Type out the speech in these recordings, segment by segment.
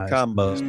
combos.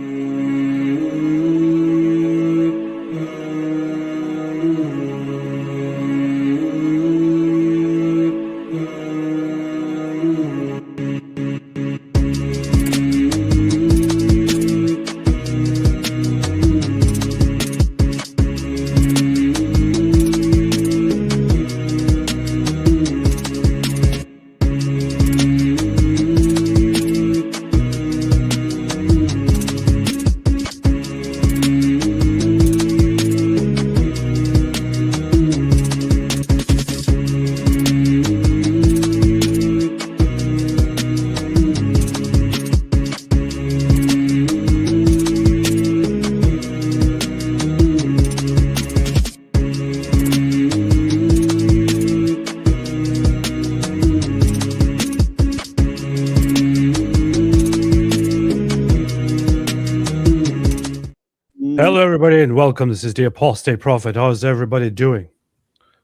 Hello, everybody, and welcome. This is the Apostate Prophet. How's everybody doing?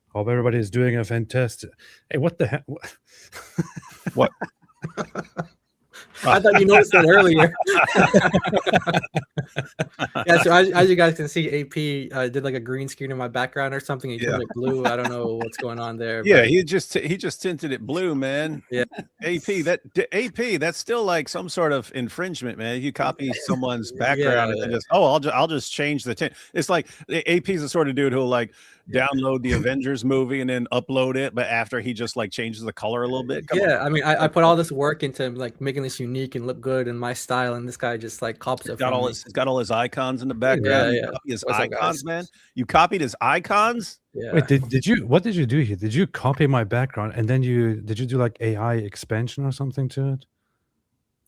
Hope everybody is doing a fantastic. Hey, what the heck? What? I thought you noticed that earlier. Yeah, so as you guys can see, AP did like a green screen in my background or something. He turned it blue. I don't know what's going on there. Yeah, but he just tinted it blue, man. Yeah. AP, that's still like some sort of infringement, man. You copy someone's background and just I'll just change the tint. It's like AP's the sort of dude who'll like download the Avengers movie and then upload it, but after he just like changes the color a little bit. Come on. I mean, I put all this work into like making this unique and look good in my style, and this guy just like copies it. He's got all his icons in the background. Yeah. Copy his What's up, icons, guys? man. You copied his icons? Yeah. Wait, did you? What did you do here? Did you copy my background and then did you do like AI expansion or something to it?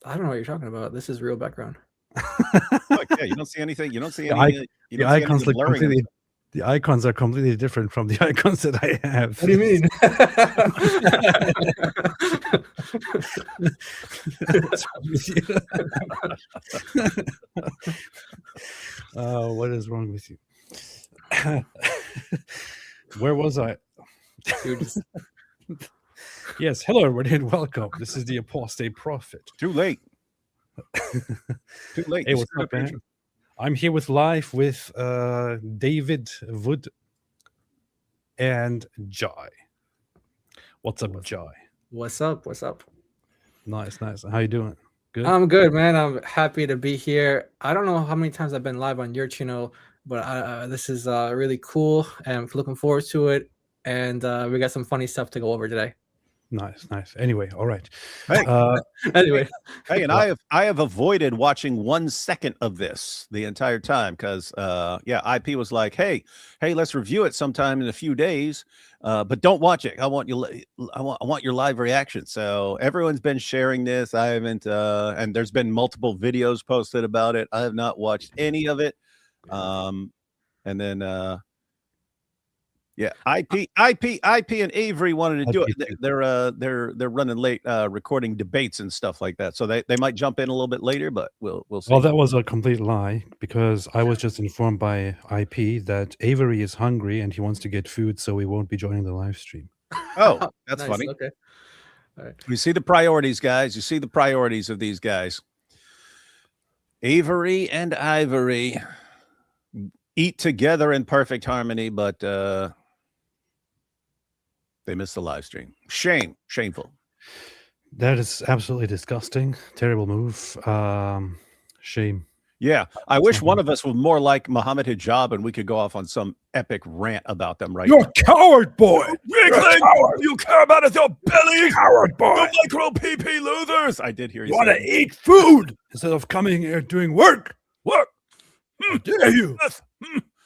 I don't know what you're talking about. This is real background. Like, yeah, you don't see anything. You don't see The any. The icons look completely. The icons are completely different from the icons that I have. What do you mean? What's wrong with you? What is wrong with you? Where was I? Yes, hello everybody and welcome. This is the Apostate Prophet. Too late. Too late. Hey, what's up, man? I'm here with David Wood and Jai. What's up, Jai? What's up? Nice. How you doing? Good? I'm good, man. I'm happy to be here. I don't know how many times I've been live on your channel, but this is really cool, and I'm looking forward to it. And we got some funny stuff to go over today. Nice. Anyway, all right. Hey, Hey, and I have avoided watching 1 second of this the entire time because IP was like, hey, let's review it sometime in a few days, but don't watch it. I want your live reaction. So everyone's been sharing this. I haven't, and there's been multiple videos posted about it. I have not watched any of it. And then IP and Avery wanted to do it. They're running late, recording debates and stuff like that. So they might jump in a little bit later, but we'll see. Well, that was a complete lie because I was just informed by IP that Avery is hungry and he wants to get food, so he won't be joining the live stream. Oh, that's nice. funny. Okay. All right. You see the priorities, guys. You see the priorities of these guys. Avery and Ivory eat together in perfect harmony, but they missed the live stream. Shameful. That is absolutely disgusting. Terrible move. Shame. Yeah, I wish one of us was more like Mohammed Hijab and we could go off on some epic rant about them right You're now. a coward, boy. You care about is your belly. Coward, boy. You micro PP losers. I did hear you. You want to eat food instead of coming here doing work. Work. How dare you?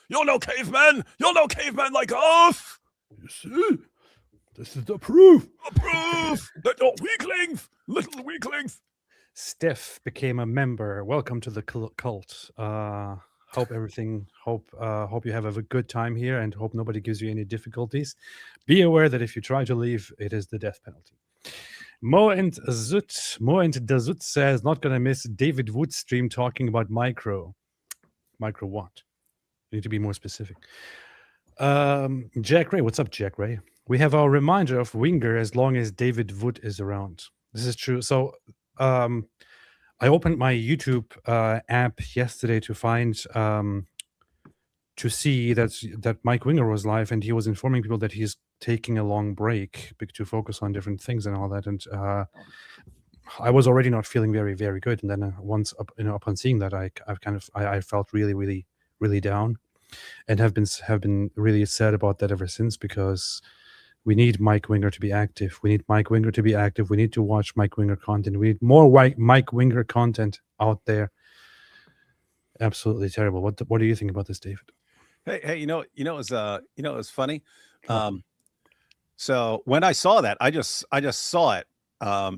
You're no caveman. You're no caveman like us. You see? This is the proof. The proof that you're weaklings, little weaklings. Steph became a member. Welcome to the cult. Hope you have a good time here and hope nobody gives you any difficulties. Be aware that if you try to leave, it is the death penalty. Mo and Dazut says not gonna miss David Wood's stream talking about micro what? You need to be more specific. Jack Ray, what's up, Jack Ray? We have our reminder of Winger as long as David Wood is around. This is true. So I opened my YouTube app yesterday to find to see that Mike Winger was live, and he was informing people that he's taking a long break to focus on different things and all that. And I was already not feeling very, very good. And then once upon seeing that, I felt really, really, really down, and have been really sad about that ever since, because we need Mike Winger to be active. We need Mike Winger to be active. We need to watch Mike Winger content. We need more Mike Winger content out there. Absolutely terrible. What do you think about this, David? Hey, it was funny. So when I saw that, I just saw it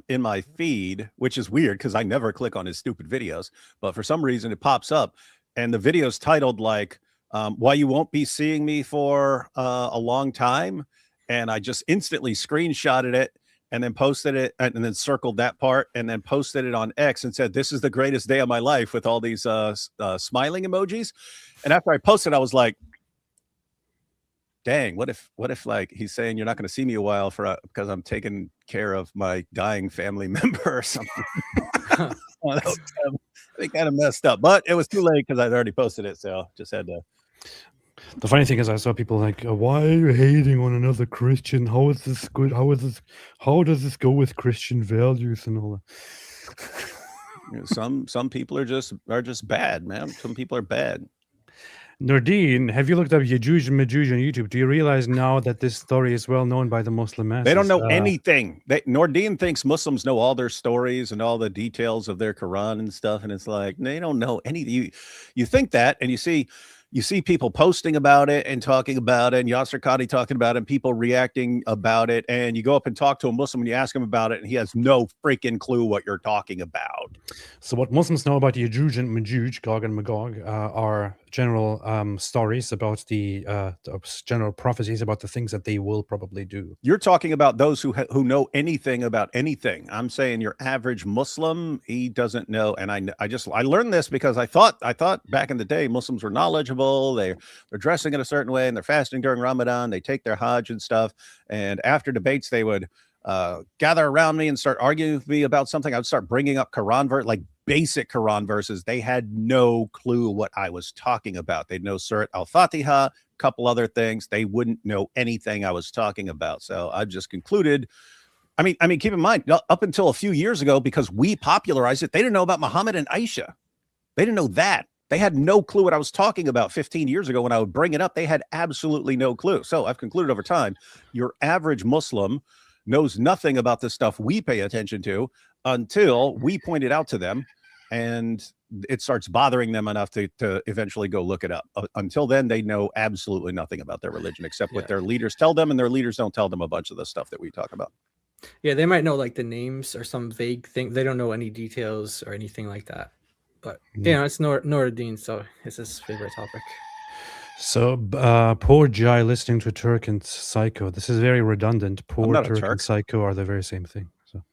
in my feed, which is weird because I never click on his stupid videos, but for some reason it pops up, and the video's titled like why you won't be seeing me for a long time. And I just instantly screenshotted it and then posted it, and then circled that part, and then posted it on X and said, "This is the greatest day of my life," with all these smiling emojis. And after I posted, I was like, dang, what if like he's saying you're not going to see me a while because I'm taking care of my dying family member or something. That was kind of messed up, but it was too late because I'd already posted it, so just had to. The funny thing is, I saw people like, "Why are you hating on another Christian? How is this good? How does this go with Christian values and all that?" Some people are just bad, man. Some people are bad. Nordine, have you looked up Yajuj and Majuj on YouTube? Do you realize now that this story is well known by the Muslim masses? They don't know anything. Nordine thinks Muslims know all their stories and all the details of their Quran and stuff, and it's like they don't know anything. You think that, and you see people posting about it and talking about it, and Yasser Qadi talking about it, and people reacting about it, and you go up and talk to a Muslim and you ask him about it, and he has no freaking clue what you're talking about. So what Muslims know about Yajuj and Majuj, Gog and Magog, are general stories about the general prophecies about the things that they will probably do. You're talking about those who know anything about anything. I'm saying your average Muslim, he doesn't know. And I learned this because I thought back in the day Muslims were knowledgeable. They're dressing in a certain way, and they're fasting during Ramadan. They take their Hajj and stuff. And after debates, they would gather around me and start arguing with me about something. I would start bringing up Quran verse, like basic Quran verses. They had no clue what I was talking about. They'd know Surat Al-Fatiha, a couple other things. They wouldn't know anything I was talking about. So I just concluded, I mean, keep in mind, up until a few years ago, because we popularized it, they didn't know about Muhammad and Aisha. They didn't know that. They had no clue what I was talking about 15 years ago when I would bring it up. They had absolutely no clue. So I've concluded over time, your average Muslim knows nothing about the stuff we pay attention to until we point it out to them, and it starts bothering them enough to eventually go look it up. Until then, they know absolutely nothing about their religion except what their leaders tell them, and their leaders don't tell them a bunch of the stuff that we talk about. Yeah, they might know like the names or some vague thing. They don't know any details or anything like that. But it's Noordin, so it's his favorite topic. So, poor Jai listening to Turk and Psycho. This is very redundant. Poor Turk and Psycho are the very same thing. So,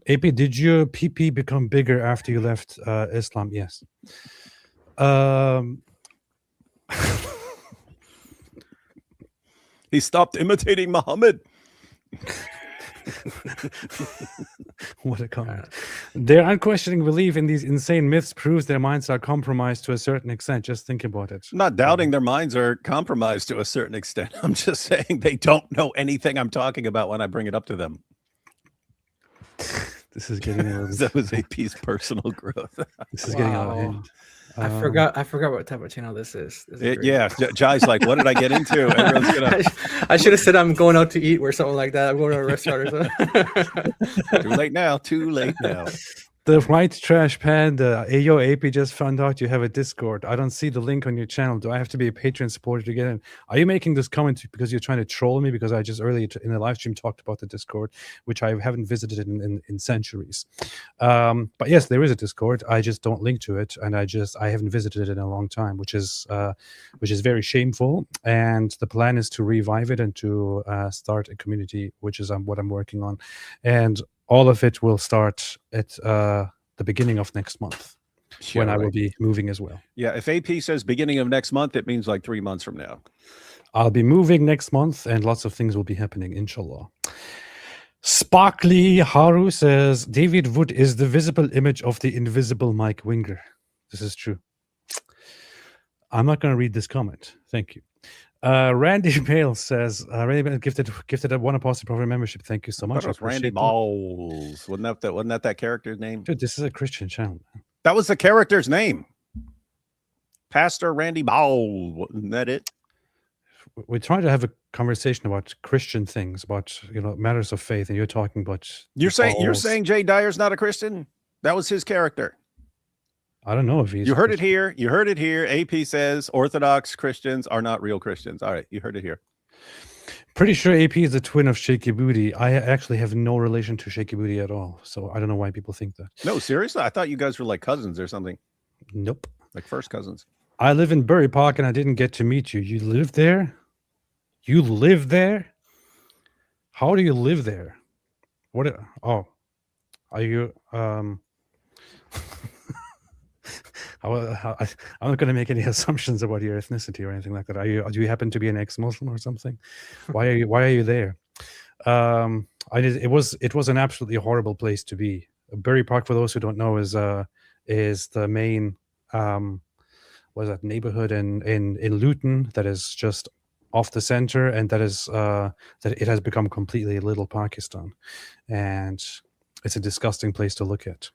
AP, did your PP become bigger after you left Islam? Yes. He stopped imitating Muhammad. What a comment. Their unquestioning belief in these insane myths proves their minds are compromised to a certain extent. Just think about it. I'm not doubting their minds are compromised to a certain extent. I'm just saying they don't know anything I'm talking about when I bring it up to them. This is getting that was AP's personal growth. This is getting out of hand. I forgot what type of channel this is. Jai's like, what did I get into? Everyone's gonna... I should have said I'm going out to eat or something like that. I'm going to a restaurant or something. Too late now. The White Trash Panda. Hey, yo, AP just found out you have a Discord. I don't see the link on your channel. Do I have to be a Patreon supporter to get in? Are you making this comment because you're trying to troll me? Because I just earlier in the live stream talked about the Discord, which I haven't visited in centuries. But yes, there is a Discord. I just don't link to it, and I haven't visited it in a long time, which is very shameful. And the plan is to revive it and to start a community, which is what I'm working on. And all of it will start at the beginning of next month, when I will be moving as well. Yeah, if AP says beginning of next month, it means like 3 months from now. I'll be moving next month, and lots of things will be happening, inshallah. Sparkly Haru says David Wood is the visible image of the invisible Mike Winger. This is true. I'm not going to read this comment. Thank you. Randy Bale says, Randy Bale gifted a one Apostate Prophet membership. Thank you so I much. thought it was Randy appreciate that. Balls. Wasn't that character's name? Dude, this is a Christian channel. That was the character's name. Pastor Randy Ball. Wasn't that it? We're trying to have a conversation about Christian things, about matters of faith, and you're talking about You're saying balls. Jay Dyer's not a Christian? That was his character. I don't know if he's. You heard it here. You heard it here. AP says Orthodox Christians are not real Christians. All right, you heard it here. Pretty sure AP is the twin of Shaky Booty. I actually have no relation to Shaky Booty at all, so I don't know why people think that. No, seriously, I thought you guys were like cousins or something. Nope. Like first cousins. I live in Bury Park, and I didn't get to meet you. You live there? You live there? How do you live there? What? Oh, are you? I'm not going to make any assumptions about your ethnicity or anything like that. Do you happen to be an ex-Muslim or something? Why are you there? It was an absolutely horrible place to be. Bury Park, for those who don't know, is the main neighborhood in Luton that is just off the center, and that it has become completely little Pakistan, and it's a disgusting place to look at.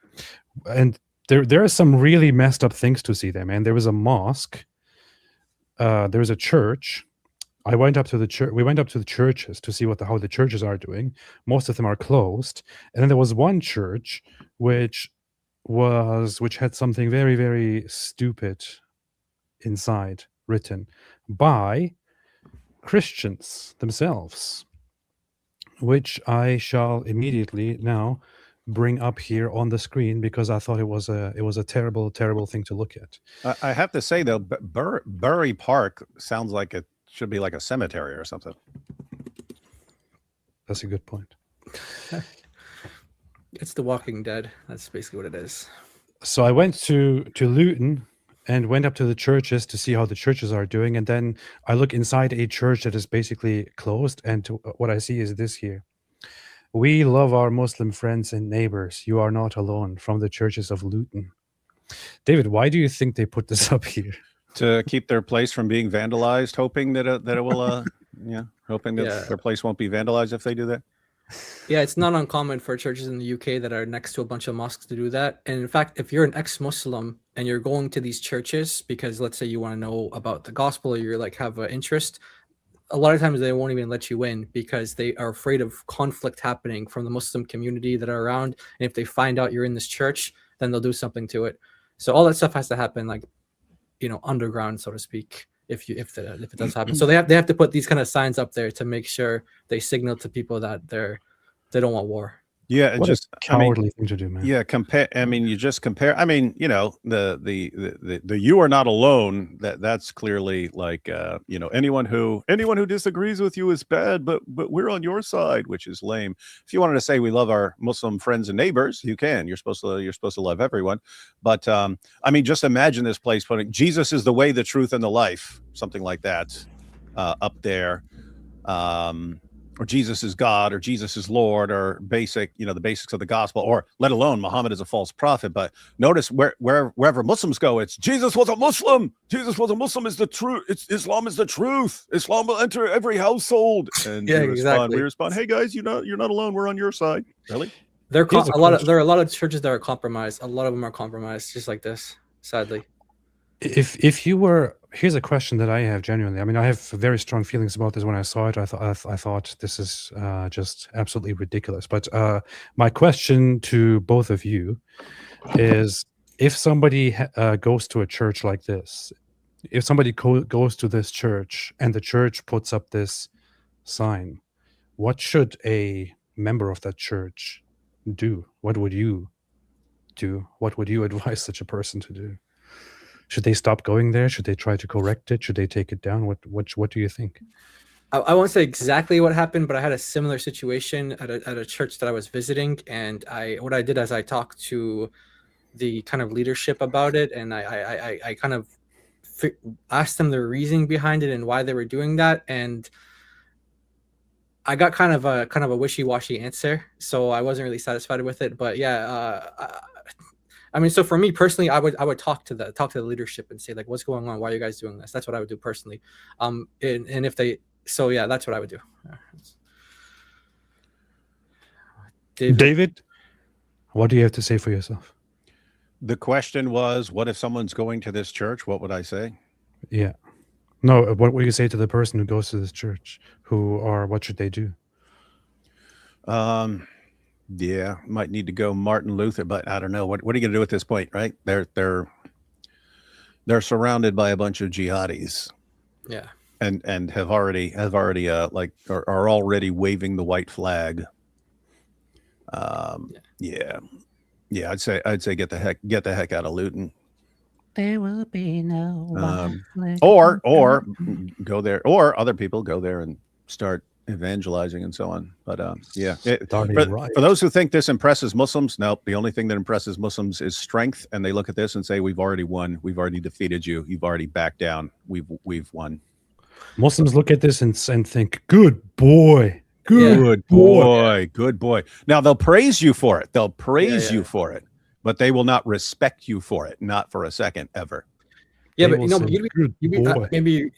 And there are some really messed up things to see there, man. There was a mosque, there was a church. I went up to the church. We went up to the churches to see how the churches are doing. Most of them are closed, and then there was one church which had something very, very stupid inside, written by Christians themselves, which I shall immediately now bring up here on the screen, because I thought it was a terrible, terrible thing to look at. I have to say though, Bury Park sounds like it should be like a cemetery or something. That's a good point. It's The Walking Dead. That's basically what it is. So I went to Luton and went up to the churches to see how the churches are doing, and then I look inside a church that is basically closed, and what I see is this here: "We love our Muslim friends and neighbors. You are not alone," from the churches of Luton. David, why do you think they put this up here? To keep their place from being vandalized, hoping that it will, hoping that their place won't be vandalized if they do that. Yeah, it's not uncommon for churches in the UK that are next to a bunch of mosques to do that. And in fact, if you're an ex-Muslim and you're going to these churches because, let's say, you want to know about the gospel, or you're like have an interest, a lot of times they won't even let you in because they are afraid of conflict happening from the Muslim community that are around. And if they find out you're in this church, then they'll do something to it. So all that stuff has to happen, like, underground, so to speak, if it does happen. So they have to put these kind of signs up there to make sure they signal to people that they don't want war. Yeah, what just cowardly thing to do, man. Yeah, you just compare. The "you are not alone." That's clearly like anyone who disagrees with you is bad, but we're on your side, which is lame. If you wanted to say we love our Muslim friends and neighbors, you can. You're supposed to love everyone, but just imagine this place putting "Jesus is the way, the truth, and the life," something like that, up there. Or Jesus is God, or Jesus is Lord, or the basics of the gospel, or let alone Muhammad is a false prophet. But notice wherever Muslims go, it's Jesus was a Muslim. Jesus was a Muslim is the truth. Islam is the truth. Islam will enter every household. And we respond, hey guys, you're not alone. We're on your side. Really? There are a lot of churches that are compromised. A lot of them are compromised, just like this, sadly. If you were, here's a question that I have genuinely. I have very strong feelings about this. When I saw it, I thought this is just absolutely ridiculous. But my question to both of you is: if somebody goes to a church like this, if somebody goes to this church and the church puts up this sign, what should a member of that church do? What would you do? What would you advise such a person to do? Should they stop going there? Should they try to correct it? Should they take it down? What do you think? I won't say exactly what happened, but I had a similar situation at a church that I was visiting, and what I did is I talked to the kind of leadership about it, and I kind of asked them the reasoning behind it and why they were doing that, and I got kind of a wishy-washy answer, so I wasn't really satisfied with it. But yeah, I mean, so for me personally, I would talk to the leadership and say like, what's going on? Why are you guys doing this? That's what I would do personally. And if they, so yeah, that's what I would do. David, what do you have to say for yourself? The question was, what if someone's going to this church? What would I say? Yeah. No, what would you say to the person who goes to this church? What should they do? Yeah, might need to go Martin Luther, but I don't know. What are you gonna do at this point, right? They're surrounded by a bunch of jihadis. Yeah. And have already like are already waving the white flag. Yeah. I'd say get the heck out of Luton. There will be no or go there, or other people go there and start evangelizing and so on. But for those who think this impresses Muslims, no, the only thing that impresses Muslims is strength, and they look at this and say, we've already won, we've already defeated you, you've already backed down, we've won. Muslims look at this and think, good boy. Good boy. Now they'll praise you for it. They'll praise you for it, but they will not respect you for it. Not for a second, ever. Yeah, but maybe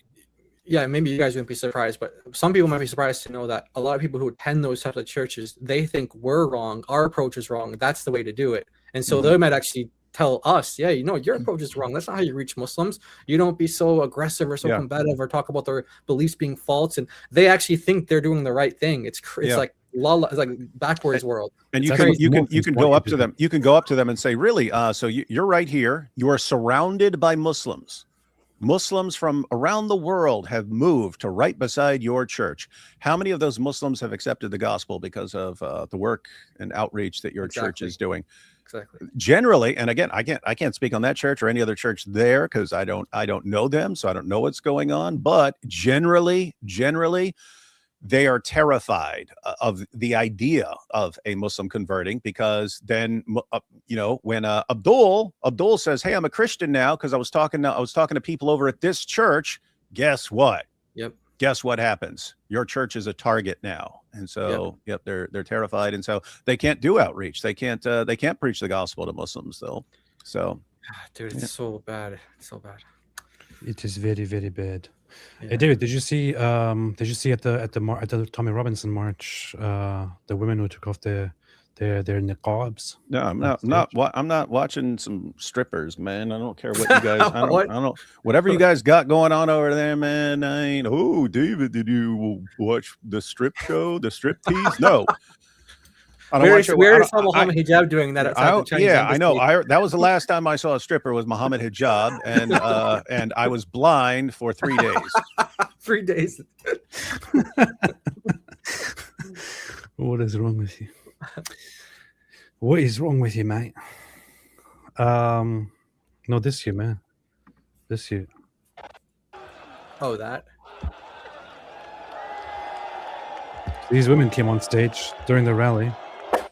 you guys wouldn't be surprised, but some people might be surprised to know that a lot of people who attend those types of churches, they think we're wrong, our approach is wrong, that's the way to do it. And so they might actually tell us, yeah, your approach is wrong. That's not how you reach Muslims. You don't be so aggressive or so combative or talk about their beliefs being false. And they actually think they're doing the right thing. It's like it's like backwards world. And you can go up to them. You can go up to them and say, really, so you're right here. You are surrounded by Muslims. Muslims from around the world have moved to right beside your church. How many of those Muslims have accepted the gospel because of the work and outreach that your church is doing? Exactly. Generally, and again, I can't speak on that church or any other church there because I don't know them, so I don't know what's going on. But generally, they are terrified of the idea of a Muslim converting, because then when Abdul says, "Hey, I'm a Christian now because I was talking to people over at this church," guess what? Yep. Guess what happens? Your church is a target now. And so, they're terrified, and so they can't do outreach. They can't preach the gospel to Muslims, though. So, dude, it's so bad. It's so bad. It is very, very bad. Yeah. Hey, David, did you see at the Tommy Robinson march the women who took off their niqabs? No, I'm not watching some strippers, man. I don't care what you guys. I don't. Whatever you guys got going on over there, man. I ain't. Oh, David, did you watch the strip show, the strip tease? No. Where is Mohammed Hijab doing that? I know. That was the last time I saw a stripper was Mohammed Hijab, and I was blind for 3 days. 3 days. What is wrong with you? What is wrong with you, mate? No, this year, man. This year. Oh, that. These women came on stage during the rally,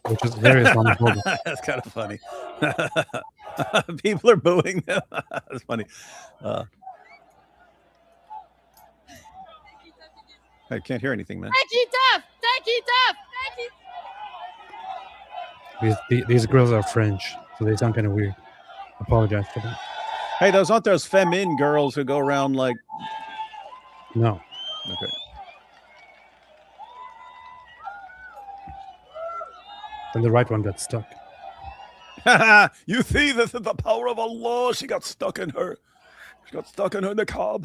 which is very Islamophobic. That's kind of funny. People are booing them. That's funny. I can't hear anything, man. Thank you, Duff. These girls are French, so they sound kind of weird. Apologize for that. Hey, those aren't those feminine girls who go around like... No. Okay. Then the right one got stuck. You see, this is the power of Allah. She got stuck in her niqab.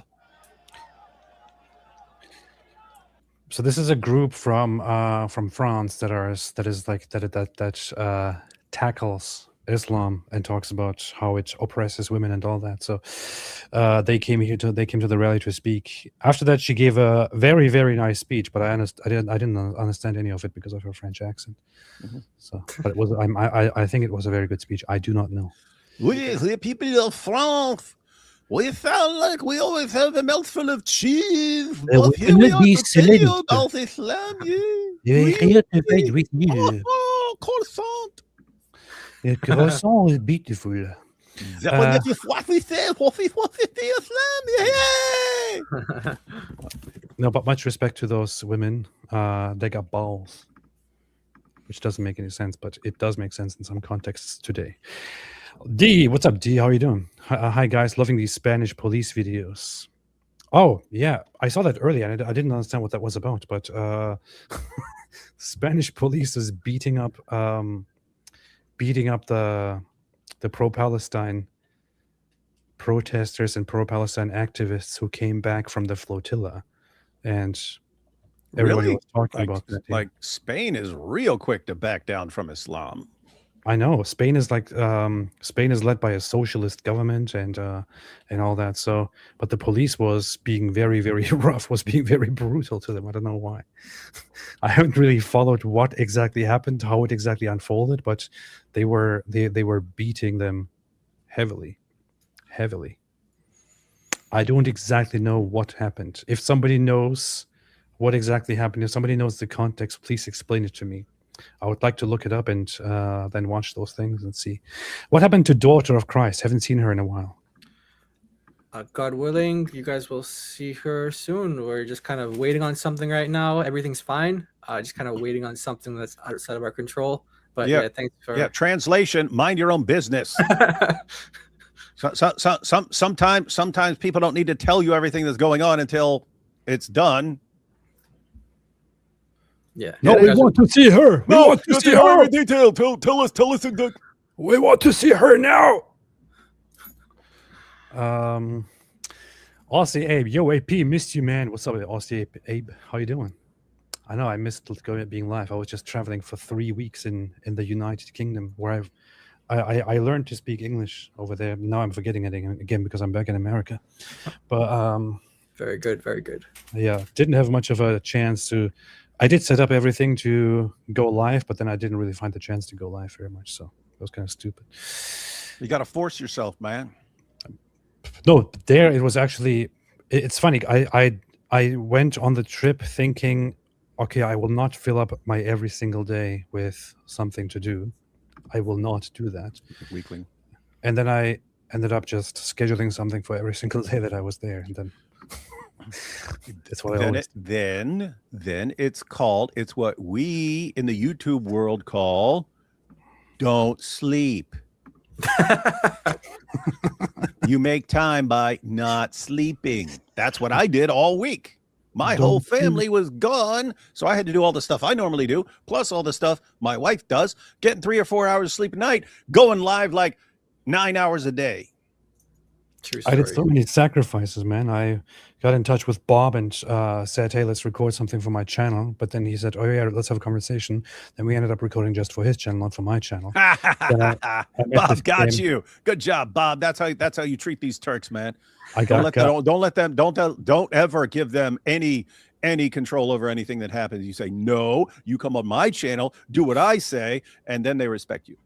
So this is a group from France that tackles Islam and talks about how it oppresses women and all that. So they came to the rally to speak. After that, she gave a very, very nice speech, but I didn't understand any of it because of her French accent. Mm-hmm. So, but it was I think it was a very good speech. I do not know. We, the people of France, we sound like we always have a mouthful of cheese. But here we are to tell you about Islam. Croissant. The croissant is beautiful. That was what we said. What is Islam? Yeah. No, but much respect to those women. They got balls, which doesn't make any sense, but it does make sense in some contexts today. D, what's up, D? How are you doing? Hi, guys. Loving these Spanish police videos. Oh, yeah. I saw that earlier, and I didn't understand what that was about, but Spanish police is beating up the pro-Palestine protesters and pro-Palestine activists who came back from the flotilla, and everybody Really? was talking Like, about that. Yeah. like Spain is real quick to back down from Islam. I know Spain is like Spain is led by a socialist government and all that. So, but the police was being very, very rough, was being very brutal to them. I don't know why. I haven't really followed what exactly happened, how it exactly unfolded, but they were beating them heavily. I don't exactly know what happened. If somebody knows what exactly happened, if somebody knows the context, please explain it to me. I would like to look it up and then watch those things and see what happened to Daughter of Christ. Haven't seen her in a while. God willing, you guys will see her soon. We're just kind of waiting on something right now. Everything's fine. Just kind of waiting on something that's outside of our control. But yeah, thanks for translation. Mind your own business. Sometimes people don't need to tell you everything that's going on until it's done. Yeah. No, we want to see her. We want to see her in detail. Tell us in the. We want to see her now. Aussie Abe, yo AP, missed you, man. What's up, Aussie Abe? How you doing? I know I missed being live. I was just traveling for 3 weeks in the United Kingdom, where I learned to speak English over there. Now I'm forgetting it again because I'm back in America. But very good. Yeah, didn't have much of a chance to. I did set up everything to go live, but then I didn't really find the chance to go live very much. So it was kind of stupid. You got to force yourself, man. No, there it was actually. It's funny. I went on the trip thinking, okay, I will not fill up my every single day with something to do. I will not do that. Weakling. And then I ended up just scheduling something for every single day that I was there, and then. That's what then it's what we in the YouTube world call don't sleep. You make time by not sleeping. That's what I did all week. My whole family was gone, so I had to do all the stuff I normally do, plus all the stuff my wife does, getting 3 or 4 hours of sleep a night, going live like 9 hours a day. I did so many sacrifices, man. I got in touch with Bob and said, hey, let's record something for my channel. But then he said, oh, yeah, let's have a conversation. Then we ended up recording just for his channel, not for my channel. Bob got you. Good job, Bob. That's how you treat these Turks, man. Don't ever give them any control over anything that happens. You say, no, you come on my channel, do what I say, and then they respect you.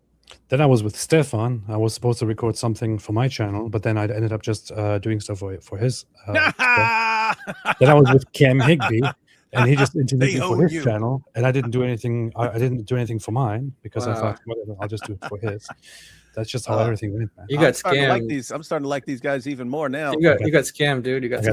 Then I was with Stefan. I was supposed to record something for my channel, but then I ended up just doing stuff for his. Then I was with Cam Higby, and he just interviewed me for his channel, and I didn't do anything. I didn't do anything for mine because I thought, whatever, I'll just do it for his. That's just how everything went, man. You got scammed. I'm starting to like these guys even more now. You got scammed, dude. I got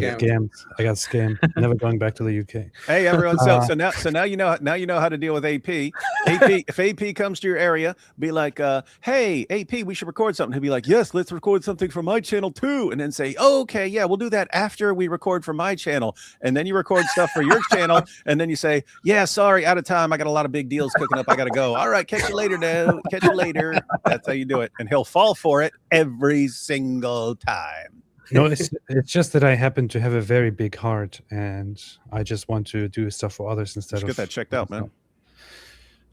scammed. Never going back to the UK. Hey, everyone. So now you know how to deal with AP. If AP comes to your area, be like, hey, AP, we should record something. He'll be like, yes, let's record something for my channel too. And then say, oh, okay, yeah, we'll do that after we record for my channel. And then you record stuff for your channel. And then you say, yeah, sorry, out of time. I got a lot of big deals cooking up. I got to go. All right, catch you later, now. Catch you later. That's how you do it. And he'll fall for it every single time. No, it's just that I happen to have a very big heart, and I just want to do stuff for others instead of get that checked out, man.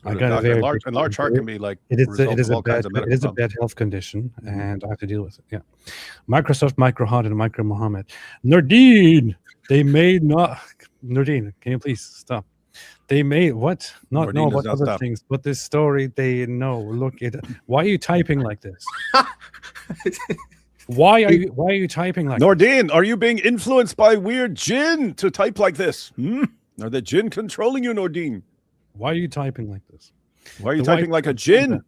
I got a very large heart can be like it is a bad health condition, and I have to deal with it. Yeah, Microsoft, Microhot, and Micro Mohammed. Nordine, Nordine, can you please stop? They may what? Not know about other stop. Things, but this story they know. Look at it. Why are you typing like this? Why are you typing like Nordine, are you being influenced by weird jinn to type like this? Are the jinn controlling you, Nordine? Why are you typing like this? Why are you typing like a jinn?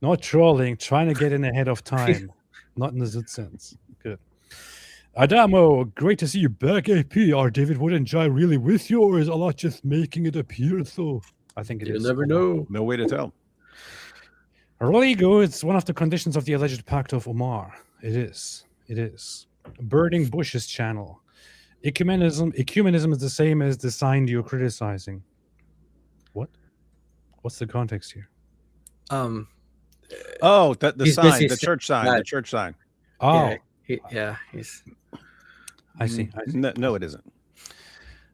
Not trolling, trying to get in ahead of time. Not in the Zut sense. Good. Adamo, great to see you back, AP. Are David Wood and Jai really with you, or is Allah just making it appear so? I think it is. You'll never know. No way to tell. Religo, it's one of the conditions of the alleged Pact of Omar. It is. It is. Burning Bushes channel. Ecumenism is the same as the sign you're criticizing. What? What's the context here? Oh, the He's sign, busy the church sign, that- the church sign. Oh, He's I see. I see. No, it isn't.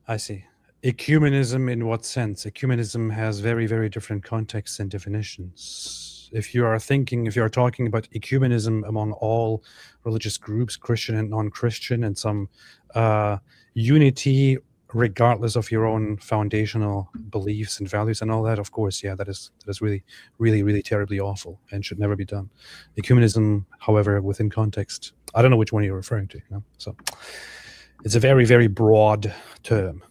I see. Ecumenism in what sense? Ecumenism has very, very different contexts and definitions. If you are talking about ecumenism among all religious groups, Christian and non-Christian, and some unity regardless of your own foundational beliefs and values and all that, of course, yeah, that is really, really, really terribly awful and should never be done. Ecumenism, however, within context, I don't know which one you're referring to, so it's a very, very broad term.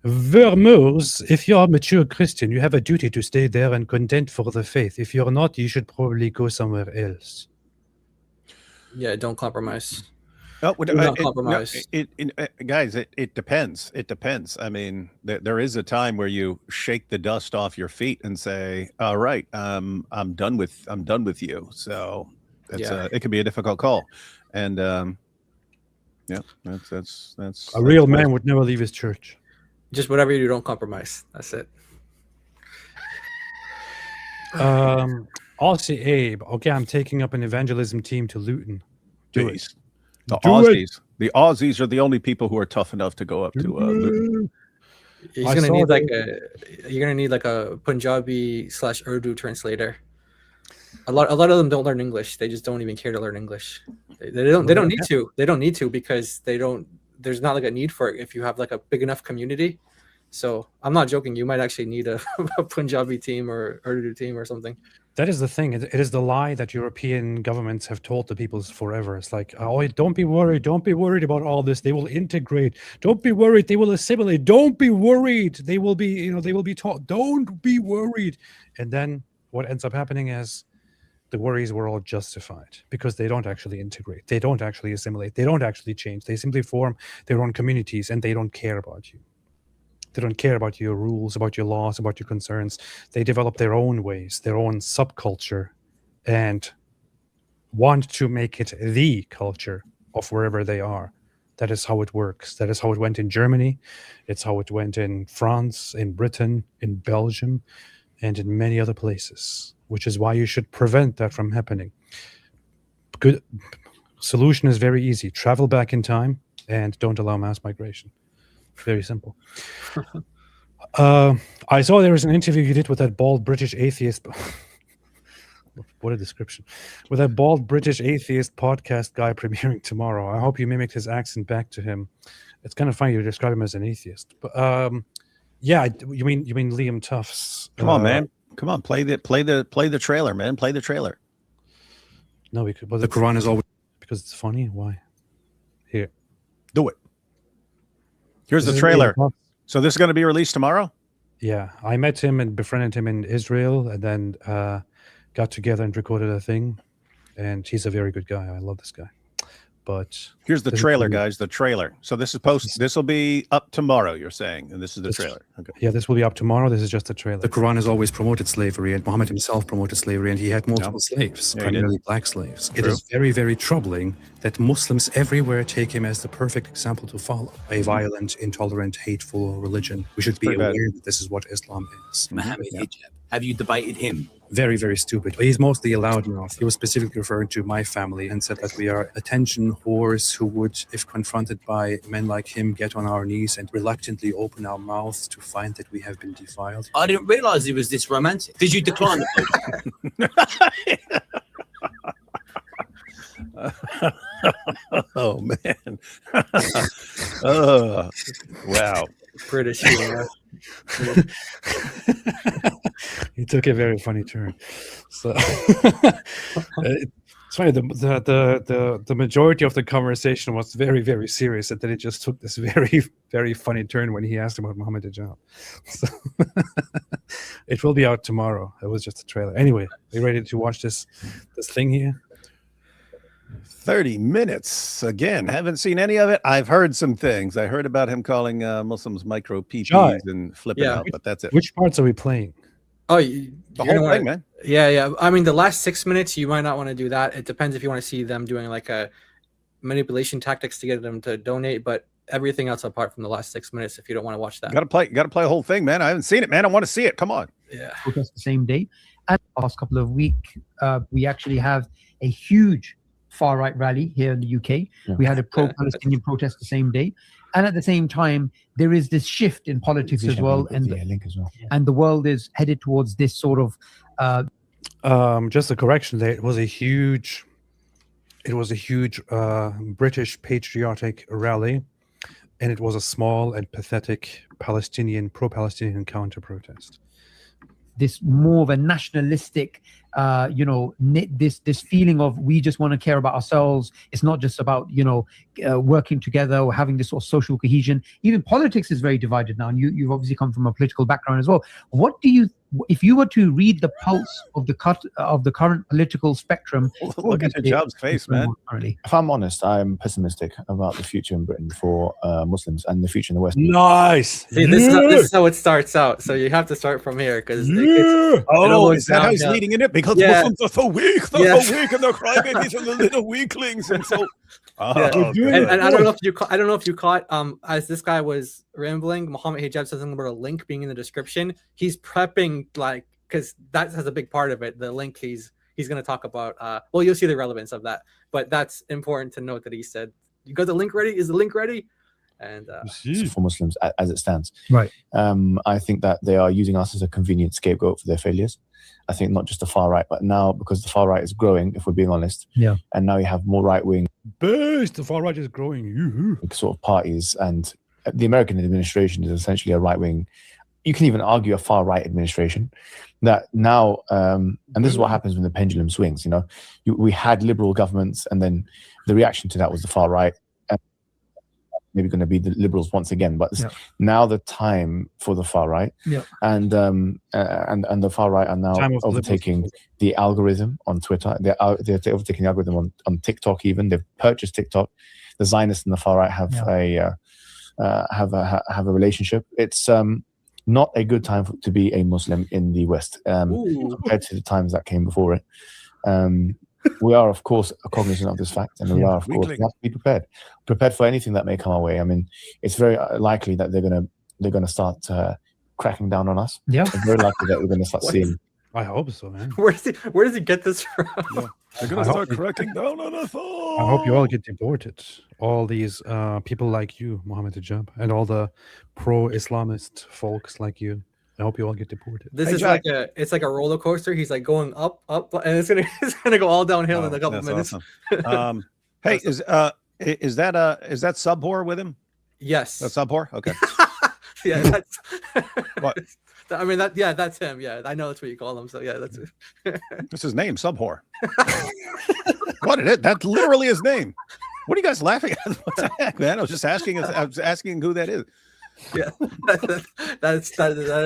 Vermeers, if you're a mature Christian, you have a duty to stay there and contend for the faith. If you're not, you should probably go somewhere else. Yeah, don't compromise. Oh, Do not compromise. Guys, it depends. It depends. I mean, there is a time where you shake the dust off your feet and say, "All right, I'm done with you." So it can be a difficult call, and that's a real man would never leave his church. Just whatever you do, don't compromise. That's it. Aussie Abe, okay, I'm taking up an evangelism team to Luton. Do it. Jeez. The Do Aussies. The Aussies are the only people who are tough enough to go up to Luton. You're gonna need like a Punjabi / Urdu translator. A lot of them don't learn English. They just don't even care to learn English. They don't need to. They don't need to because there's not like a need for it if you have like a big enough community. So I'm not joking. You might actually need a Punjabi team or Urdu team or something. That is the thing. It is the lie that European governments have told the people forever. It's like, oh, don't be worried. Don't be worried about all this. They will integrate. Don't be worried. They will assimilate. Don't be worried. They will be, they will be taught. Don't be worried. And then what ends up happening is the worries were all justified because they don't actually integrate. They don't actually assimilate. They don't actually change. They simply form their own communities and they don't care about you. They don't care about your rules, about your laws, about your concerns. They develop their own ways, their own subculture, and want to make it the culture of wherever they are. That is how it works. That is how it went in Germany. It's how it went in France, in Britain, in Belgium, and in many other places, which is why you should prevent that from happening. Good solution is very easy. Travel back in time and don't allow mass migration. Very simple. I saw there was an interview you did with that bald British atheist. What a description. With that bald British atheist podcast guy premiering tomorrow. I hope you mimicked his accent back to him. It's kind of funny to describe him as an atheist. But yeah, you mean Liam Tufts. Come on, man. Come on, play the trailer, man. Play the trailer. No, the Quran is always because it's funny. Why? Here. Do it. Here's the trailer. So this is going to be released tomorrow? Yeah. I met him and befriended him in Israel and then got together and recorded a thing. And he's a very good guy. I love this guy. But here's the trailer, guys. The trailer. So this will be up tomorrow, you're saying, and this is the trailer. Okay. Yeah, this will be up tomorrow. This is just a trailer. The Quran has always promoted slavery, and Muhammad himself promoted slavery, and he had multiple slaves, primarily black slaves. It is very, very troubling that Muslims everywhere take him as the perfect example to follow. A violent, intolerant, hateful religion. We should be aware that this is what Islam is. Mohammed Hijab. Have you debated him? Very, very stupid. He's mostly a loudmouth. He was specifically referring to my family and said that we are attention whores who would, if confronted by men like him, get on our knees and reluctantly open our mouths to find that we have been defiled. I didn't realize he was this romantic. Did you decline the Oh, man. Oh, wow. British humor. He took a very funny turn. So it's funny. The majority of the conversation was very, very serious, and then it just took this very, very funny turn when he asked about Mohammed Hijab. So it will be out tomorrow. It was just a trailer. Anyway, are you ready to watch this thing here? 30 minutes. Again, haven't seen any of it. I've heard some things. I heard about him calling Muslims micro PPs and flipping Yeah. out, but that's it. Which parts are we playing? Oh, The you're whole gonna thing, wanna, man. yeah. I mean, the last 6 minutes, you might not want to do that. It depends if you want to see them doing like a manipulation tactics to get them to donate, but everything else apart from the last 6 minutes, if you don't want to watch that. Got to play the whole thing, man. I haven't seen it, man. I want to see it. Come on. Yeah. Protest the same day. And the last couple of weeks, we actually have a huge far-right rally here in the UK. Yeah. We had a pro-Palestinian protest the same day. And at the same time, there is this shift in politics as well. And link as well. and the world is headed towards this sort of Just a correction there. It was a huge British patriotic rally, and it was a small and pathetic pro-Palestinian counter-protest. this more of a nationalistic, this feeling of we just want to care about ourselves. It's not just about, working together or having this sort of social cohesion. Even politics is very divided now. And you've obviously come from a political background as well. What do you, if you were to read the pulse of the current political spectrum? Look at Hijab's face, man. Currently? If I'm honest, I'm pessimistic about the future in Britain for Muslims and the future in the West. Nice. See, this is how it starts out. So you have to start from here because Oh, is that how he's leading in it? Because Yeah. Muslims are so weak. They're Yeah. so weak, and they're crybabies and the little weaklings, and so. Yeah. Okay. And I don't know if you caught as this guy was rambling, Mohammed Hijab says something about a link being in the description. He's prepping because that has a big part of it. The link he's going to talk about. Well, you'll see the relevance of that, but that's important to note that he said, "You got the link ready? Is the link ready?" And for Muslims as it stands. Right. I think that they are using us as a convenient scapegoat for their failures. I think not just the far right, but now because the far right is growing, if we're being honest, and now you have more right wing Best, the far right is growing. Yoo-hoo. sort of parties, and the American administration is essentially a right wing. You can even argue a far right administration. That now, and this is what happens when the pendulum swings. We had liberal governments, and then the reaction to that was the far right. Maybe going to be the liberals once again, but now the time for the far right, and the far right are now overtaking the algorithm on Twitter. They're overtaking the algorithm on TikTok. Even they've purchased TikTok. The Zionists and the far right have a relationship. It's not a good time to be a Muslim in the West compared to the times that came before it. We are, of course, cognizant of this fact, and we have to be prepared for anything that may come our way. I mean, it's very likely that they're gonna start cracking down on us. Yeah, it's very likely that we're gonna start seeing. I hope so, man. where does he get this from? They're gonna start cracking down on us all. I hope you all get deported. All these people like you, Mohammed Hijab, and all the pro-Islamist folks like you. I hope you all get deported. This is like a roller coaster. He's like going up, and it's gonna go all downhill in a couple minutes. Awesome. Hey, is that Subhor with him? Yes. That's Subhor? Okay. Yeah, that's What? I mean that's him. Yeah, I know that's what you call him. So yeah, that's it. That's his name, Subhor. What is it? That's literally his name. What are you guys laughing at? What the heck, man? I was just asking who that is. Yeah, that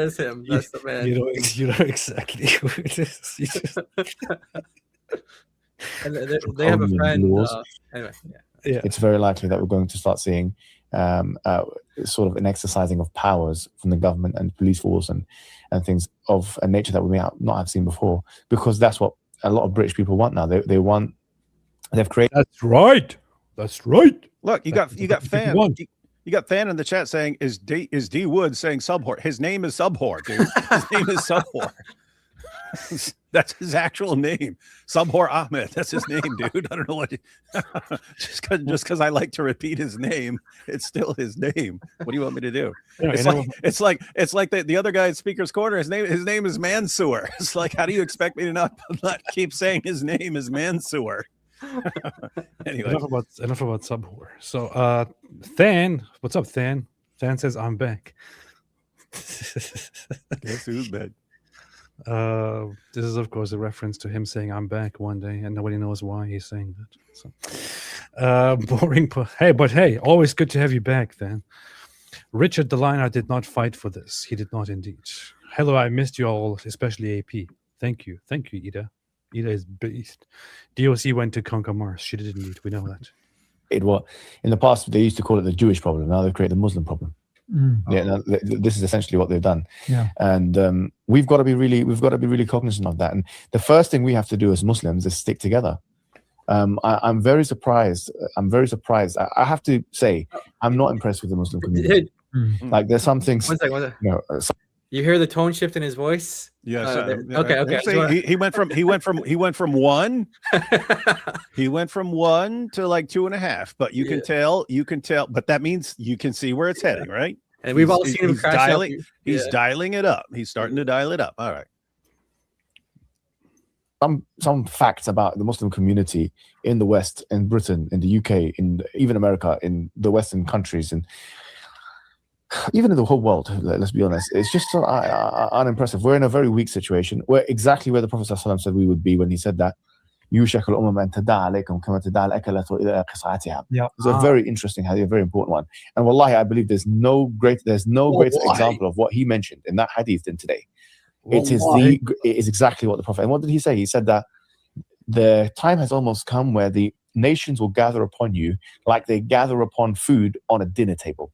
is him. That's the man. You know exactly who it is. And they have a friend. Anyway, yeah. It's very likely that we're going to start seeing sort of an exercising of powers from the government and police force and things of a nature that we may not have seen before, because that's what a lot of British people want now. They've created. That's right. Look, you got Fan. You got Fan in the chat saying, "Is D Wood saying Subhor?" His name is Subhor, dude. His name is Subhor. That's his actual name, Subhor Ahmed. That's his name, dude. I don't know what. just because I like to repeat his name, it's still his name. What do you want me to do? Yeah, it's like the other guy at Speaker's Corner. His name is Mansoor. It's like, how do you expect me to not keep saying his name is Mansoor? Anyway, enough about Subhor. So Than, what's up, Than? Than says, "I'm back." Guess who's back? This is of course a reference to him saying "I'm back" one day, and nobody knows why he's saying that. So boring, but hey, always good to have you back. Then Richard Delina did not fight for this. He did not indeed. Hello, I missed you all, especially AP. Thank you, Ida. Ida is beast. DOC went to conquer Mars. She did indeed. We know that. What in the past they used to call it the Jewish problem. Now they've created the Muslim problem. Yeah, no, this is essentially what they've done. Yeah. And we've got to be really cognizant of that. And the first thing we have to do as Muslims is stick together. I'm very surprised. I have to say, I'm not impressed with the Muslim community. Like there's some things. One second. You know, You hear the tone shift in his voice? Yes. Okay. He went from one. He went from 1 to like 2.5. But you can tell. But that means you can see where it's heading, right? And we've all seen him crash dialing. up. He's dialing it up. He's starting to dial it up. All right. Some facts about the Muslim community in the West, in Britain, in the UK, in even America, in the Western countries, and even in the whole world. Let's be honest, it's just so unimpressive. We're in a very weak situation. We're exactly where the Prophet ﷺ said we would be when he said that. It's a very interesting hadith, a very important one. And wallahi, I believe there's no greater example of what he mentioned in that hadith than today. It is exactly what the Prophet. And what did he say? He said that the time has almost come where the nations will gather upon you like they gather upon food on a dinner table.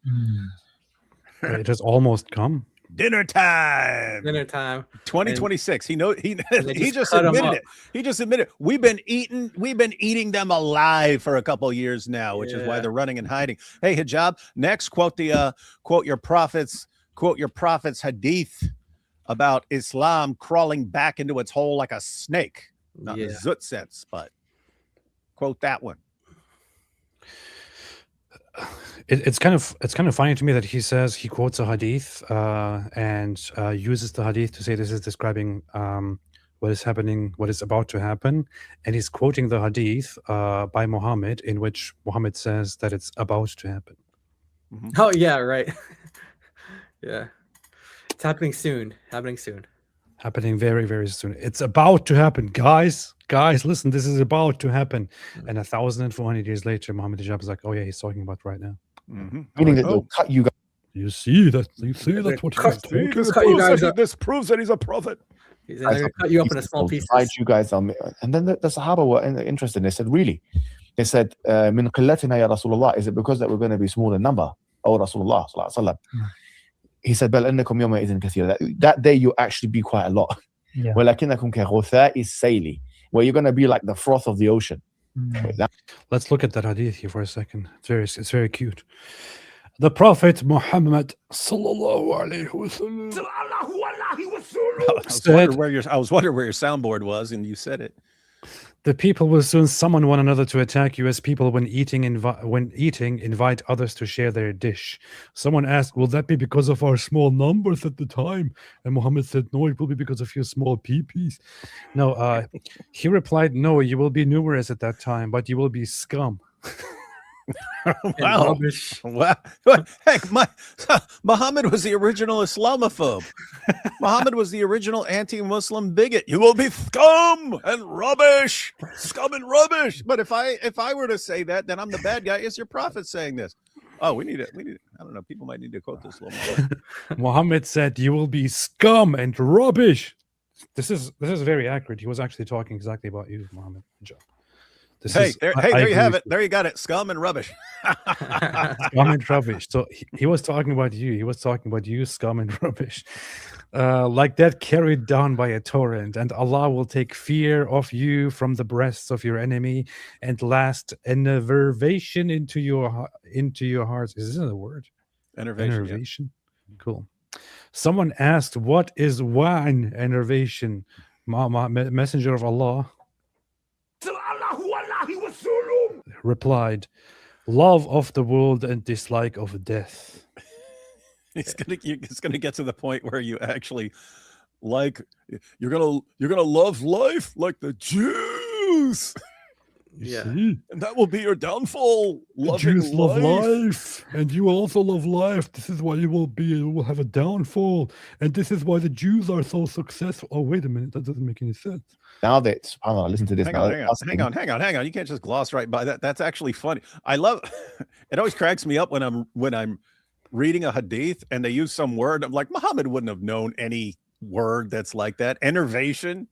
It has almost come. Dinner time. 2026. He just admitted it. He just admitted we've been eating them alive for a couple years now, which is why they're running and hiding. Hey, Hijab, next quote your prophet's hadith about Islam crawling back into its hole like a snake. Not in the zut sense, but quote that one. It's kind of funny to me that he says he quotes a hadith and uses the hadith to say this is describing what is happening, what is about to happen, and he's quoting the hadith by Mohammed, in which Mohammed says that it's about to happen. Oh yeah, right. Yeah, it's happening soon. Happening very, very soon. It's about to happen, guys. Listen, this is about to happen. And 1,400 years later, Muhammad Hijab is like, oh yeah, he's talking about right now. Meaning that they'll cut you guys. You see that's what he's talking. This proves that he's a prophet. He's going to cut you up in a small piece. You guys are, and then the Sahaba were interested. They said, really? They said, "Min qillatina ya Rasulullah." Is it because that we're going to be small in number? Oh, Rasulullah sallallahu alaihi wasallam. He said, "Bal annakum yawma idhin kathira." That day you'll actually be quite a lot. Walakinakum kaghutha'i sayli, where you're going to be like the froth of the ocean. Let's look at that hadith here for a second. It's very cute. The Prophet Muhammad sallallahu alaihi wasallam. I was wondering where your soundboard was, and you said it. The people will soon summon one another to attack you, as people when eating invite others to share their dish. Someone asked, will that be because of our small numbers at the time? And Muhammad said, no, it will be because of your small peepees. No, he replied, no, you will be numerous at that time, but you will be scum. Wow. Heck, Muhammad was the original Islamophobe. Muhammad was the original anti-Muslim bigot. You will be scum and rubbish. But if I were to say that, then I'm the bad guy. Is your prophet saying this? Oh, we need it. I don't know. People might need to quote this a little more. Muhammad said, you will be scum and rubbish. This is very accurate. He was actually talking exactly about you, Muhammad. There you have it. There you got it. Scum and rubbish. Scum and rubbish. So he was talking about you. He was talking about you, scum and rubbish. Like that carried down by a torrent, and Allah will take fear of you from the breasts of your enemy, and last enervation into your hearts. Is this a word? Enervation. Yeah. Cool. Someone asked, what is wa'an, enervation? Messenger of Allah replied, love of the world and dislike of death. It's gonna get to the point where you actually you're gonna love life like the Jews. Yeah, and that will be your downfall. The Jews love life, and you also love life. This is why you will have a downfall, and this is why the Jews are so successful. Oh, wait a minute, that doesn't make any sense. Now that SubhanAllah, listen to this. Hang on. You can't just gloss right by that. That's actually funny. I love. It always cracks me up when I'm reading a hadith and they use some word. I'm like, Muhammad wouldn't have known any word that's like that. Enervation.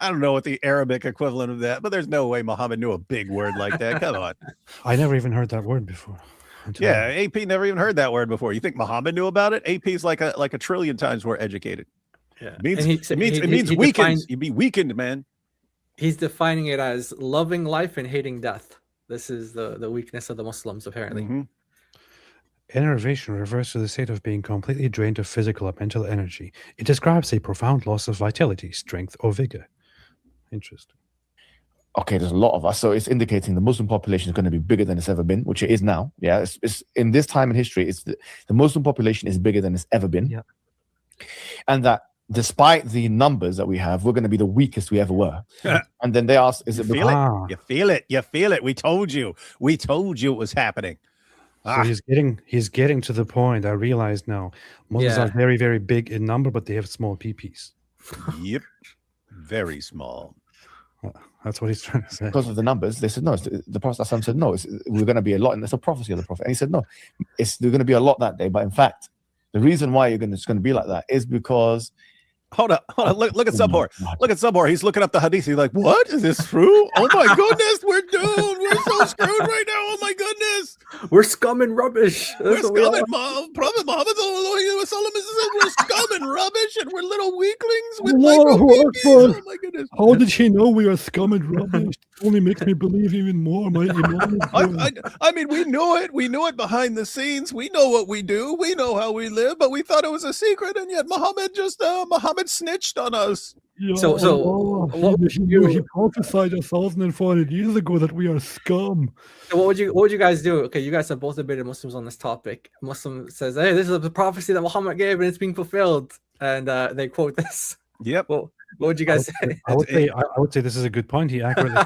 I don't know what the Arabic equivalent of that, but there's no way Muhammad knew a big word like that. Come on. I never even heard that word before. Yeah, AP never even heard that word before. You think Muhammad knew about it? AP's like a trillion times more educated. Yeah. It means weakened. You'd be weakened, man. He's defining it as loving life and hating death. This is the weakness of the Muslims, apparently. Mm-hmm. Enervation refers to the state of being completely drained of physical or mental energy. It describes a profound loss of vitality, strength, or vigor. Interesting. Okay, there's a lot of us, so it's indicating the Muslim population is going to be bigger than it's ever been, which it is now. Yeah, it's in this time in history, it's the Muslim population is bigger than it's ever been. Yeah. And that despite the numbers that we have, we're going to be the weakest we ever were. And then they ask, is it You feel it? You feel it? We told you it was happening. So he's getting to the point. I realize now. Muslims are very, very big in number, but they have small PPs. Yep. Very small. That's what he's trying to say. Because of the numbers, they said no. The Prophet said no. We're going to be a lot, and it's a prophecy of the Prophet. And he said no. There's going to be a lot that day. But in fact, the reason why it's going to be like that is because. Hold on. Look at Subhor. Look at Subhor. He's looking up the hadith. He's like, what? Is this true? Oh my goodness. We're doomed. We're so screwed right now. Oh my goodness. We're scum and rubbish. We're scum and Prophet Muhammad said we're scum and rubbish and we're little weaklings with micro peepees. Oh my goodness. How did he know we are scum and rubbish? It only makes me believe even more. I mean, we knew it. We knew it behind the scenes. We know what we do. We know how we live, but we thought it was a secret, and yet Muhammad snitched on us. Yeah, what he prophesied 1,400 years ago that we are scum. So what would you guys do? Okay, you guys have both debated Muslims on this topic. Muslim says, "Hey, this is the prophecy that Muhammad gave, and it's being fulfilled." And they quote this. Yep. Well, what would you guys say? I would say this is a good point. He accurately.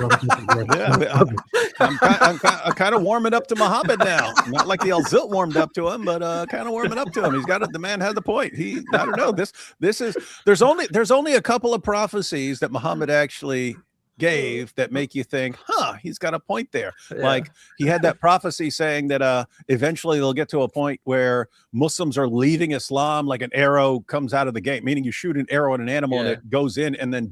I'm kind of warming up to Muhammad now. Not like the Al-Zilt warmed up to him, but kind of warming up to him. He's got it. The man had the point. I don't know. This is there's only a couple of prophecies that Muhammad actually gave that make you think, he's got a point there. Yeah. Like he had that prophecy saying that eventually they'll get to a point where Muslims are leaving Islam, like an arrow comes out of the gate, meaning you shoot an arrow at an animal and it goes in and then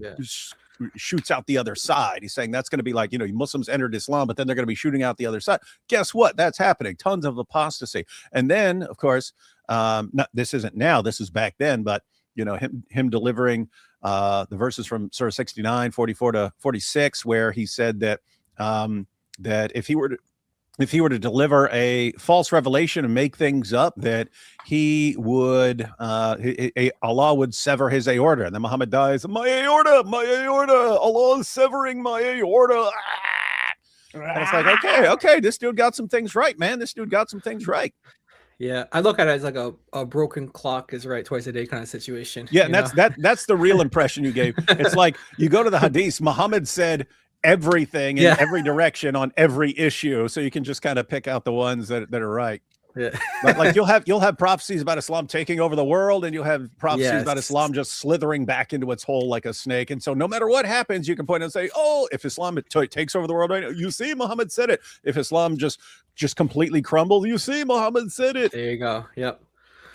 shoots out the other side. He's saying that's going to be like, Muslims entered Islam, but then they're going to be shooting out the other side. Guess what? That's happening. Tons of apostasy. And then, of course, this isn't now, this is back then, but him delivering the verses from Surah 69, 44 to 46, where he said that that if he were to deliver a false revelation and make things up, that he would Allah would sever his aorta. And then Muhammad dies, my aorta, Allah is severing my aorta. And it's like, okay, this dude got some things right, man. This dude got some things right. Yeah, I look at it as like a broken clock is right twice a day kind of situation. Yeah, and that's the real impression you gave. It's like you go to the hadith, Muhammad said everything in every direction on every issue, so you can just kind of pick out the ones that are right. Yeah, but like you'll have prophecies about Islam taking over the world, and you'll have prophecies about Islam just slithering back into its hole like a snake. And so no matter what happens, you can point and say, oh, if Islam takes over the world right now, you see Muhammad said it. If Islam just completely crumbled, you see Muhammad said it. There you go. Yep.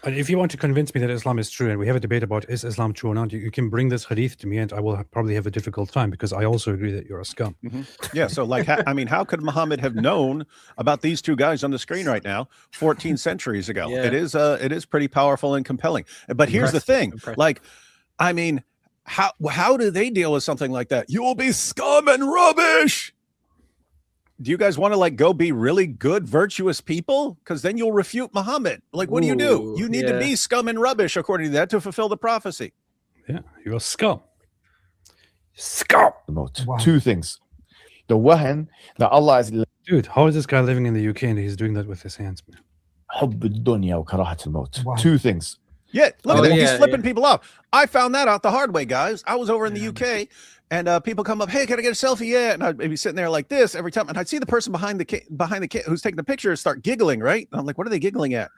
And if you want to convince me that Islam is true, and we have a debate about is Islam true or not, you can bring this hadith to me, and I will probably have a difficult time because I also agree that you're a scum. Mm-hmm. Yeah. So, like, how could Muhammad have known about these two guys on the screen right now 14 centuries ago? Yeah. It is pretty powerful and compelling. But here's the thing, like, I mean, how do they deal with something like that? You will be scum and rubbish. Do you guys want to like go be really good, virtuous people? Because then you'll refute Muhammad. Like, what do? You need to be scum and rubbish according to that to fulfill the prophecy. Yeah, you're a scum. Scum. Two things. The one that Allah is. Dude, how is this guy living in the UK and he's doing that with his hands, man? Wow. Two things. Yeah, look at that. He's flipping people off. I found that out the hard way, guys. I was over in the UK. And people come up, hey, can I get a selfie? Yeah, and I'd be sitting there like this every time, and I'd see the person behind the kid who's taking the picture start giggling, right? And I'm like, what are they giggling at?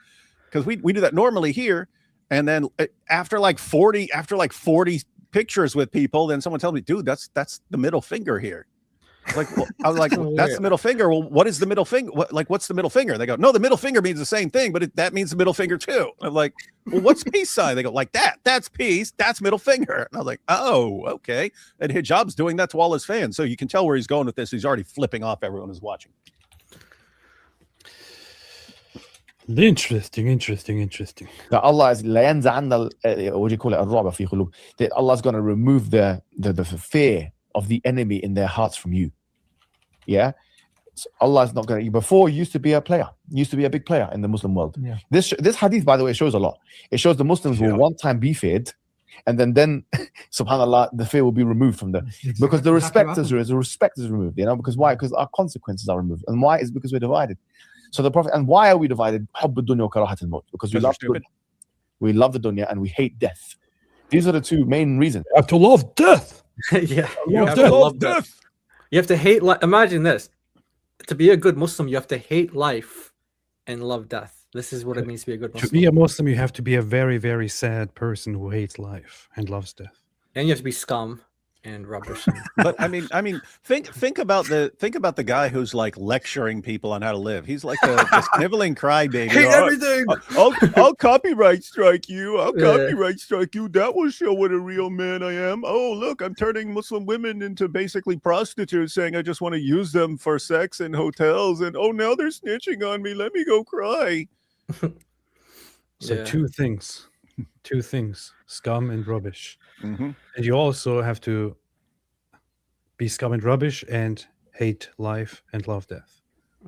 Because we do that normally here, and then after like 40 pictures with people, then someone tells me, dude, that's the middle finger here. Like, well, I was like, So that's weird. the middle finger. Well, what is the middle finger? What's the middle finger? They go, no, the middle finger means the same thing, but that means the middle finger too. I'm like, well, what's peace sign? They go, like that. That's peace. That's middle finger. And I was like, oh, okay. And Hijab's doing that to all his fans. So you can tell where he's going with this. He's already flipping off everyone who's watching. Interesting. That Allah is what do you call it? الرعب في قلوب. That Allah is going to remove the fear of the enemy in their hearts from you. Yeah, so Allah is not going to. Before, you used to be a player, used to be a big player in the Muslim world. Yeah. This hadith, by the way, shows a lot. It shows the Muslims will one time be feared, and then subhanallah, the fear will be removed from them because the respect is removed. You know, because why? Because our consequences are removed, and why is because we're divided. So the Prophet, and why are we divided? Because we love stupid. We love the dunya and we hate death. These are the two main reasons. You have to love death. Yeah, you Love have death. to love death. You have to hate life. Imagine this: to be a good Muslim, you have to hate life and love death. This is what it means to be a good Muslim. To be a Muslim, you have to be a very, very sad person who hates life and loves death. And you have to be scum and rubbish. But I mean, think about the guy who's like lecturing people on how to live. He's like the sniveling crybaby. Hate everything. I'll copyright strike you. I'll copyright strike you. That will show what a real man I am. Oh, look, I'm turning Muslim women into basically prostitutes, saying I just want to use them for sex in hotels. And oh, now they're snitching on me. Let me go cry. So two things, scum and rubbish. Mm-hmm. And you also have to be scum and rubbish and hate life and love death.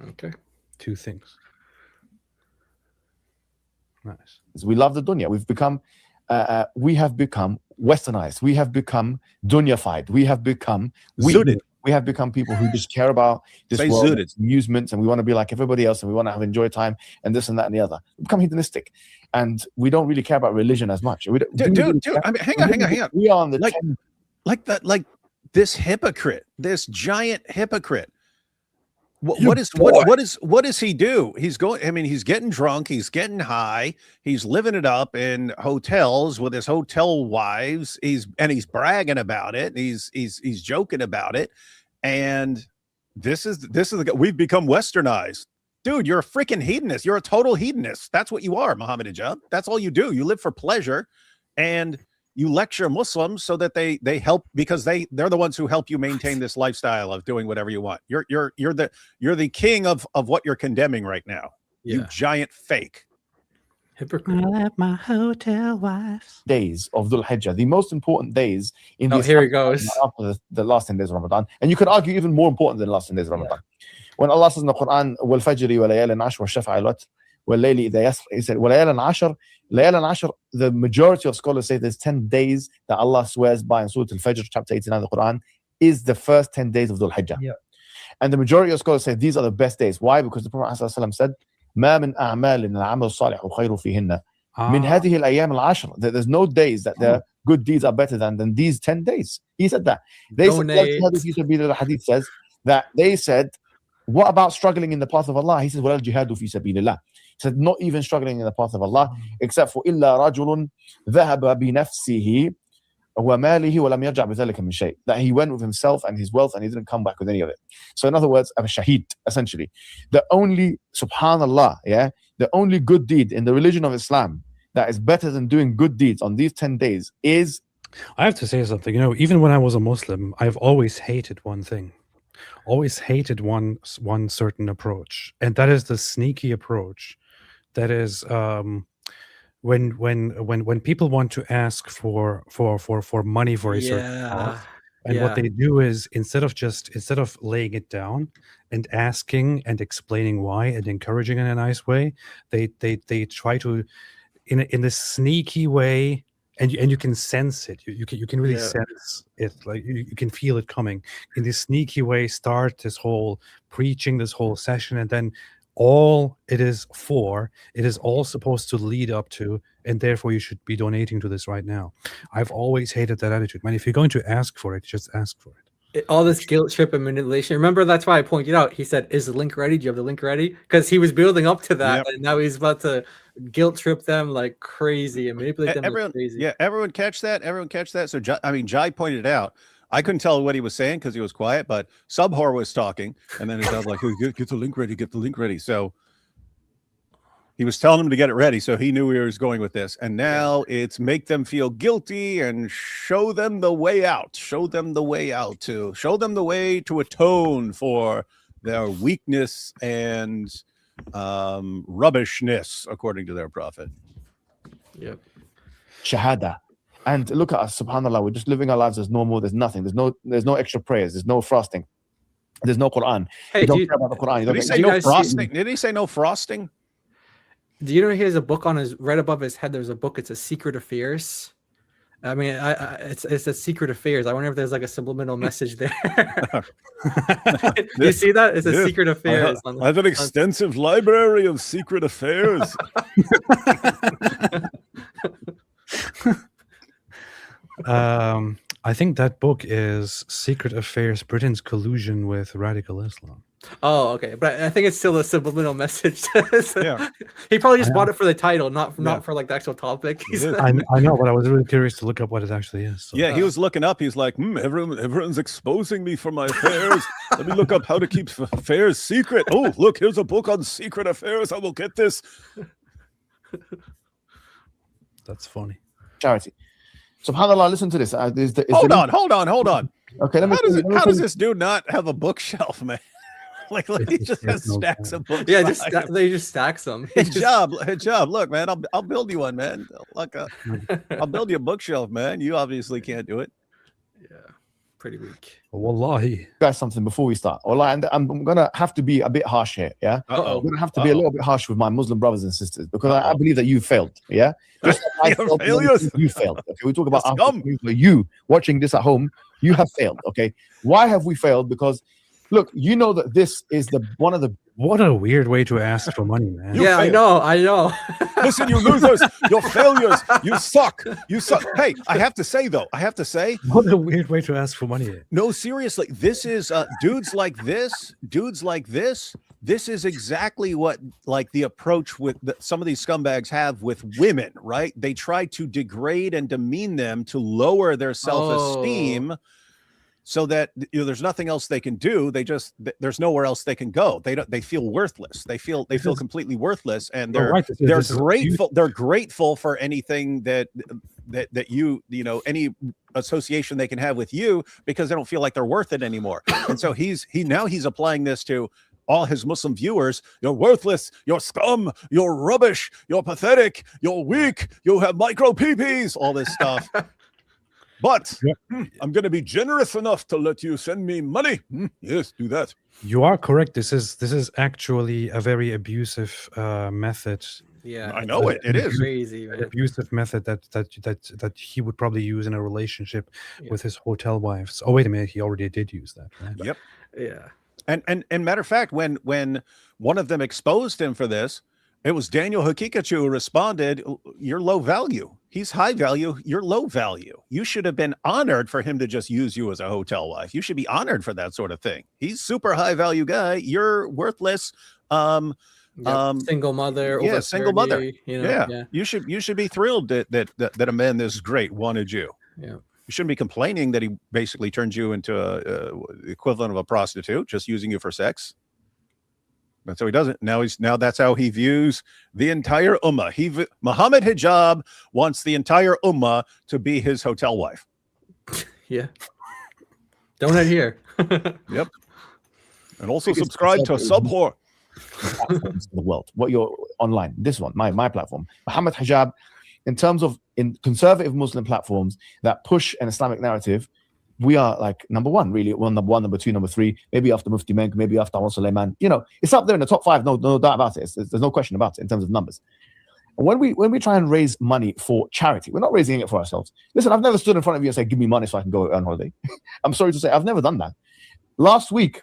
Okay. Two things. Nice. We love the dunya. We have become westernized. We have become dunyafied. We have become Zooted. We have become people who just care about this Say world, zooted. amusements, and we want to be like everybody else, and we want to have enjoy time, and this and that and the other. We become hedonistic, and we don't really care about religion as much. We don't, Dude, I mean, hang on. We are on the Like this hypocrite, this giant hypocrite. What does he do? He's going. I mean, he's getting drunk. He's getting high. He's living it up in hotels with his hotel wives. He's bragging about it. He's joking about it. And this is the we've become westernized. Dude, you're a freaking hedonist. You're a total hedonist. That's what you are, Mohammed Hijab. That's all you do. You live for pleasure, and you lecture Muslims so that they help, because they're the ones who help you maintain this lifestyle of doing whatever you want. You're the king of what you're condemning right now. Yeah. You giant fake. Hypocrite. I left my hotel wives. days of Dhul Hijjah, the most important days in the Here he goes. after the last 10 days of Ramadan. And you could argue even more important than the last 10 days of Ramadan. When Allah says in the Quran, وَالْفَجْرِ وَلَيَالٍ عَشْرٍ وَالشَّفْعِ وَالْوَتْرِ وَاللَّيْلِ إِذَا يَسْرِ, he said وَلَيَالٍ عَشْرٍ. Layal and Ashr, the majority of scholars say there's 10 days that Allah swears by in Surah Al-Fajr, chapter 89 of the Quran, is the first 10 days of Dhul Hijjah. Yeah. And the majority of scholars say these are the best days. Why? Because the Prophet ﷺ said, مَا مِنْ أَعْمَالٍ الْعَمَلُ الصَّالِحُ خَيْرُ فِيهِنَّ مِنْ هَذِهِ الْأَيَّامِ الْعَشْرِ. There's no days that their good deeds are better than these 10 days. He said that. They said, the hadith says that they said, what about struggling in the path of Allah? He says, وَلَا الْجِهَادُ فِي سَبِيلِ اللَّهِ. He said, not even struggling in the path of Allah, except for إِلَّا رَجُلٌ ذَهَبَ بِنَفْسِهِ وَمَالِهِ وَلَمْ يَرْجَعْ بِذَلِكَ مِنْ شَيْءٍ. That he went with himself and his wealth and he didn't come back with any of it. So in other words, a shaheed, essentially. The only, subhanallah, the only good deed in the religion of Islam that is better than doing good deeds on these 10 days is... I have to say something. Even when I was a Muslim, I've always hated one thing. Always hated one certain approach, and that is the sneaky approach. That is when people want to ask for money for a certain cause, and what they do is instead of laying it down and asking and explaining why and encouraging in a nice way, they try to in this sneaky way. And you can sense it. You can really sense it. Like you can feel it coming in this sneaky way. Start this whole preaching, this whole session, and then all it is all supposed to lead up to, and therefore you should be donating to this right now. I've always hated that attitude, man. If you're going to ask for it, just ask for it. All this guilt trip and manipulation. Remember, that's why I pointed out. He said, "Is the link ready? Do you have the link ready?" Because he was building up to that, and now he's about to guilt trip them like crazy and manipulate them like crazy. Yeah, everyone catch that. So, Jai pointed out. I couldn't tell what he was saying because he was quiet, but Subhor was talking, and then it was like, get the link ready, get the link ready. So he was telling him to get it ready, so he knew where he was going with this. And now it's make them feel guilty and show them the way out. Show them the way out to show them the way to atone for their weakness and rubbishness, according to their prophet. Yep. Shahada. And look at us, subhanAllah, we're just living our lives as normal. There's nothing. There's no extra prayers. There's no fasting. There's no Quran. Hey, you don't care about the Quran. You don't Did he get say no guys see- frosting? Did he say no frosting? Do you know he has a book on his right above his head? There's a book. It's a Secret Affairs. I mean, it's a Secret Affairs. I wonder if there's like a subliminal message there. You see that? It's a Yeah. Secret Affairs. I have an extensive library of secret affairs. I think that book is Secret Affairs: Britain's Collusion with Radical Islam. Oh, okay, but I think it's still a subliminal message. So Yeah. He probably just bought it for the title, not for like the actual topic. I know, but I was really curious to look up what it actually is. So. Yeah, he was looking up. He's like, everyone's exposing me for my affairs. Let me look up how to keep affairs secret. Oh, look, here's a book on secret affairs. I will get this. That's funny. charity. SubhanAllah, listen to this. Hold on. Okay, let me. How does this dude not have a bookshelf, man? like he just has stacks of books. Yeah, behind him. they just stacks them. Hijab. Look, man, I'll build you one, man. I'll build you a bookshelf, man. You obviously can't do it. Yeah, pretty weak. Wallahi. Guys, something before we start. Wallah, and I'm gonna have to be a bit harsh here. Yeah, Uh-oh. I'm gonna have to be a little bit harsh with my Muslim brothers and sisters because I believe that you failed. Yeah, just like I failed, failures. you failed. Okay, we talk about Scum. you watching this at home. You have failed. Okay, why have we failed? Because look, you know that this is one of the. What a weird way to ask for money, man. Yeah, I know. Listen, you losers, you're failures. You suck. Hey, I have to say, What a weird way to ask for money. no, seriously, this is dudes like this. This is exactly what like the approach with some of these scumbags have with women, right? They try to degrade and demean them to lower their self-esteem. So that there's nothing else they can do. There's nowhere else they can go. They feel worthless. They feel completely worthless, and they're grateful. They're grateful for anything that you any association they can have with you because they don't feel like they're worth it anymore. And so he's applying this to all his Muslim viewers. You're worthless. You're scum. You're rubbish. You're pathetic. You're weak. You have micro peepees. All this stuff. But I'm going to be generous enough to let you send me money. Yes, do that. You are correct. This is actually a very abusive method. Yeah, I know it. It is crazy, An man. abusive method that he would probably use in a relationship with his hotel wives. Oh, wait a minute. He already did use that, right? Yep. Yeah. And matter of fact, when one of them exposed him for this, it was Daniel Hakikachu who responded, "You're low value. He's high value. You're low value. You should have been honored for him to just use you as a hotel wife. You should be honored for that sort of thing. He's super high value guy. You're worthless. Single mother. Yeah, over single 30, mother. You know, You should be thrilled that a man this great wanted you. Yeah. You shouldn't be complaining that he basically turned you into the equivalent of a prostitute, just using you for sex. That's how he does it. Now that's how he views the entire ummah. Mohammed Hijab wants the entire ummah to be his hotel wife. Yeah. Don't head here. Yep. And also subscribe to Subhor. Platforms in the world. What you're online, this one, my platform, Mohammed Hijab, in terms of in conservative Muslim platforms that push an Islamic narrative, we are like number one, really. Well, number one, number two, number three, maybe after Mufti Menk, maybe after Awad Suleiman. You know, it's up there in the top five. No doubt about it. There's no question about it in terms of numbers. And when we try and raise money for charity, we're not raising it for ourselves. Listen, I've never stood in front of you and said, "Give me money so I can go on holiday." I'm sorry to say, I've never done that. Last week,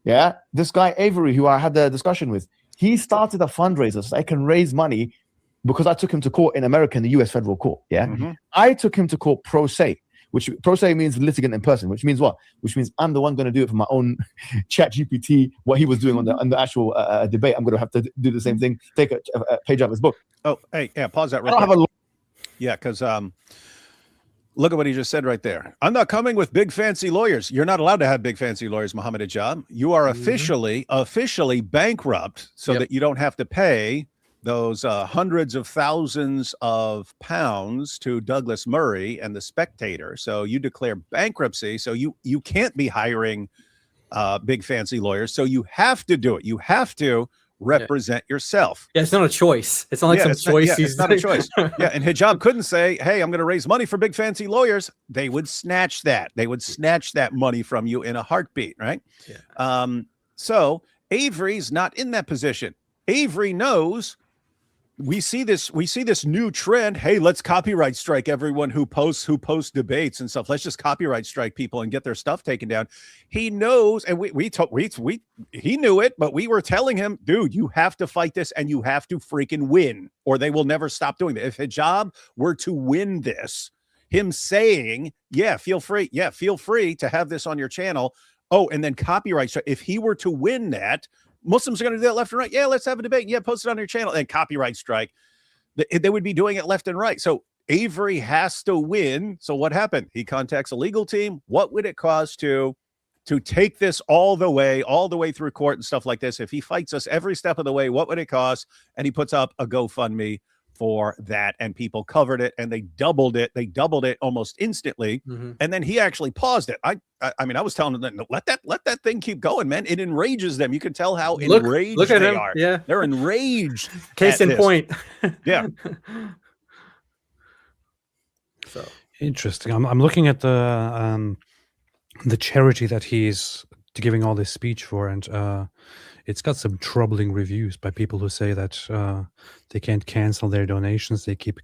this guy Avery, who I had the discussion with, he started a fundraiser so I can raise money because I took him to court in America in the U.S. federal court. I took him to court pro se. Which pro se means litigant in person, which means what? Which means I'm the one going to do it for my own chat GPT, what he was doing on the actual debate. I'm going to have to do the same thing, take a page out of his book. Oh, hey, yeah, pause that I real don't quick. have a Yeah, because Look at what he just said right there. I'm not coming with big fancy lawyers. You're not allowed to have big fancy lawyers, Mohammed Hijab. You are officially bankrupt so that you don't have to pay those hundreds of thousands of pounds to Douglas Murray and the Spectator. So you declare bankruptcy. So you can't be hiring big fancy lawyers. So you have to do it. You have to represent yourself. Yeah, it's not a choice. It's not like some choice. It's not a choice. Yeah, and Hijab couldn't say, hey, I'm going to raise money for big fancy lawyers. They would snatch that. They would snatch that money from you in a heartbeat, right? Yeah. So Avery's not in that position. Avery knows we see this new trend. Hey, let's copyright strike everyone who posts debates and stuff. Let's just copyright strike people and get their stuff taken down. He knows, and he knew it, but we were telling him, dude, you have to fight this and you have to freaking win, or they will never stop doing it. If Hijab were to win this, him saying, feel free to have this on your channel. Oh, and then copyright strike. If he were to win that, Muslims are going to do that left and right. Yeah, let's have a debate. Yeah, post it on your channel and copyright strike. They would be doing it left and right. So Avery has to win. So what happened? He contacts a legal team. What would it cost to take this all the way through court and stuff like this? If he fights us every step of the way, what would it cost? And he puts up a GoFundMe for that, and people covered it, and they doubled it. They doubled it almost instantly. And then he actually paused it. I mean, I was telling them, let that thing keep going, man. It enrages them. You can tell how enraged look at they him. are. Yeah, they're enraged. Case in point. Yeah. So interesting. I'm looking at the charity that he's giving all this speech for, and it's got some troubling reviews by people who say that they can't cancel their donations. They keep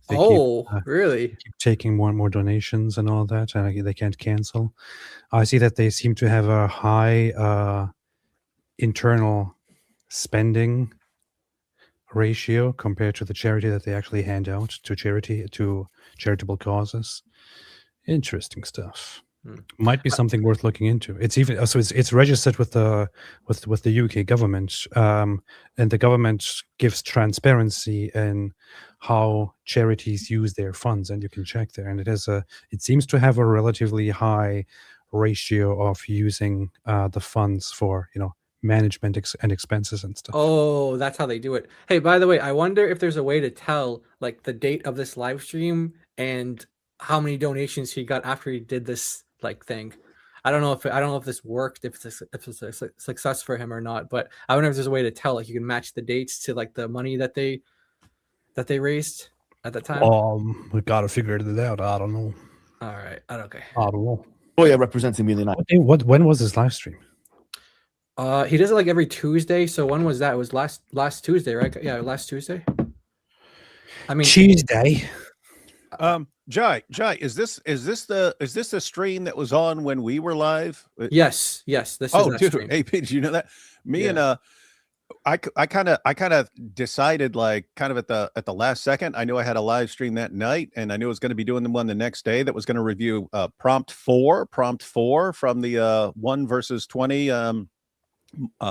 really keep taking more and more donations and all that, and they can't cancel. I see that they seem to have a high internal spending ratio compared to the charity that they actually hand out to charitable causes. Interesting stuff. Might be something worth looking into. It's even it's registered with the UK government, and the government gives transparency in how charities use their funds, and you can check there. And it seems to have a relatively high ratio of using the funds for management and expenses and stuff. Oh, that's how they do it. Hey, by the way, I wonder if there's a way to tell like the date of this live stream and how many donations he got after he did this thing. I don't know if this worked, if it's a success for him or not, but I wonder if there's a way to tell, like you can match the dates to like the money that they raised at the time. We gotta figure it out. I don't know. All right. Okay. I don't know. Oh yeah, representing me in the night. When was this live stream? He does it like every Tuesday. So when was that? It was last Tuesday, right? Yeah, last Tuesday. I mean Tuesday. Jai, is this the stream that was on when we were live? Yes. This is dude, stream. hey, did you know that? And I kind of decided kind of at the last second. I knew I had a live stream that night, and I knew I was going to be doing the one the next day that was going to review prompt four from the 1 versus 20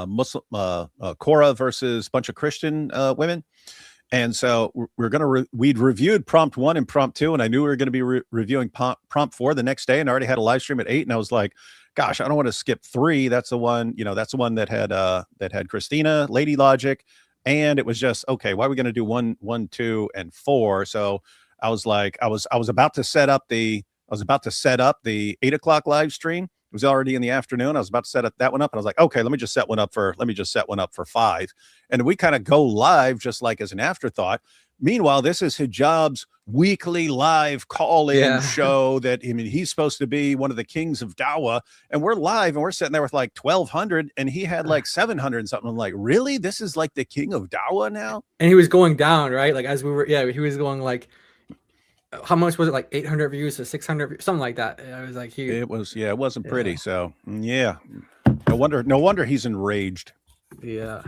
Muslim Korah versus bunch of Christian women. And so we'd reviewed prompt 1 and prompt 2, and I knew we were going to be reviewing prompt 4 the next day, and I already had a live stream at 8, and I was like, gosh, I don't want to skip 3. That's the one, that's the one that had Christina, Lady Logic, and it was just, okay, why are we going to do 1, 2, and 4? So I was like, I was about to set up the 8 o'clock live stream. It was already in the afternoon. I was about to set that one up, and I was like, okay, let me just set one up for 5. And we kind of go live just like as an afterthought. Meanwhile, this is Hijab's weekly live call-in show that, he's supposed to be one of the kings of Dawah, and we're live and we're sitting there with like 1,200, and he had like 700 and something. I'm like, really? This is like the king of Dawah now? And he was going down, right? Like as we were, he was going like, how much was it? Like 800 views to 600, something like that. I was like, it wasn't pretty. So yeah, no wonder he's enraged. Yeah.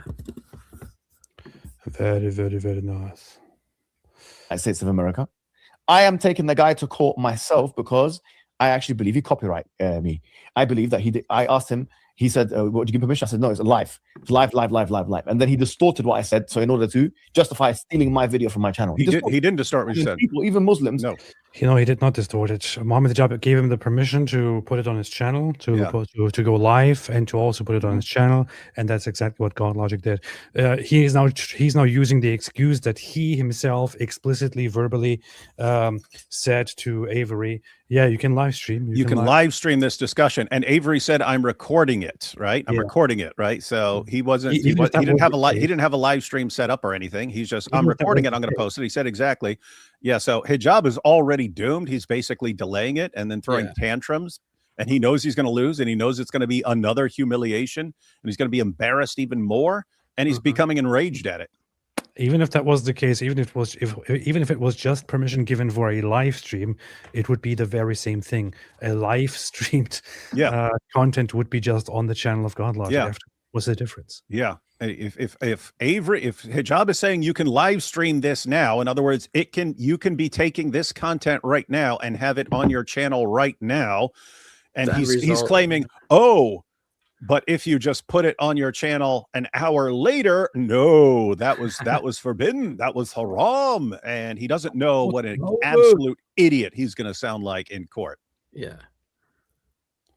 Very, very, very nice. United States of America. I am taking the guy to court myself because I actually believe he copyright me. I believe that he did. I asked him. He said, "What, did you give permission?" I said, "No, it's live. It's live." And then he distorted what I said. So in order to justify stealing my video from my channel, he didn't distort what you said. People, even Muslims, He did not distort it. Mohammed Hijab gave him the permission to put it on his channel, to go live, and to also put it on his channel, and that's exactly what God Logic did. He's now using the excuse that he himself explicitly, verbally said to Avery, "Yeah, you can live stream. You can live stream this discussion." And Avery said, "I'm recording it, right? I'm recording it, right?" So he wasn't. He didn't have a live stream set up or anything. He's just, "I'm recording it. I'm going to post it." He said exactly. Yeah, so Hijab is already doomed. He's basically delaying it and then throwing tantrums, and he knows he's going to lose, and he knows it's going to be another humiliation, and he's going to be embarrassed even more, and he's becoming enraged at it. Even if that was the case, even if it was just permission given for a live stream, it would be the very same thing. A live streamed content would be just on the channel of God Logic. Yeah. What's the difference? Yeah. If Hijab is saying you can live stream this now, in other words, you can be taking this content right now and have it on your channel right now, and he's claiming, oh, but if you just put it on your channel an hour later, no, that was forbidden, that was haram, and he doesn't know what an absolute idiot he's going to sound like in court. Yeah.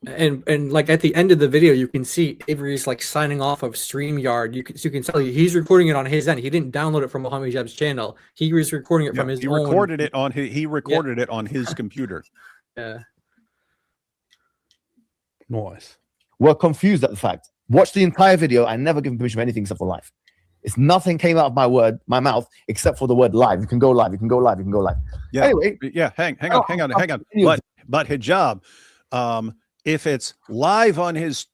And like at the end of the video, you can see Avery's like signing off of StreamYard. You can tell he's recording it on his end. He didn't download it from Mohammed Hijab's channel. He was recording it from his own. He recorded it on his computer. Yeah. Nice. We're confused at the fact. Watch the entire video. I never give him permission for anything except for live. It's nothing came out of my mouth except for the word live. You can go live. You can go live. You can go live. Yeah. Anyway. Yeah. Hang on. But Hijab, if it's live on his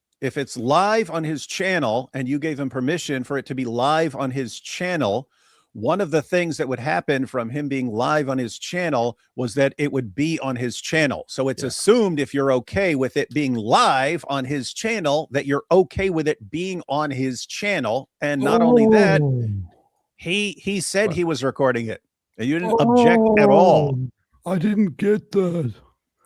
channel and you gave him permission for it to be live on his channel, one of the things that would happen from him being live on his channel was that it would be on his channel. So it's assumed if you're okay with it being live on his channel, that you're okay with it being on his channel. And not only that, he said he was recording it and you didn't object at all. I didn't get that.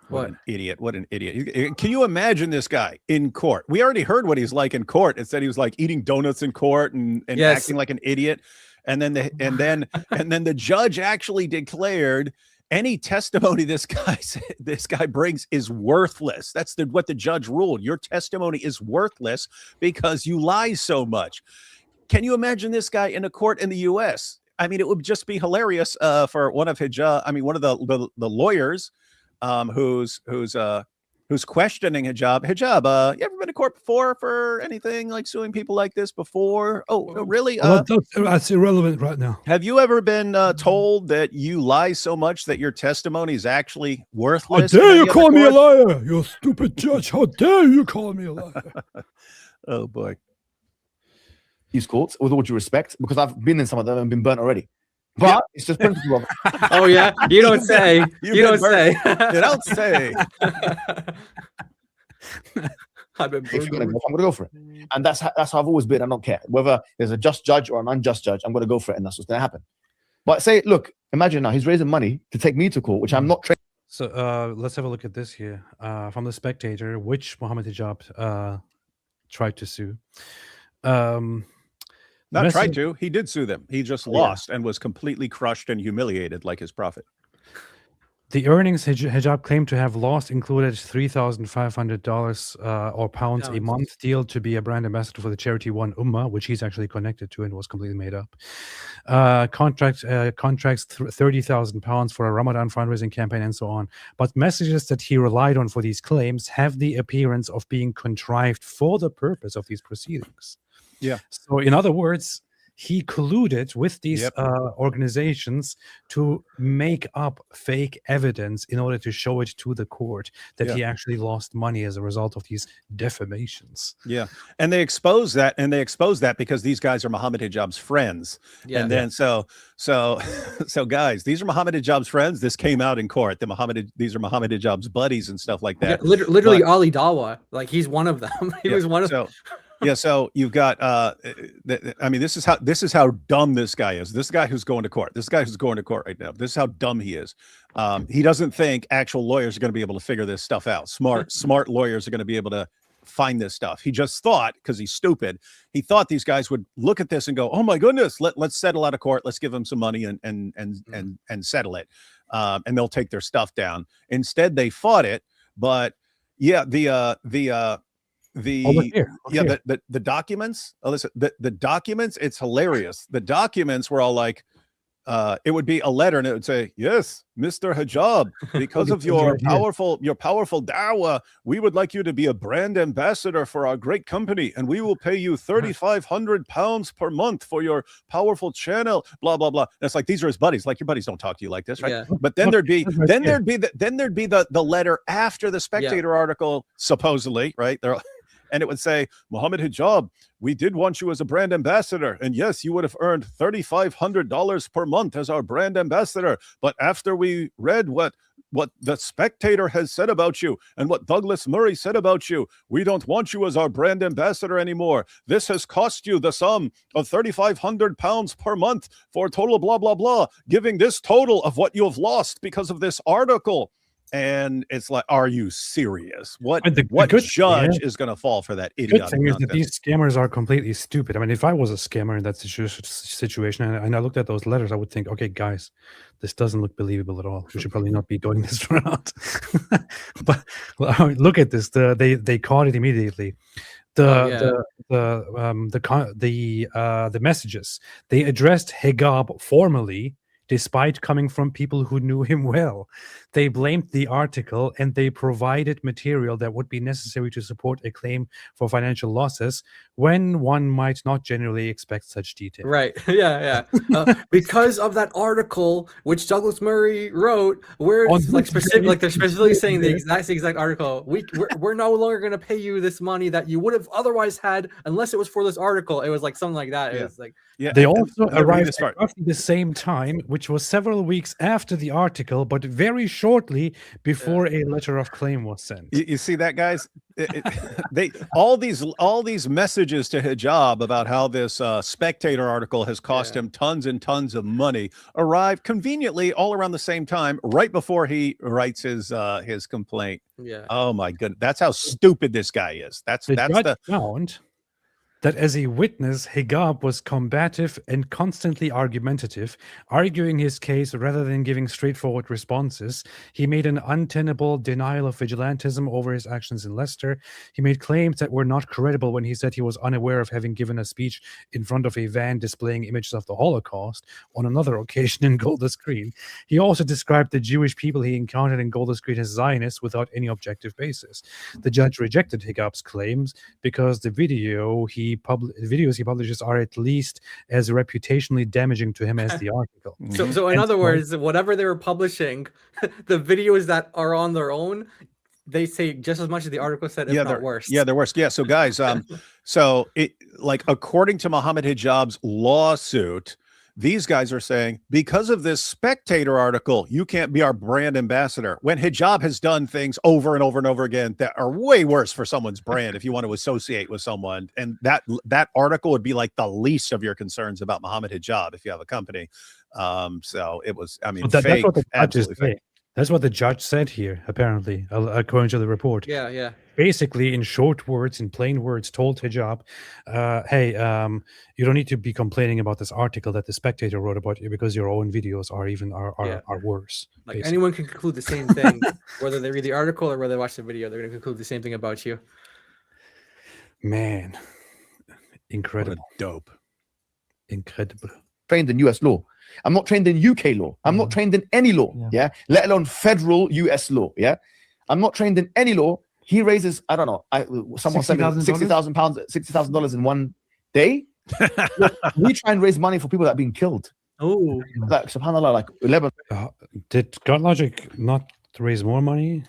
What an idiot. What an idiot. Can you imagine this guy in court? We already heard what he's like in court. It said he was like eating donuts in court and acting like an idiot. And then the judge actually declared any testimony this guy brings is worthless. That's what the judge ruled. Your testimony is worthless because you lie so much. Can you imagine this guy in a court in the US? I mean, it would just be hilarious for one of the lawyers who's questioning Hijab. Hijab, you ever been to court before for anything like suing people like this before? Oh, no, really? That's irrelevant right now. Have you ever been told that you lie so much that your testimony is actually worthless? How dare you call me a liar, you stupid judge? How dare you call me a liar? Oh, boy. These courts, with all due respect, because I've been in some of them and been burnt already. But it's just principle. Oh yeah, you don't say. You don't say. You don't say. I'm gonna go for it, and that's how I've always been. I don't care whether there's a just judge or an unjust judge. I'm gonna go for it, and that's what's gonna happen. But say, look, imagine now he's raising money to take me to court, which I'm not trained. So let's have a look at this here from the Spectator, which Mohammed Hijab tried to sue. He did sue them. He just lost and was completely crushed and humiliated like his prophet. The earnings Hijab claimed to have lost included $3,500 or pounds a month deal to be a brand ambassador for the charity One Ummah, which he's actually connected to and was completely made up. Contracts £30,000 for a Ramadan fundraising campaign and so on. But messages that he relied on for these claims have the appearance of being contrived for the purpose of these proceedings. Yeah. So in other words, he colluded with these organizations to make up fake evidence in order to show it to the court that he actually lost money as a result of these defamations. Yeah. And they expose that, because these guys are Mohammed Hijab's friends. Yeah. And then so guys, these are Mohammed Hijab's friends. This came out in court. These are Mohammed Hijab's buddies and stuff like that. Yeah, literally Ali Dawa, like he's one of them. He was one of them. Yeah, so you've got this is how dumb this guy is. This guy who's going to court. This guy who's going to court right now. This is how dumb he is. He doesn't think actual lawyers are going to be able to figure this stuff out. Smart lawyers are going to be able to find this stuff. He just thought, because he's stupid, he thought these guys would look at this and go, "Oh my goodness, let's settle out of court. Let's give them some money and settle it." and they'll take their stuff down. Instead, they fought it. But yeah, the documents. Oh, listen, the documents. It's hilarious. The documents were all like, it would be a letter, and it would say, "Yes, Mr. Hijab, because of your powerful dawah, we would like you to be a brand ambassador for our great company, and we will pay you £3,500 per month for your powerful channel." Blah blah blah. And it's like, these are his buddies. Like, your buddies don't talk to you like this, right? Yeah. But then there'd be the letter after the Spectator article, supposedly, right? And it would say, "Mohammed Hijab, we did want you as a brand ambassador. And yes, you would have earned $3,500 per month as our brand ambassador. But after we read what the Spectator has said about you and what Douglas Murray said about you, we don't want you as our brand ambassador anymore. This has cost you the sum of £3,500 per month for total blah, blah, blah, giving this total of what you have lost because of this article." And it's like, are you serious? What judge is going to fall for that idiotic? Good thing is that these scammers are completely stupid. I mean, if I was a scammer in that situation and I looked at those letters, I would think, okay, guys, this doesn't look believable at all. We should probably not be going this route. But look at this. They caught it immediately. The messages, they addressed Hijab formally, despite coming from people who knew him well. They blamed the article and they provided material that would be necessary to support a claim for financial losses when one might not generally expect such detail. Right. Yeah. Because of that article which Douglas Murray wrote, they're specifically saying the exact article. We're no longer going to pay you this money that you would have otherwise had unless it was for this article. It was like something like that. It was like, they also arrived at roughly the same time, which was several weeks after the article, but very shortly before a letter of claim was sent. You see that, guys? All these messages to Hijab about how this Spectator article has cost him tons and tons of money arrive conveniently all around the same time, right before he writes his complaint. Yeah. Oh my goodness, that's how stupid this guy is. That's found that as a witness, Hijab was combative and constantly argumentative, arguing his case rather than giving straightforward responses. He made an untenable denial of vigilantism over his actions in Leicester. He made claims that were not credible when he said he was unaware of having given a speech in front of a van displaying images of the Holocaust on another occasion in Golders Green. He also described the Jewish people he encountered in Golders Green as Zionists without any objective basis. The judge rejected Hijab's claims because the videos he publishes are at least as reputationally damaging to him as the article. So in other words, whatever they were publishing, the videos that are on their own, they say just as much as the article said, if not worse. Yeah, they're worse. Yeah, so guys, so it, like, according to Mohammed Hijab's lawsuit, these guys are saying, because of this Spectator article, you can't be our brand ambassador, when Hijab has done things over and over and over again that are way worse for someone's brand if you want to associate with someone. And that article would be like the least of your concerns about Mohammed Hijab if you have a company. So it was, I mean, fake, absolutely fake. That's what the judge said here, apparently, according to the report. Yeah. Basically, in short words, in plain words, told Hijab, hey, you don't need to be complaining about this article that the Spectator wrote about you because your own videos are worse. Like, anyone can conclude the same thing, whether they read the article or whether they watch the video. They're going to conclude the same thing about you. Man, incredible. What a dope. Incredible. Trained in US law. I'm not trained in UK law. I'm not trained in any law, let alone federal US law, I'm not trained in any law. He raises, I don't know, someone said £60,000, $60,000 in one day. We try and raise money for people that are being killed. Oh, like, subhanAllah, like 11. Did GodLogic not raise more money?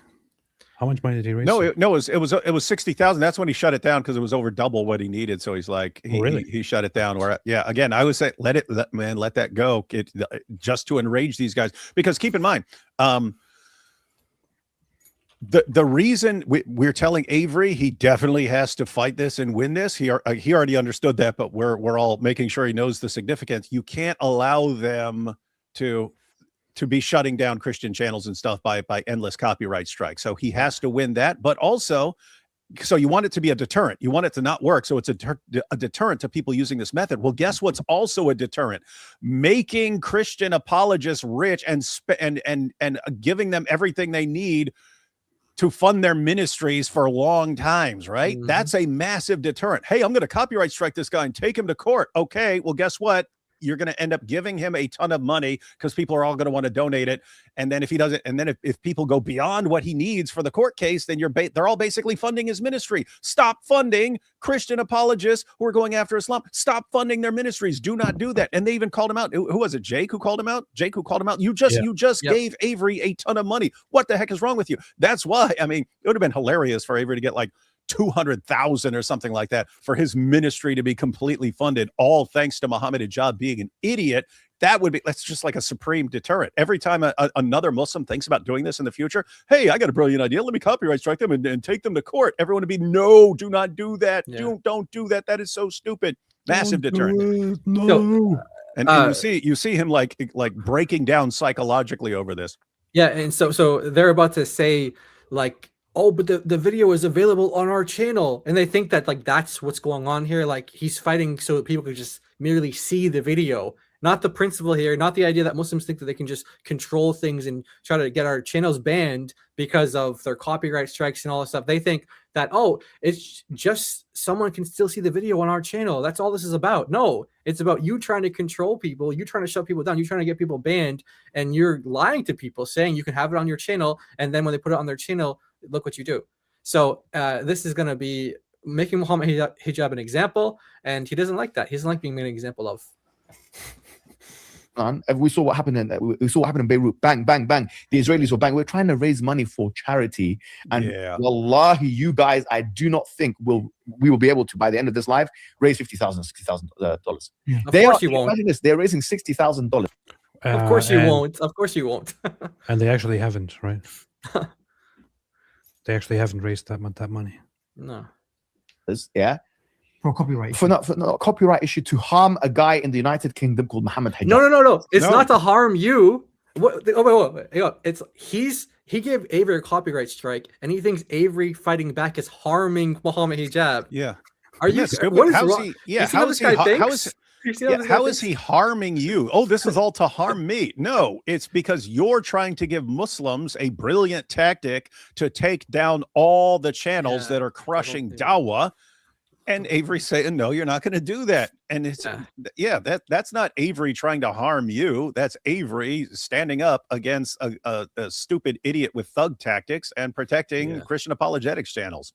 How much money did he raise? No, it was 60,000. That's when he shut it down because it was over double what he needed. So he's like, he shut it down. Where, again, I would say let that go. Just to enrage these guys, because keep in mind, the reason we're telling Avery he definitely has to fight this and win this. He already understood that, but we're all making sure he knows the significance. You can't allow them to be shutting down Christian channels and stuff by endless copyright strikes. So he has to win that. But also, So you want it to be a deterrent. You want it to not work. So it's a deterrent to people using this method. Well, guess what's also a deterrent? Making Christian apologists rich and giving them everything they need to fund their ministries for long times, right? Mhm. That's a massive deterrent. Hey, I'm going to copyright strike this guy and take him to court. Okay, well, guess what? You're going to end up giving him a ton of money because people are all going to want to donate it. And then if he doesn't, and then if people go beyond what he needs for the court case, then they're all basically funding his ministry. Stop funding Christian apologists who are going after Islam. Stop funding their ministries. Do not do that. And they even called him out. Who was it? Jake who called him out? Jake who called him out. You just Yep. gave Avery a ton of money. What the heck is wrong with you? That's why, I mean, it would have been hilarious for Avery to get like 200,000 or something like that for his ministry to be completely funded, all thanks to Mohammed Hijab being an idiot. That's just like a supreme deterrent. Every time another Muslim thinks about doing this in the future, hey, I got a brilliant idea. Let me copyright strike them and take them to court. Everyone would be, no, do not do that. Yeah. Don't do that. That is so stupid. Massive deterrent. No. And you see him like breaking down psychologically over this. Yeah, and so they're about to say like, oh, but the video is available on our channel, and they think that like that's what's going on here. Like he's fighting so that people could just merely see the video, not the principle here, not the idea that Muslims think that they can just control things and try to get our channels banned because of their copyright strikes and all this stuff. They think that, oh, it's just someone can still see the video on our channel. That's all this is about. No, it's about you trying to control people, you trying to shut people down, you trying to get people banned, and you're lying to people saying you can have it on your channel, and then when they put it on their channel, look what you do. So this is going to be making Muhammad Hijab an example, and he doesn't like that. He doesn't like being made an example of. We saw what happened in Beirut. Bang, bang, bang. The Israelis were bang. We're trying to raise money for charity, and wallahi, you guys, I do not think we will be able to by the end of this live raise $50,000, $60,000. Of course you won't. Imagine this: they're raising $60,000. Of course you won't. Of course you won't. And they actually haven't, right? They actually haven't raised that money. No. Yeah. For copyright. For not copyright issue to harm a guy in the United Kingdom called Mohammed Hijab. No. It's not to harm you. What? Wait. It's he gave Avery a copyright strike, and he thinks Avery fighting back is harming Mohammed Hijab. Yeah. Are you? What is wrong? How is he harming you? Oh, this is all to harm me. No, it's because you're trying to give Muslims a brilliant tactic to take down all the channels that are crushing dawah. And Avery saying, no, you're not going to do that. And it's that's not Avery trying to harm you. That's Avery standing up against a stupid idiot with thug tactics and protecting Christian apologetics channels.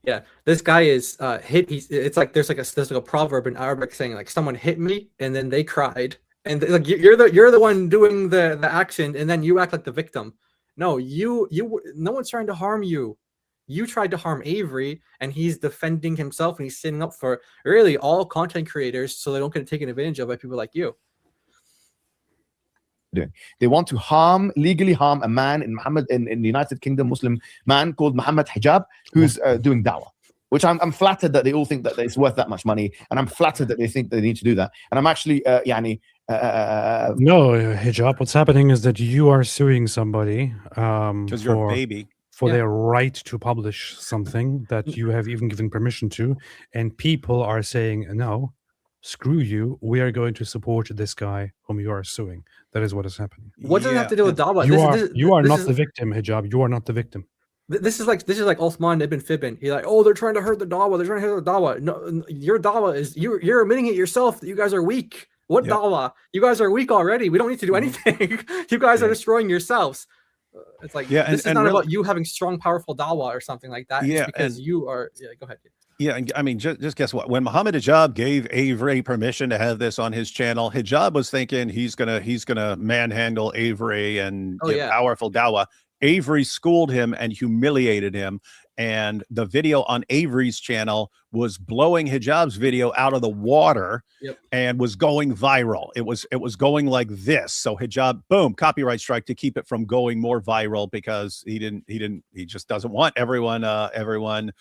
Yeah, this guy is hit. It's like there's like a proverb in Arabic saying like someone hit me and then they cried, and like you're the one doing the action, and then you act like the victim. No, no one's trying to harm you. You tried to harm Avery, and he's defending himself, and he's standing up for really all content creators so they don't get taken advantage of by people like you. They want to legally harm a man in the United Kingdom, Muslim man called Mohammed Hijab, who's doing dawah. Which I'm flattered that they all think that it's worth that much money, and I'm flattered that they think they need to do that. And I'm actually, no, Hijab. What's happening is that you are suing somebody because you're a baby. For their right to publish something that you have even given permission to, and people are saying, no, screw you, we are going to support this guy whom you are suing. That is what is happening. What does it have to do with dawah? You are not the victim, Hijab. You are not the victim. This is like Uthman ibn Fibin. He's like, oh, they're trying to hurt the dawah. They're trying to hurt the dawah. No, your dawah is you're admitting it yourself that you guys are weak. What dawah? You guys are weak already. We don't need to do anything. You guys are destroying yourselves. It's like this is not about you having strong, powerful dawah or something like that. It's because you are. Yeah, go ahead. Yeah, I mean, just guess what? When Mohammed Hijab gave Avery permission to have this on his channel, Hijab was thinking he's gonna manhandle Avery and give powerful dawah. Avery schooled him and humiliated him, and the video on Avery's channel was blowing Hijab's video out of the water and was going viral. It was going like this. So Hijab, boom, copyright strike to keep it from going more viral because he just doesn't want everyone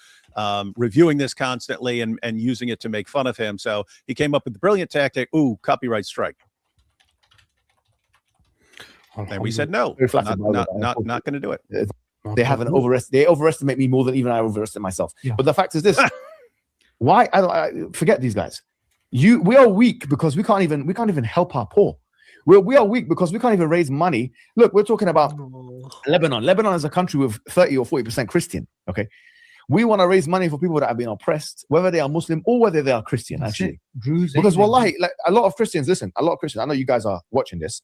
reviewing this constantly and using it to make fun of him. So he came up with the brilliant tactic. Ooh, copyright strike. And we said no, not going to do it. Not They that haven't good. they overestimate me more than even I overestimate myself. Yeah. But the fact is this: why I forget these guys. We are weak because we can't even help our poor. We are weak because we can't even raise money. Look, we're talking about Lebanon. Lebanon is a country with 30 or 40% Christian. Okay, we want to raise money for people that have been oppressed, whether they are Muslim or whether they are Christian. That's Actually, it. Druze, because amen. wallahi, like a lot of Christians. Listen, a lot of Christians. I know you guys are watching this.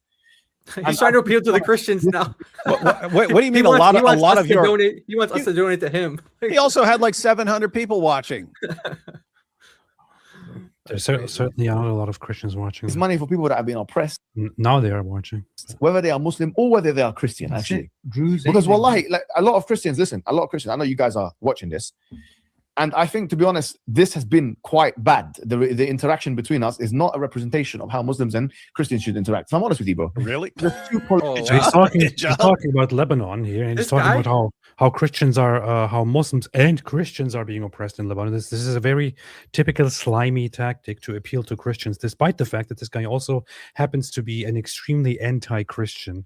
He's trying to appeal to the Christians now. What do you mean? A lot of your donate. He wants us to donate to him. he also had like 700 people watching. There's certainly are a lot of Christians watching. It's money for people that have been oppressed, Now they are watching. whether they are Muslim or whether they are Christian. That's Actually, it. Druze, because amen. wallahi, like a lot of Christians. Listen, a lot of Christians. I know you guys are watching this. And I think, to be honest, this has been quite bad. The interaction between us is not a representation of how Muslims and Christians should interact. So I'm honest with you, bro. Really? There's two Oh, So he's Hijab. talking about Lebanon here, and he's This talking guy? about how Christians are, how Muslims and Christians are being oppressed in Lebanon. This is a very typical slimy tactic to appeal to Christians, despite the fact that this guy also happens to be an extremely anti-Christian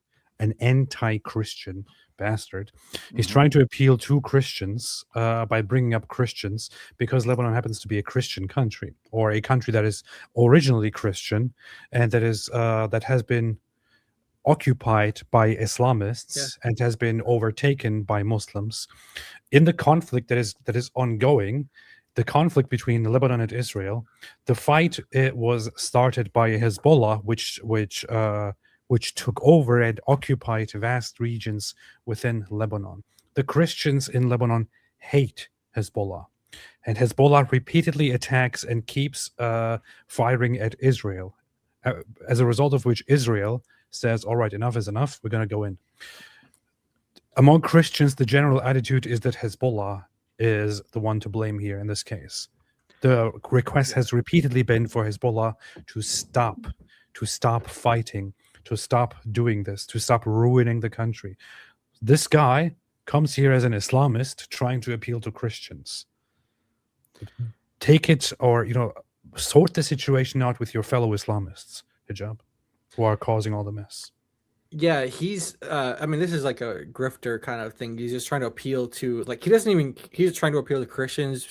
bastard. He's trying to appeal to Christians by bringing up Christians because Lebanon happens to be a Christian country, or a country that is originally Christian and that has been occupied by Islamists and has been overtaken by Muslims. In the conflict that is ongoing, the conflict between Lebanon and Israel, the fight was started by Hezbollah, which took over and occupied vast regions within Lebanon. The Christians in Lebanon hate Hezbollah, and Hezbollah repeatedly attacks and keeps firing at Israel, as a result of which Israel says, all right, enough is enough, we're going to go in. Among Christians, the general attitude is that Hezbollah is the one to blame here in this case. The request has repeatedly been for Hezbollah to stop fighting, to stop doing this, to stop ruining the country. This guy comes here as an Islamist trying to appeal to Christians. Take it, or sort the situation out with your fellow Islamists, Hijab, who are causing all the mess. Yeah, he's I mean, this is like a grifter kind of thing. He's just trying to appeal to, like, he's trying to appeal to Christians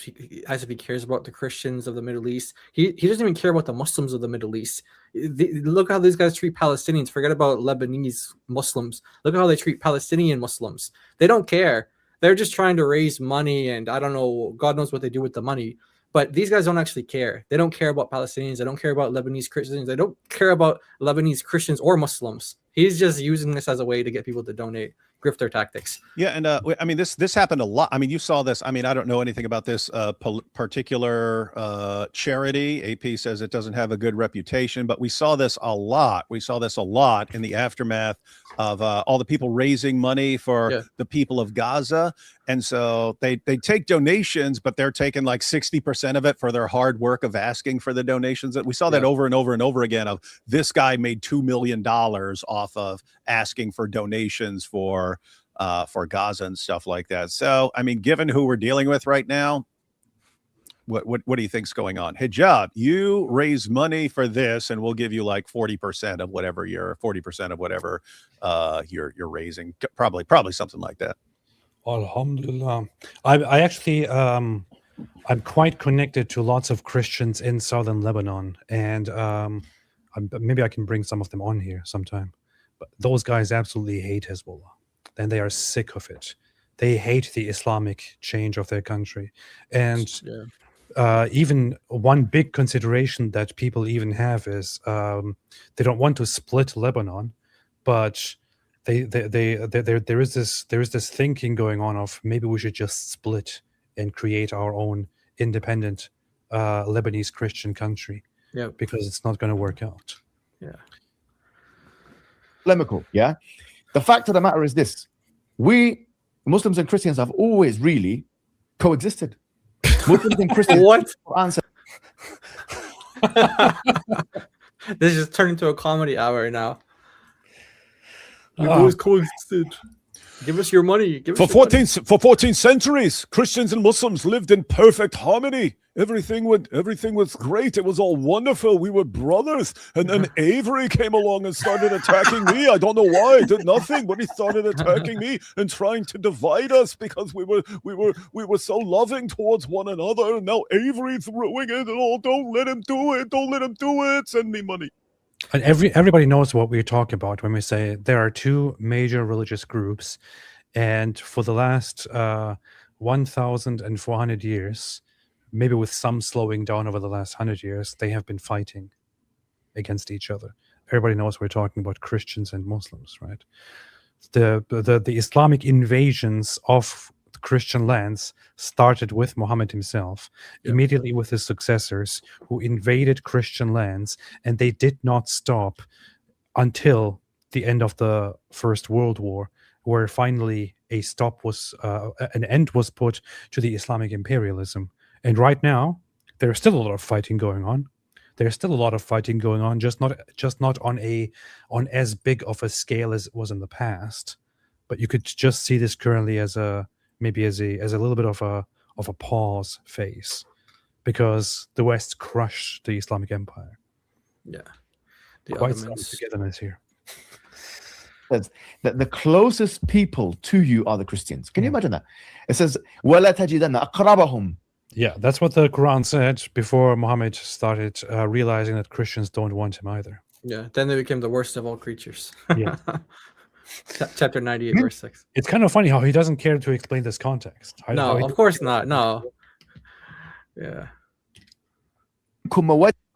as if he cares about the Christians of the Middle East. He doesn't even care about the Muslims of the Middle East. Look how these guys treat Palestinians. Forget about Lebanese Muslims. Look how they treat Palestinian Muslims. They don't care. They're just trying to raise money, and I don't know, God knows what they do with the money. But these guys don't actually care. They don't care about Palestinians. They don't care about Lebanese Christians. They don't care about Lebanese Christians or Muslims. He's just using this as a way to get people to donate. Grifter tactics. Yeah, and I mean, this happened a lot. I mean, you saw this. I mean, I don't know anything about this particular charity. AP says it doesn't have a good reputation, but we saw this a lot. We saw this a lot in the aftermath of all the people raising money for the people of Gaza. And so they take donations, but they're taking like 60% of it for their hard work of asking for the donations. We saw that over and over and over again. Of this guy made $2 million off of asking for donations for Gaza and stuff like that. So, I mean, given who we're dealing with right now, what do you think's going on? Hijab, you raise money for this, and we'll give you like 40% of whatever you're raising. Probably something like that. Alhamdulillah. I actually I'm quite connected to lots of Christians in southern Lebanon, and maybe I can bring some of them on here sometime. But those guys absolutely hate Hezbollah, and they are sick of it. They hate the Islamic change of their country, and even one big consideration that people even have is they don't want to split Lebanon, but there is this thinking going on of maybe we should just split and create our own independent Lebanese Christian country. Yeah, because it's not going to work out. Yeah. Polemical, yeah. The fact of the matter is this: we Muslims and Christians have always really coexisted. Muslims and Christians. What? Answer. This just turned into a comedy hour now. We've always coexisted. Give us your money. Give For us your money. 14 centuries, Christians and Muslims lived in perfect harmony. Everything was great. It was all wonderful. We were brothers. And then Avery came along and started attacking me. I don't know why. I did nothing, but he started attacking me and trying to divide us because we were so loving towards one another. And now Avery's ruining it. Oh, don't let him do it. Don't let him do it. Send me money. And everybody knows what we're talking about when we say there are two major religious groups, and for the last 1,400 years, maybe with some slowing down over the last 100 years, they have been fighting against each other. Everybody knows we're talking about Christians and Muslims, right? The Islamic invasions of Christian lands started with Muhammad himself, immediately with his successors who invaded Christian lands, and they did not stop until the end of the First World War, where finally an end was put to the Islamic imperialism. And right now, there's still a lot of fighting going on. There's still a lot of fighting going on, just not on as big of a scale as it was in the past. But you could just see this currently as a little bit of a pause phase, because the West crushed the Islamic Empire. Yeah, Quite some togetherness here. The closest people to you are the Christians. Can you imagine that? It says, وَلَا تَجِدَنَّ أَقْرَبَهُم. Yeah, that's what the Quran said before Muhammad started realizing that Christians don't want him either. Yeah, then they became the worst of all creatures. Yeah. Chapter 98, verse 6. It's kind of funny how he doesn't care to explain this context. No, of course not. No. Yeah.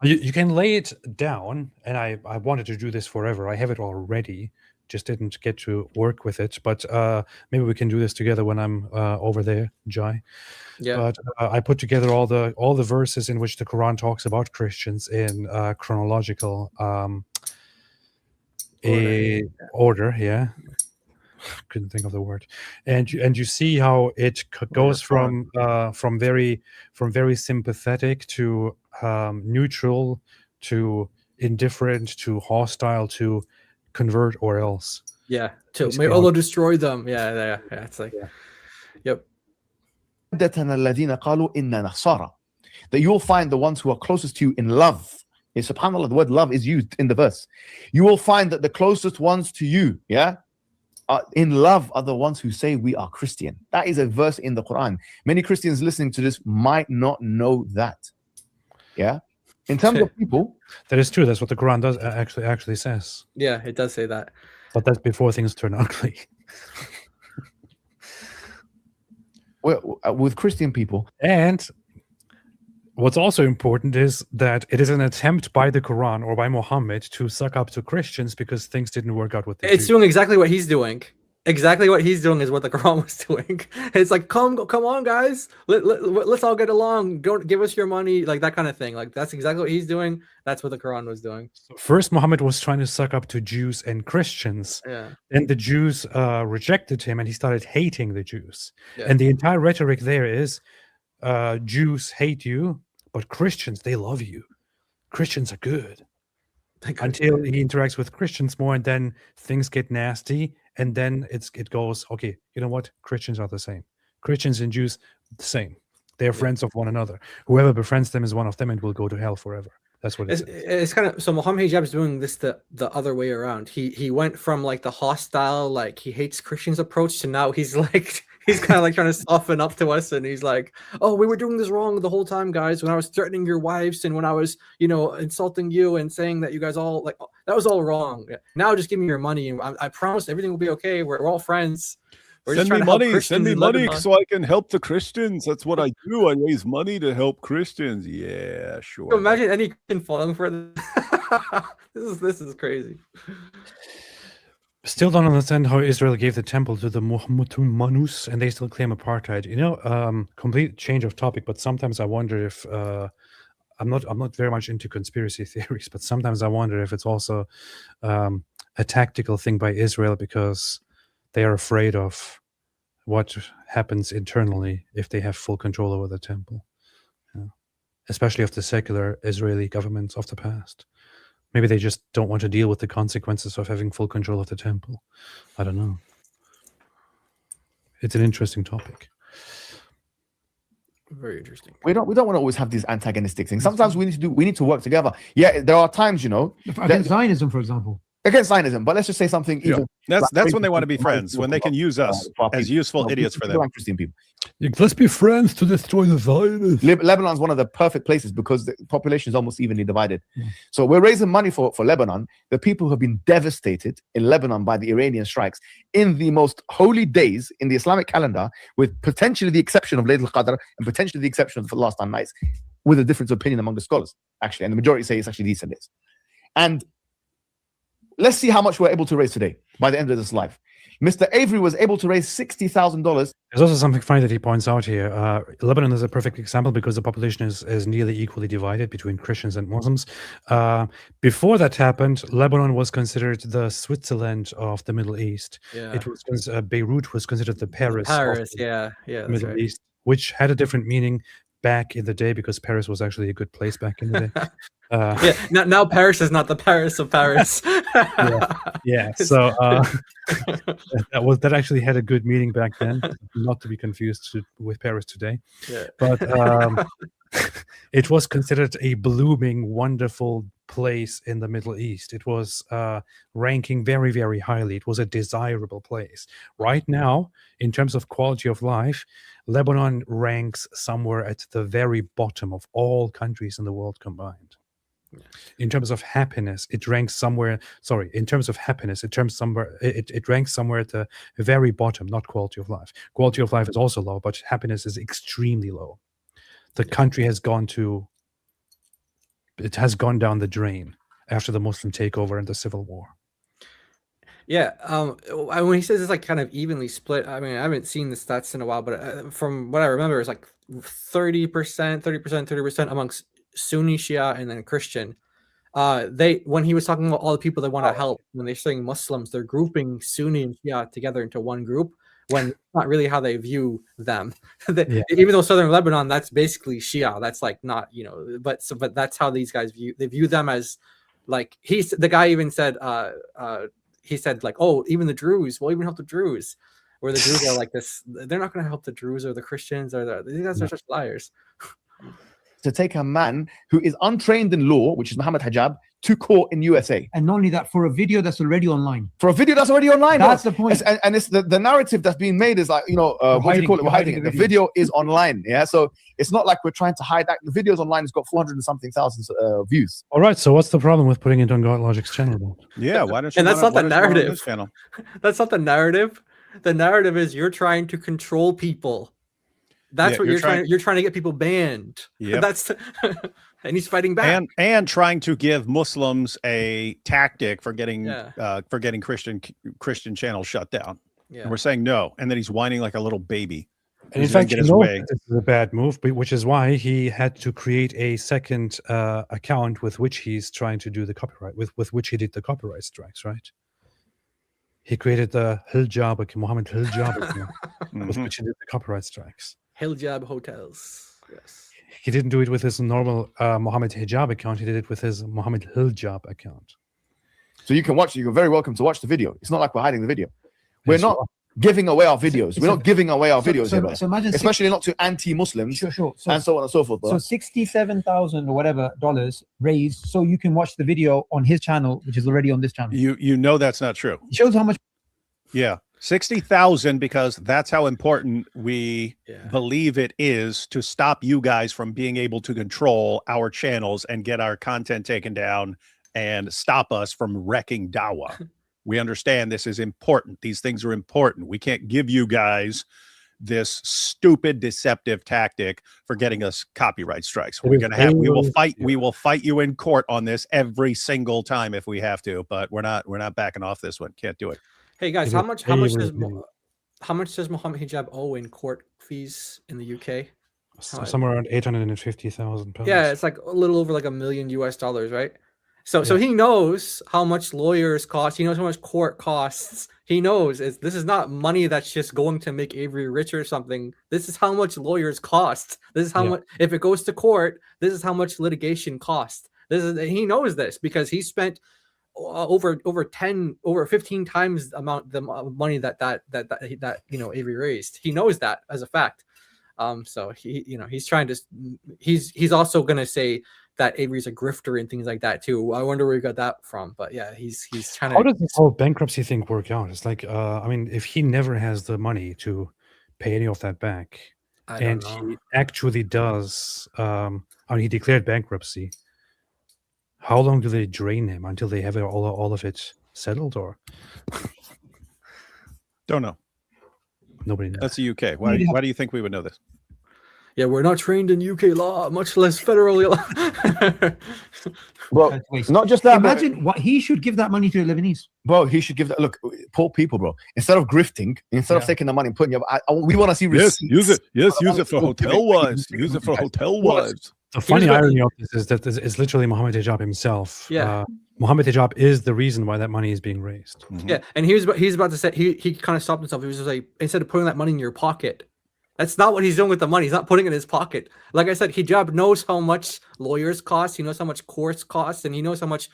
You can lay it down, and I wanted to do this forever. I have it already, just didn't get to work with it. But maybe we can do this together when I'm over there, Jai. Yeah. But I put together all the verses in which the Quran talks about Christians in chronological order. Yeah. Couldn't think of the word. And you see how it goes from very sympathetic to neutral to indifferent to hostile to convert or else. Yeah. To may Allah destroy them. Yeah. It's like, yep. That you'll find the ones who are closest to you in love. SubhanAllah, the word love is used in the verse. You will find that the closest ones to you, in love are the ones who say we are Christian. That is a verse in the Quran. Many Christians listening to this might not know that. Yeah. In terms of people, that is true. That's what the Quran does actually says. Yeah, it does say that. But that's before things turn ugly. Well, with Christian people, and what's also important is that it is an attempt by the Quran or by Muhammad to suck up to Christians because things didn't work out with the Jews. Doing exactly what he's doing. Exactly what he's doing is what the Quran was doing. It's like, come on, guys. Let's all get along. Don't give us your money, like that kind of thing. Like that's exactly what he's doing. That's what the Quran was doing. First, Muhammad was trying to suck up to Jews and Christians. Yeah. And the Jews rejected him, and he started hating the Jews. Yeah. And the entire rhetoric there is, Jews hate you, but Christians, they love you. Christians are good. Until he interacts with Christians more, and then things get nasty, and then it goes, okay, you know what? Christians are the same. Christians and Jews, the same. They're friends of one another. Whoever befriends them is one of them and will go to hell forever. That's what it is. It's kind of, so Mohammed Hijab is doing this the other way around. He went from like the hostile, like he hates Christians approach to now he's like, he's kind of like trying to soften up to us, and he's like, oh, we were doing this wrong the whole time, guys. When I was threatening your wives and when I was, insulting you and saying that you guys all like, that was all wrong. Now just give me your money and I promise everything will be okay. We're all friends. Send me money so I can help the Christians. That's what I do. I raise money to help Christians. Yeah, sure. Imagine any Christian falling for this. This is crazy. Still don't understand how Israel gave the temple to the Manus and they still claim apartheid. Complete change of topic, but sometimes I wonder if I'm not very much into conspiracy theories, but sometimes I wonder if it's also a tactical thing by Israel because they are afraid of what happens internally if they have full control over the temple, especially of the secular Israeli governments of the past. Maybe they just don't want to deal with the consequences of having full control of the temple. I don't know. It's an interesting topic. Very interesting. We don't want to always have these antagonistic things. Sometimes we need to work together. Yeah, there are times, Against Zionism, for example. Against Zionism, but let's just say something. Yeah. Even That's when they want to be friends, when they can use us as useful idiots for them. Christian people. Let's be friends to destroy the Zionists. Lebanon's one of the perfect places because the population is almost evenly divided. So we're raising money for Lebanon. The people who have been devastated in Lebanon by the Iranian strikes in the most holy days in the Islamic calendar, with potentially the exception of Layl al-Qadr and potentially the exception of the last 9 nights, with a difference of opinion among the scholars, actually. And the majority say it's actually these days. And let's see how much we're able to raise today by the end of this life. Mr. Avery was able to raise $60,000. There's also something funny that he points out here. Lebanon is a perfect example because the population is nearly equally divided between Christians and Muslims. Before that happened, Lebanon was considered the Switzerland of the Middle East. Yeah. It was Beirut was considered the Paris of the Middle East, which had a different meaning back in the day because Paris was actually a good place back in the day. Now Paris is not the Paris of Paris. yeah. So that actually had a good meaning back then, not to be confused with Paris today. Yeah. But it was considered a blooming, wonderful place in the Middle East. It was ranking very, very highly. It was a desirable place. Right now, in terms of quality of life, Lebanon ranks somewhere at the very bottom of all countries in the world combined. In terms of happiness, it ranks somewhere. Sorry, in terms of happiness, it ranks somewhere at the very bottom. Not quality of life. Quality of life is also low, but happiness is extremely low. The country has gone down the drain after the Muslim takeover and the civil war. Yeah, when he says it's like kind of evenly split, I mean, I haven't seen the stats in a while, but from what I remember, it's like 30%, 30% amongst Sunni, Shia, and then Christian. When he was talking about all the people that want to help, when they're saying Muslims, they're grouping Sunni and Shia together into one group, when it's not really how they view them. Even though Southern Lebanon, that's basically Shia. That's like not, but that's how these guys view them as, like, the guy even said, he said, like, oh, even the Druze, we'll even help the Druze. Where the Druze are like this, they're not going to help the Druze or the Christians, or these guys are such liars. To take a man who is untrained in law, which is Mohammed Hijab, to court in USA. And not only that, for a video that's already online. That's the point. And it's the narrative that's being made is like, what do you call it? We're hiding it. The video is online. Yeah. So it's not like we're trying to hide that. The video's online. It's got 400 and something thousand views. All right. So what's the problem with putting it on God Logic's channel? Yeah. Why don't you? And that's not the narrative. Channel? That's not the narrative. The narrative is you're trying to control people. That's what you're trying. You're trying to get people banned. Yeah. And he's fighting back. And trying to give Muslims a tactic for getting Christian channels shut down. Yeah. And we're saying no. And then he's whining like a little baby. And in fact, this is a bad move, which is why he had to create a second account with which he's trying to do the copyright, with which he did the copyright strikes, right? He created the Hijab, Mohammed Hijab account, with which he did the copyright strikes. Hijab hotels. Yes. He didn't do it with his normal Mohammed Hijab account. He did it with his Mohammed Hijab account. So you can watch. You're very welcome to watch the video. It's not like we're hiding the video. We're not giving away our videos. We're not giving away our videos here, so imagine especially not to anti-Muslims. Sure. And so on and so forth. So $67,000 or whatever raised, so you can watch the video on his channel, which is already on this channel. You know that's not true. It shows how much. Yeah. 60,000 because that's how important we believe it is to stop you guys from being able to control our channels and get our content taken down and stop us from wrecking Dawah. We understand this is important. These things are important. We can't give you guys this stupid deceptive tactic for getting us copyright strikes. We will fight you in court on this every single time if we have to, but we're not backing off this one. Can't do it. Hey guys, how much does Mohammed Hijab owe in court fees in the UK? Somewhere around £850,000. Yeah, it's like a little over like $1 million US, right? So he knows how much lawyers cost. He knows how much court costs. He knows this is not money that's just going to make Avery rich or something. This is how much lawyers cost. This is how much, if it goes to court, this is how much litigation costs. He knows this because he spent over 15 times the amount the money that Avery raised. He knows that as a fact. So he's trying to he's also gonna say that Avery's a grifter and things like that too. I wonder where he got that from. But yeah, he's trying to. How does this whole bankruptcy thing work out? It's like, I mean, if he never has the money to pay any of that back, and he actually does, he declared bankruptcy. How long do they drain him until they have all of it settled, or? Don't know. Nobody knows. That's the UK. Why do you think we would know this? Yeah, we're not trained in UK law, much less federal law. Well, not just that. Imagine what he should give that money to the Lebanese. Bro, he should give that. Look, poor people, bro. Instead of grifting, instead of taking the money and putting your, we want to see receipts. Use it. Yes, use it for hotel wives. Use it for hotel wives. The funny irony of this is that it's literally Mohammed Hijab himself. Yeah. Mohammed Hijab is the reason why that money is being raised. Yeah, and he's about to say he kind of stopped himself. He was just like, instead of putting that money in your pocket. That's not what he's doing with the money. He's not putting it in his pocket. Like I said, Hijab knows how much lawyers cost. He knows how much courts cost, and he knows how much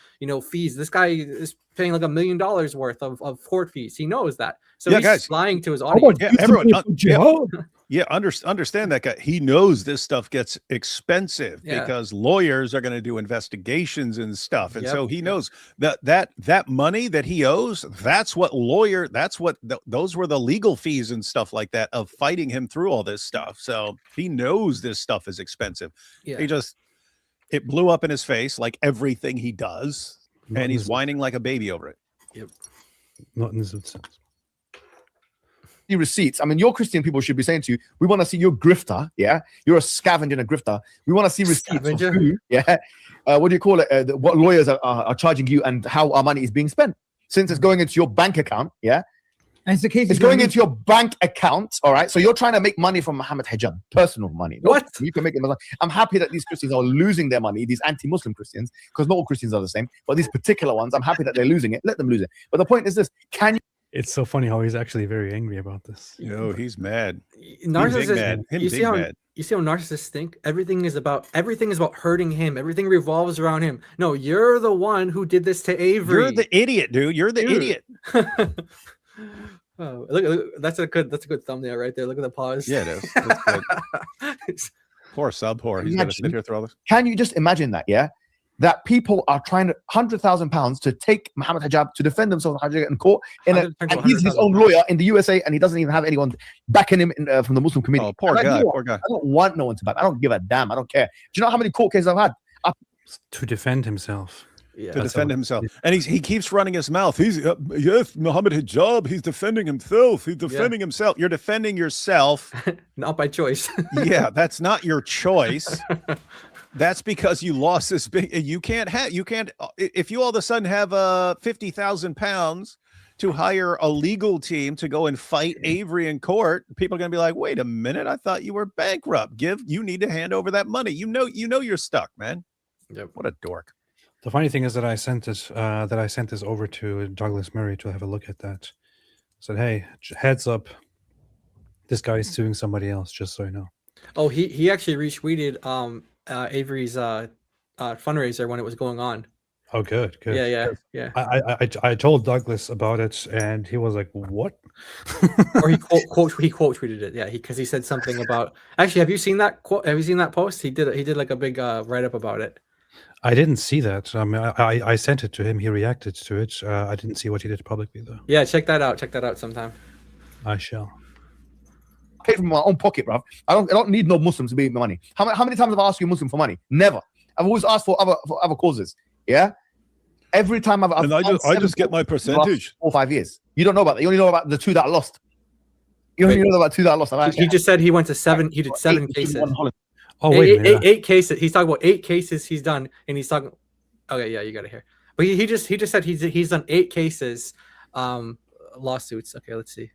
fees. This guy is paying like $1 million worth of court fees. He knows that. So he's lying to his audience. Yeah, everyone. Understand that guy. He knows this stuff gets expensive because lawyers are going to do investigations and stuff, and so he knows that money that he owes. Those were the legal fees and stuff like that of fighting him through all this stuff. So he knows this stuff is expensive. Yeah. It blew up in his face like everything he does, and he's whining like a baby over it. Yep. Not in this sense. Receipts. I mean, your Christian people should be saying to you, we want to see your grifter. Yeah, you're a scavenger and a grifter. We want to see receipts of who, what do you call it? What lawyers are charging you and how our money is being spent. Since it's going into your bank account, and it's the case. It's going into your bank account, all right? So you're trying to make money from Mohammed Hijab, personal money. What? You can make it. I'm happy that these Christians are losing their money, these anti-Muslim Christians, because not all Christians are the same, but these particular ones, I'm happy that they're losing it. Let them lose it. But the point is this, can you... It's so funny how he's actually very angry about this. He's mad. Narcissists. You see how narcissists think? Everything is about hurting him. Everything revolves around him. No, you're the one who did this to Avery. You're the idiot, dude. You're the idiot. Oh, look, that's a good thumbnail right there. Look at the pause. Yeah, it is. That's good. Poor sub whore. He's gonna sit here through all this. Can you just imagine that? Yeah. That people are trying to £100,000 to take Mohammed Hijab to defend themselves in court, and he's his own lawyer in the USA, and he doesn't even have anyone backing him from the Muslim community. Oh, poor guy. I don't want no one to back. I don't give a damn. I don't care. Do you know how many court cases I've had? To defend himself. Yeah, to defend himself, and he keeps running his mouth. He's yes, Mohammed Hijab. He's defending himself. He's defending himself. You're defending yourself, not by choice. Yeah, that's not your choice. That's because you lost this big. You can't. If you all of a sudden have £50,000 to hire a legal team to go and fight Avery in court, people are going to be like, "Wait a minute! I thought you were bankrupt. You need to hand over that money. You know you're stuck, man." Yep. What a dork. The funny thing is that I sent this over to Douglas Murray to have a look at that. I said, "Hey, heads up, this guy is suing somebody else. Just so you know." Oh, he actually retweeted Avery's fundraiser when it was going on. Oh, good. Yeah. I told Douglas about it, and he was like, "What?" Or he quote tweeted it. Yeah, because he said something about. Actually, have you seen that quote? Have you seen that post? He did like a big write up about it. I didn't see that. I mean, I sent it to him. He reacted to it. I didn't see what he did publicly though. Yeah, check that out. Check that out sometime. I shall. Pay from my own pocket, bruv. I don't need no Muslims to pay me money. How many times have I asked you a Muslim for money? Never. I've always asked for other causes. Yeah. Every time I've I just get my percentage. 4 or 5 years. You don't know about that. You only know about the 2 that I lost. You only know about 2 that I lost. He just said he went to 7. He did 7 cases. Oh wait, eight cases. He's talking about 8 cases he's done, and he's talking. Okay, yeah, you got to hear. But he just said he's done 8 cases, lawsuits. Okay, let's see.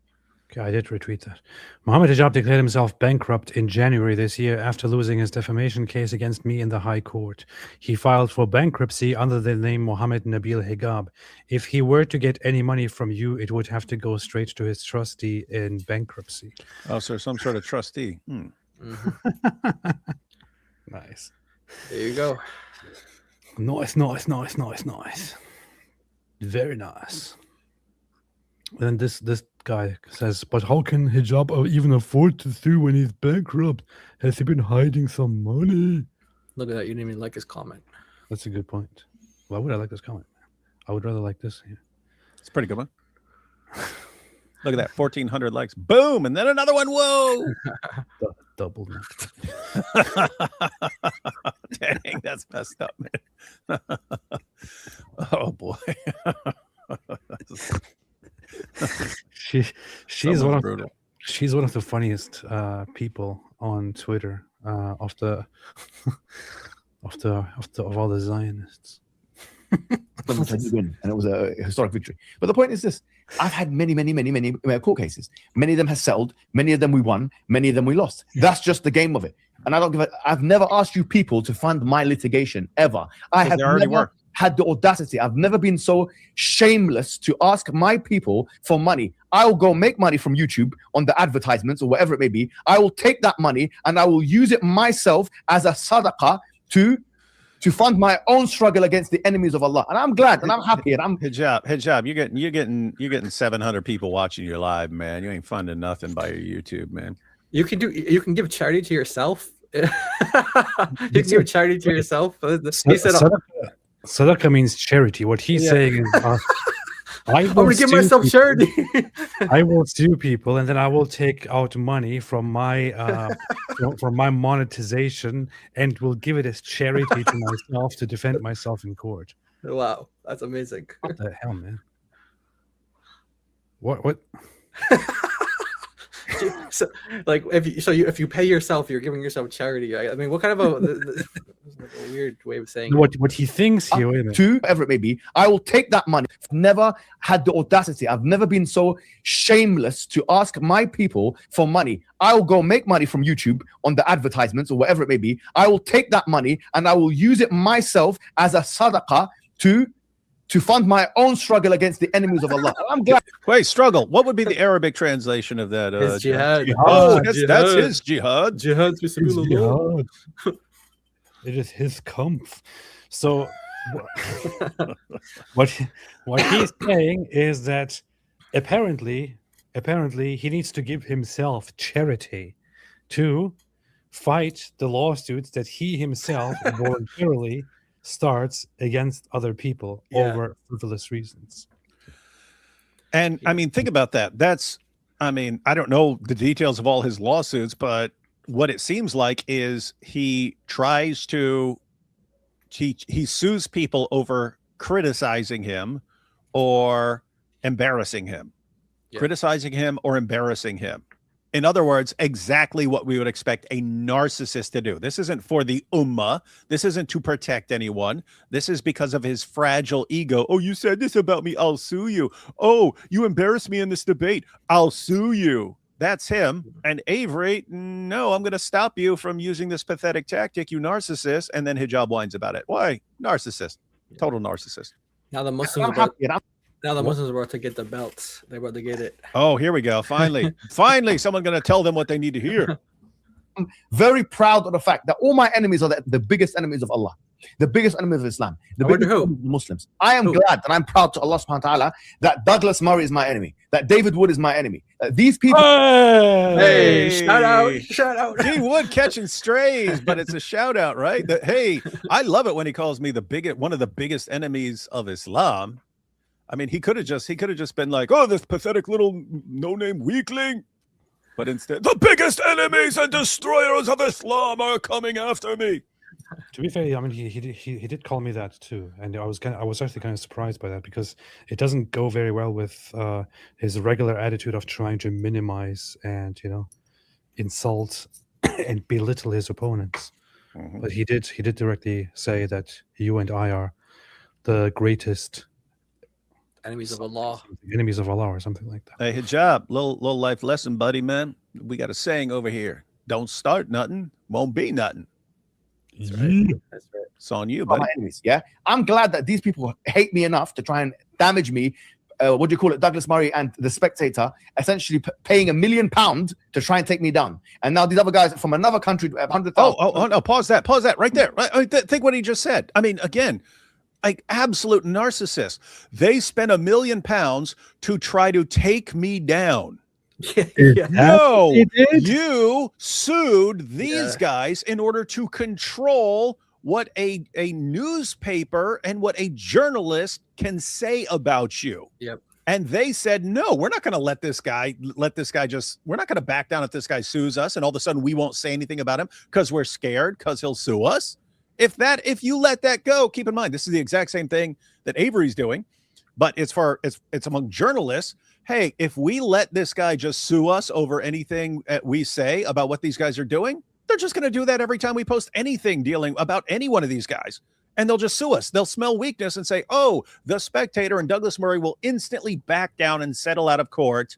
Okay, I did retweet that. Mohammed Hijab declared himself bankrupt in January this year after losing his defamation case against me in the High Court. He filed for bankruptcy under the name Mohammed Nabil Hijab. If he were to get any money from you, it would have to go straight to his trustee in bankruptcy. Oh, so some sort of trustee. Mm-hmm. Nice. There you go. Nice. Very nice. Then this guy says, but how can Hijab even afford to sue when he's bankrupt? Has he been hiding some money? Look at that. You didn't even like his comment. That's a good point. Why would I like this comment? I would rather like this here. It's a pretty good one. Look at that, 1,400 likes. Boom, and then another one. Whoa! Double. Dang, that's messed up, man. Oh boy. She's one of the funniest people on Twitter of all the Zionists. Win, and it was a historic victory. But the point is this: I've had many court cases. Many of them have settled. Many of them we won. Many of them we lost. That's just the game of it. And I've never asked you people to fund my litigation ever. I have never had the audacity. I've never been so shameless to ask my people for money. I will go make money from YouTube on the advertisements or whatever it may be. I will take that money and I will use it myself as a sadaqah to fund my own struggle against the enemies of Allah. And I'm glad and I'm happy. And I'm Hijab, you're getting 700 people watching your live, man. You ain't funding nothing by your YouTube, man. You can give charity to yourself. You can give charity to yourself. He said, Sadaqah means charity. What he's saying is, I'm going to give myself charity. I will sue people, and then I will take out money from my from my monetization, and will give it as charity to myself to defend myself in court. Wow, that's amazing. What the hell, man? What? So, like, if you pay yourself, you're giving yourself charity. I mean, what kind of a weird way of saying what he thinks here? To whatever it may be, I will take that money. I've never had the audacity. I've never been so shameless to ask my people for money. I will go make money from YouTube on the advertisements or whatever it may be. I will take that money and I will use it myself as a sadaqah to fund my own struggle against the enemies of Allah. I'm glad. Wait, struggle. What would be the Arabic translation of that? It's jihad. Oh, that's his jihad. Jihad. It is his kampf. So what he's saying is that apparently he needs to give himself charity to fight the lawsuits that he himself voluntarily starts against other people over frivolous reasons. And I mean, think about that. I don't know the details of all his lawsuits, but what it seems like is he sues people over criticizing him or embarrassing him. Criticizing him or embarrassing him. In other words, exactly what we would expect a narcissist to do. This isn't for the ummah. This isn't to protect anyone. This is because of his fragile ego. Oh, you said this about me. I'll sue you. Oh, you embarrassed me in this debate. I'll sue you. That's him. And Avery, no, I'm going to stop you from using this pathetic tactic, you narcissist. And then Hijab whines about it. Why? Narcissist. Total narcissist. Now the Muslims are about to get the belts. They're about to get it. Oh, here we go. Finally, someone going to tell them what they need to hear. I'm very proud of the fact that all my enemies are the biggest enemies of Allah, the biggest enemies of Islam, the biggest enemies of the Muslims. I am glad and I'm proud to Allah subhanahu wa ta'ala that Douglas Murray is my enemy, that David Wood is my enemy. These people. Hey, shout out. He would catching strays, but it's a shout out, right? Hey, I love it when he calls me one of the biggest enemies of Islam. I mean, he could have just been like, oh, this pathetic little no-name weakling. But instead, the biggest enemies and destroyers of Islam are coming after me. To be fair, I mean, he did call me that too, and I was actually kind of surprised by that because it doesn't go very well with his regular attitude of trying to minimize and insult and belittle his opponents. Mm-hmm. But he did directly say that you and I are the greatest enemies of Allah. Enemies of Allah or something like that. Hey, Hijab, little life lesson, buddy, man. We got a saying over here. Don't start nothing, won't be nothing. That's right. That's right. It's on you, buddy. My enemies, yeah. I'm glad that these people hate me enough to try and damage me. What do you call it? Douglas Murray and The Spectator essentially paying £1 million to try and take me down. And now these other guys from another country, 100,000. Oh, no, pause that right there. Think what he just said. I mean, again, like absolute narcissists. They spent £1 million to try to take me down. Yeah. No, they did? you sued these guys in order to control what a newspaper and what a journalist can say about you. Yep. And they said, no, we're not going to let this guy we're not going to back down if this guy sues us and all of a sudden we won't say anything about him because we're scared because he'll sue us. If you let that go, keep in mind, this is the exact same thing that Avery's doing, but it's among journalists. Hey, if we let this guy just sue us over anything we say about what these guys are doing, they're just going to do that every time we post anything dealing about any one of these guys. And they'll just sue us. They'll smell weakness and say, oh, the Spectator and Douglas Murray will instantly back down and settle out of court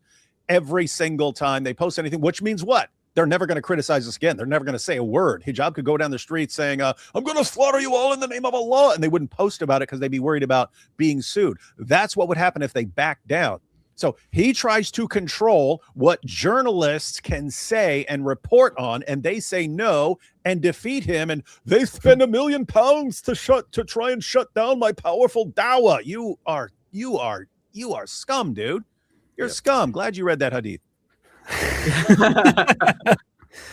every single time they post anything, which means what? They're never going to criticize us again. They're never going to say a word. Hijab could go down the street saying, I'm going to slaughter you all in the name of Allah. And they wouldn't post about it because they'd be worried about being sued. That's what would happen if they backed down. So he tries to control what journalists can say and report on, and they say no and defeat him. And they spend £1 million to try and shut down my powerful dawah. You are scum, dude. You're scum. Glad you read that hadith.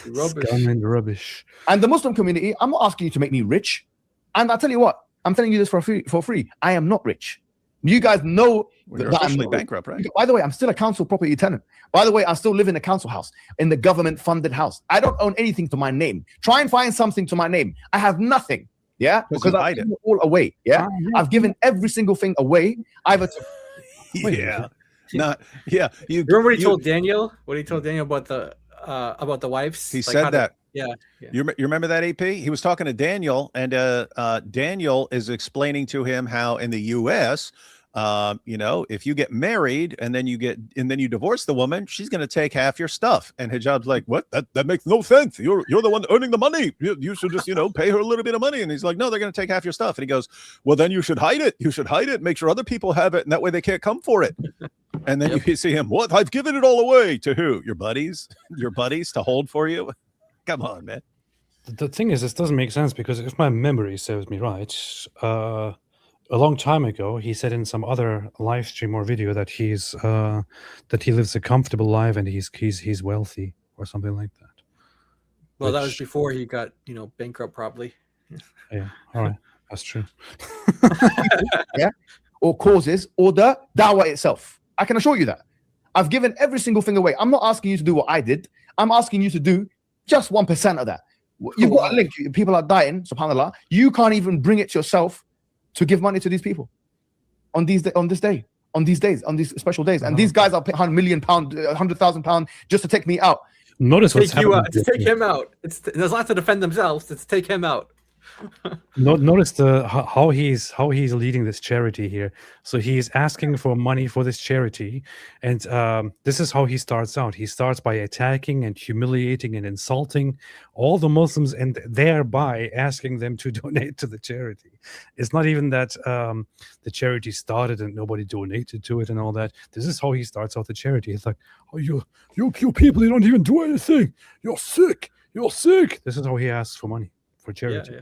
Rubbish. Scum and rubbish. And the Muslim community, I'm not asking you to make me rich. And I'll tell you what, I'm telling you this for free. I am not rich. You guys know You're that officially I'm bankrupt, right? By the way, I'm still a council property tenant. By the way, I still live in a council house, in the government-funded house. I don't own anything to my name. Try and find something to my name. I have nothing. Yeah, because I've given it all away. Yeah, I've given every single thing away. Either to You remember what he told Daniel? What he told Daniel about the wives? He said that. Yeah. You remember that, AP? He was talking to Daniel, and Daniel is explaining to him how in the U.S., if you get married and then you divorce the woman, she's going to take half your stuff. And Hijab's like, what? That makes no sense. You're the one earning the money. You should just pay her a little bit of money. And he's like, no, they're going to take half your stuff. And he goes, well, then you should hide it. You should hide it. Make sure other people have it, and that way they can't come for it. And then you see him. What? I've given it all away to who? Your buddies? Your buddies to hold for you? Come on, man. The thing is, this doesn't make sense because if my memory serves me right, a long time ago, he said in some other live stream or video that he lives a comfortable life and he's wealthy or something like that. Well, that was before he got bankrupt, probably. Yeah, all right, that's true. Yeah, or causes or the dawah itself. I can assure you that I've given every single thing away. I'm not asking you to do what I did. I'm asking you to do just 1% of that. You've got a link. People are dying. SubhanAllah. You can't even bring it to yourself to give money to these people on these days, on these special days. And these guys are paying £100 million, £100,000 just to take me out. Notice what's happening. To take him out. There's not to defend themselves. It's to take him out. Notice how he's leading this charity here. So he's asking for money for this charity, and this is how he starts out. He starts by attacking and humiliating and insulting all the Muslims, and thereby asking them to donate to the charity. It's not even that the charity started and nobody donated to it and all that. This is how he starts out the charity. It's like, oh, you people, you don't even do anything. You're sick. This is how he asks for money for charity. Yeah.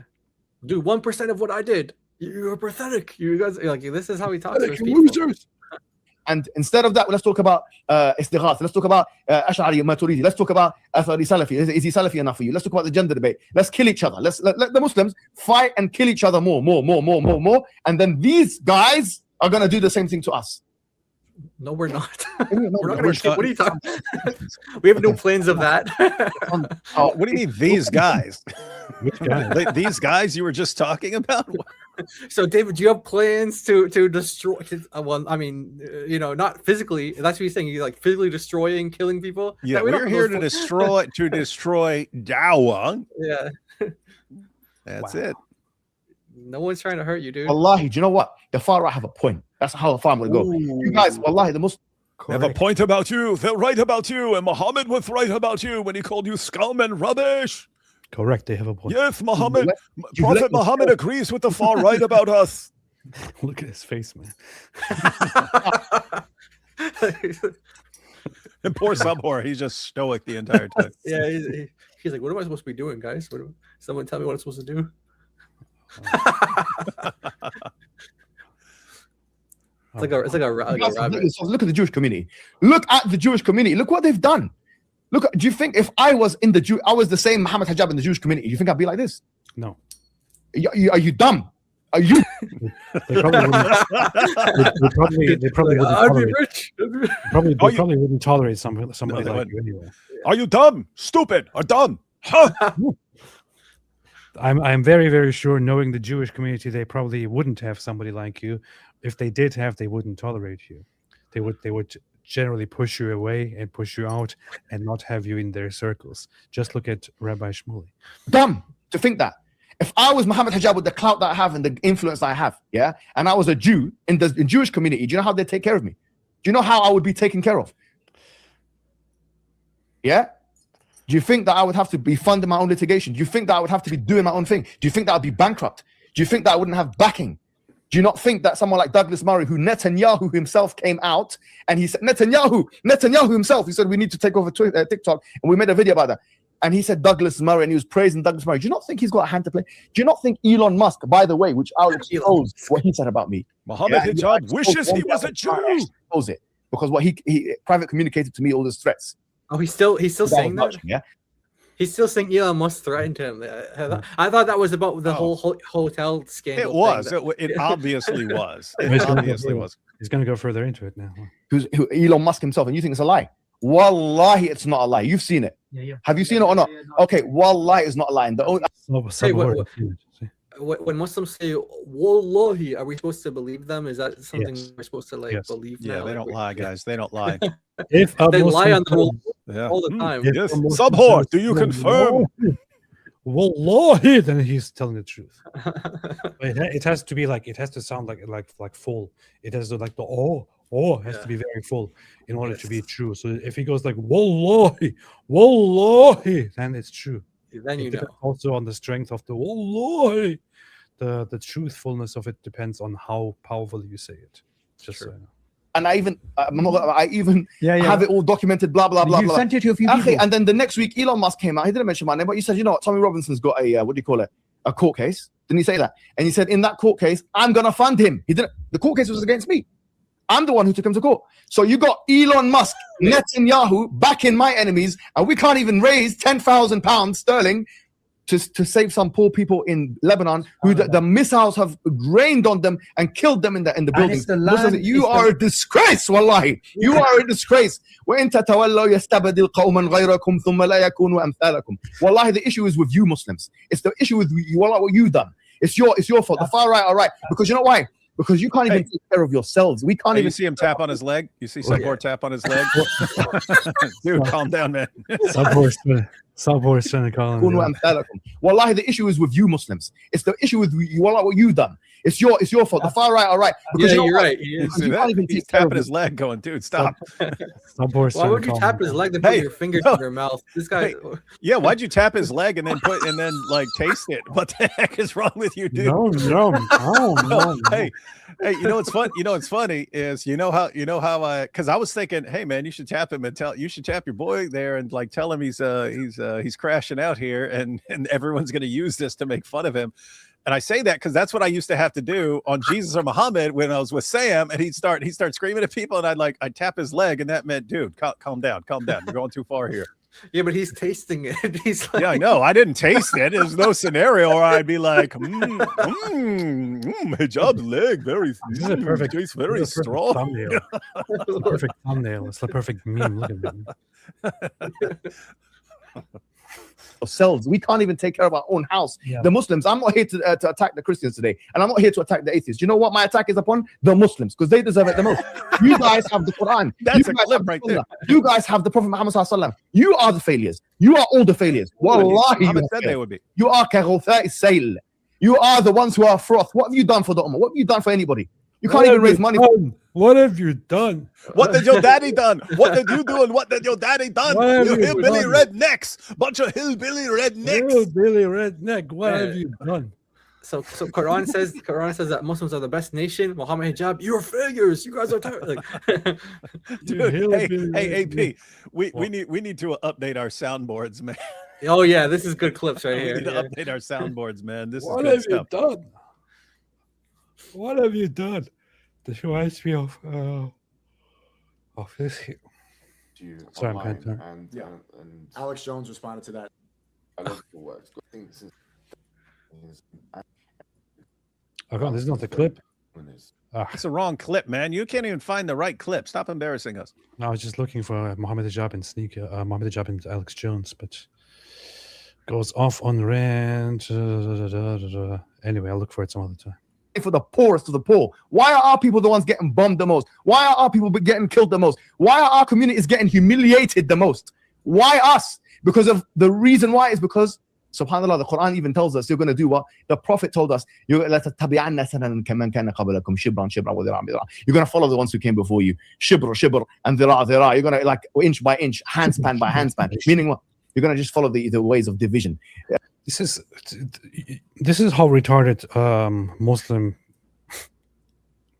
Do 1% of what I did. You're pathetic. You guys, like, this is how he talks to his people. And instead of that, let's talk about istighath. Let's talk about Ash'ari Maturidi. Let's talk about Athari Salafi. Is he Salafi enough for you? Let's talk about the gender debate. Let's kill each other. Let the Muslims fight and kill each other more. And then these guys are going to do the same thing to us. No, we're not. We're not going to. What are you talking? We have no plans of that. What do you mean, these guys? These guys you were just talking about? So, David, do you have plans to destroy? Well, I mean, not physically. That's what he's saying. You're like physically destroying, killing people. Yeah, we're here to destroy dawah. Yeah, Wow. That's it. No one's trying to hurt you, dude. Wallahi, do you know what? The far right have a point. That's how far I'm going to go. You guys, wallahi, the most... They have a point about you. They're right about you. And Muhammad was right about you when he called you scum and rubbish. Correct. They have a point. Yes, Muhammad. Prophet Muhammad agrees with the far right about us. Look at his face, man. And poor Subhor, he's just stoic the entire time. Yeah, he's like, what am I supposed to be doing, guys? Someone tell me what I'm supposed to do. It's like a rabbit. Look at the Jewish community. Look at the Jewish community. Look what they've done. Look, do you think if I was in I was the same Muhammad Hijab in the Jewish community, do you think I'd be like this? No. Are you dumb? Are you? They probably wouldn't. They probably wouldn't I'd be tolerate. rich. Probably wouldn't tolerate somebody they like wouldn't. you anyway. Are you dumb, stupid, or dumb? Huh? I'm very, very sure, knowing the Jewish community, they probably wouldn't have somebody like you. If they did have, they wouldn't tolerate you. They would generally push you away and push you out and not have you in their circles. Just look at Rabbi Shmuley. Dumb to think that. If I was Muhammad Hijab with the clout that I have and the influence that I have, yeah, and I was a Jew in the Jewish community, do you know how they take care of me? Do you know how I would be taken care of? Yeah? Do you think that I would have to be funding my own litigation? Do you think that I would have to be doing my own thing? Do you think that I'd be bankrupt? Do you think that I wouldn't have backing? Do you not think that someone like Douglas Murray, who Netanyahu himself came out and he said, Netanyahu himself, he said, we need to take over TikTok, and we made a video about that. And he said Douglas Murray, and he was praising Douglas Murray. Do you not think he's got a hand to play? Do you not think Elon Musk, by the way, which I'll expose what he said about me? Mohammed Hijab wishes he was a Jew. Expose it, because what he private communicated to me all those threats. Oh, he's still saying that? Yeah. He's still saying Elon Musk threatened him. I thought that was about the whole hotel scandal. It was. It obviously was. It obviously was. He's going to go further into it now. Who Elon Musk himself, and you think it's a lie? Wallahi, it's not a lie. You've seen it. Yeah. Have you seen it or not? Okay, wallahi is not a lie. And the only when Muslims say wallahi, are we supposed to believe them? Is that something we're supposed to believe? Yeah, now? they don't lie, guys. They don't lie. If they lie on the Muslim all the time. Yes. Subhor, do you confirm? Wallahi, then he's telling the truth. It has to be it has to sound like full. It has to has to be very full in order to be true. So if he goes like wallahi, then it's true. Then you know. Also on the strength of the wallahi, the truthfulness of it depends on how powerful you say it. Just so you know. And I even have it all documented, blah blah blah. You sent it to a few people. And then the next week, Elon Musk came out. He didn't mention my name, but he said, you know what, Tommy Robinson's got a a court case. Didn't he say that? And he said, in that court case, I'm gonna fund him. He didn't. The court case was against me. I'm the one who took him to court. So you got Elon Musk, Netanyahu backing my enemies, and we can't even raise £10,000 sterling to save some poor people in Lebanon who the missiles have rained on them and killed them in the buildings. You are a disgrace, wallahi. You are a disgrace. Wallahi, the issue is with you Muslims. It's the issue with you, what you've done. It's your fault. The far right are right. Because you know why? Because you can't even take care of yourselves. We can't even. You see him tap on his leg? You see Subhor tap on his leg? Dude, calm down, man. Subhor's trying to call him. Wallahi, the issue is with you Muslims. It's the issue with you, what you've done. It's your fault. The far right are right. Because you're right. You can't even He's tapping his leg going, dude, stop. Why would you tap his leg and put your fingers in your mouth? This guy. Why'd you tap his leg and then taste it? What the heck is wrong with you, dude? No. Hey, you know what's fun? You know what's funny is because I was thinking, hey man, you should tap him and you should tap your boy there and tell him he's crashing out here and everyone's gonna use this to make fun of him. And I say that because that's what I used to have to do on Jesus or Muhammad when I was with Sam, and he'd start screaming at people, and I'd tap his leg, and that meant, dude, calm down, you're going too far here. Yeah, but he's tasting it. He's like, yeah, I know. I didn't taste it. There's no scenario where I'd be like, Hijab's leg, this is a perfect, tastes very strong. Thumbnail. It's a perfect thumbnail. It's the perfect meme. Look at that. Ourselves, we can't even take care of our own house. The Muslims, I'm not here to attack the Christians today, and I'm not here to attack the atheists. You know what my attack is upon? The Muslims, because they deserve it the most. You guys have the Quran. That's a clip right there. You guys have the Prophet Muhammad sallallahu alaihi wasallam. You are the failures. You are all the failures. Wallahi, Muhammad said they would be. You are karutha'i sail. You are the ones who are froth. What have you done for the ummah? What have you done for anybody? You can't even raise money. What have you done? What did your daddy done? What did you do? And what did your daddy done? You hillbilly rednecks. Bunch of hillbilly rednecks. Hillbilly redneck. What have you done? So Quran says that Muslims are the best nation. Muhammad Hijab, you're failures. You guys are Dude, hey, AP, we need to update our soundboards, man. Oh yeah, this is good clips right here. We need to update our soundboards, man. This what is good have stuff. You done? What have you done? This reminds me of this here. Sorry, I'm online, kind of- and Yeah. and Alex Jones responded to that. identical works. I think this is Oh, this is not the clip. Ah, It's the wrong clip, man. You can't even find the right clip. Stop embarrassing us. I was just looking for Mohammed Hijab and Mohammed Hijab and Alex Jones, but goes off on rant. Anyway, I'll look for it some other time. For the poorest of the poor. Why are our people the ones getting bombed the most? Why are our people getting killed the most? Why are our communities getting humiliated the most? Why us? Because of the reason why is because, subhanAllah, the Quran even tells us you're going to do what the Prophet told us. You're going to follow the ones who came before you. Shibr, and dhira. You're going to, like, inch by inch, handspan by handspan. Meaning what? You're going to just follow the ways of division. This is how retarded Muslim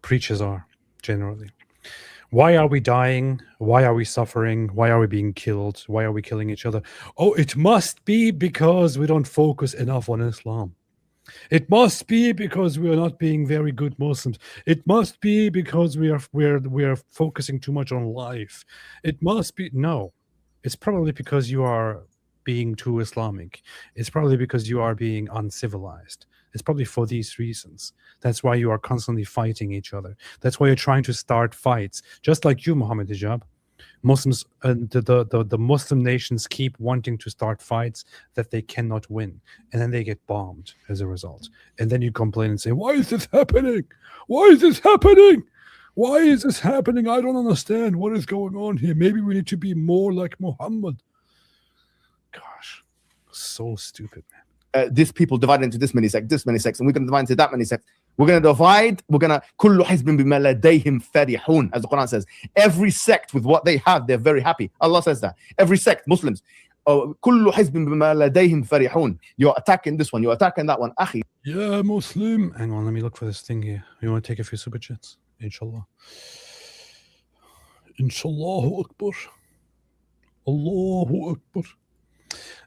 preachers are generally. Why are we dying? Why are we suffering? Why are we being killed? Why are we killing each other? Oh, it must be because we don't focus enough on Islam. It must be because we are not being very good Muslims. It must be because we are focusing too much on life. It must be no. It's probably because you are being too Islamic. It's probably because you are being uncivilized. It's probably for these reasons. That's why you are constantly fighting each other. That's why you're trying to start fights. Just like you, Mohammed Hijab. Muslims, the Muslim nations keep wanting to start fights that they cannot win. And then they get bombed as a result. And then you complain and say, why is this happening? Why is this happening? Why is this happening? I don't understand what is going on here. Maybe we need to be more like Muhammad. Gosh, so stupid, man. This people divided into this many sects, and we're going to divide into that many sects. We're going to divide. We're going to كل حزب بما لديهم فرحون, as the Quran says. Every sect with what they have, they're very happy. Allah says that. Every sect, Muslims. كل حزب بما لديهم فرحون. You're attacking this one. You're attacking that one. Akhi. Yeah, Muslim. Hang on, let me look for this thing here. You want to take a few super chats? Inshallah. Inshallahu Akbar. Allahu Akbar.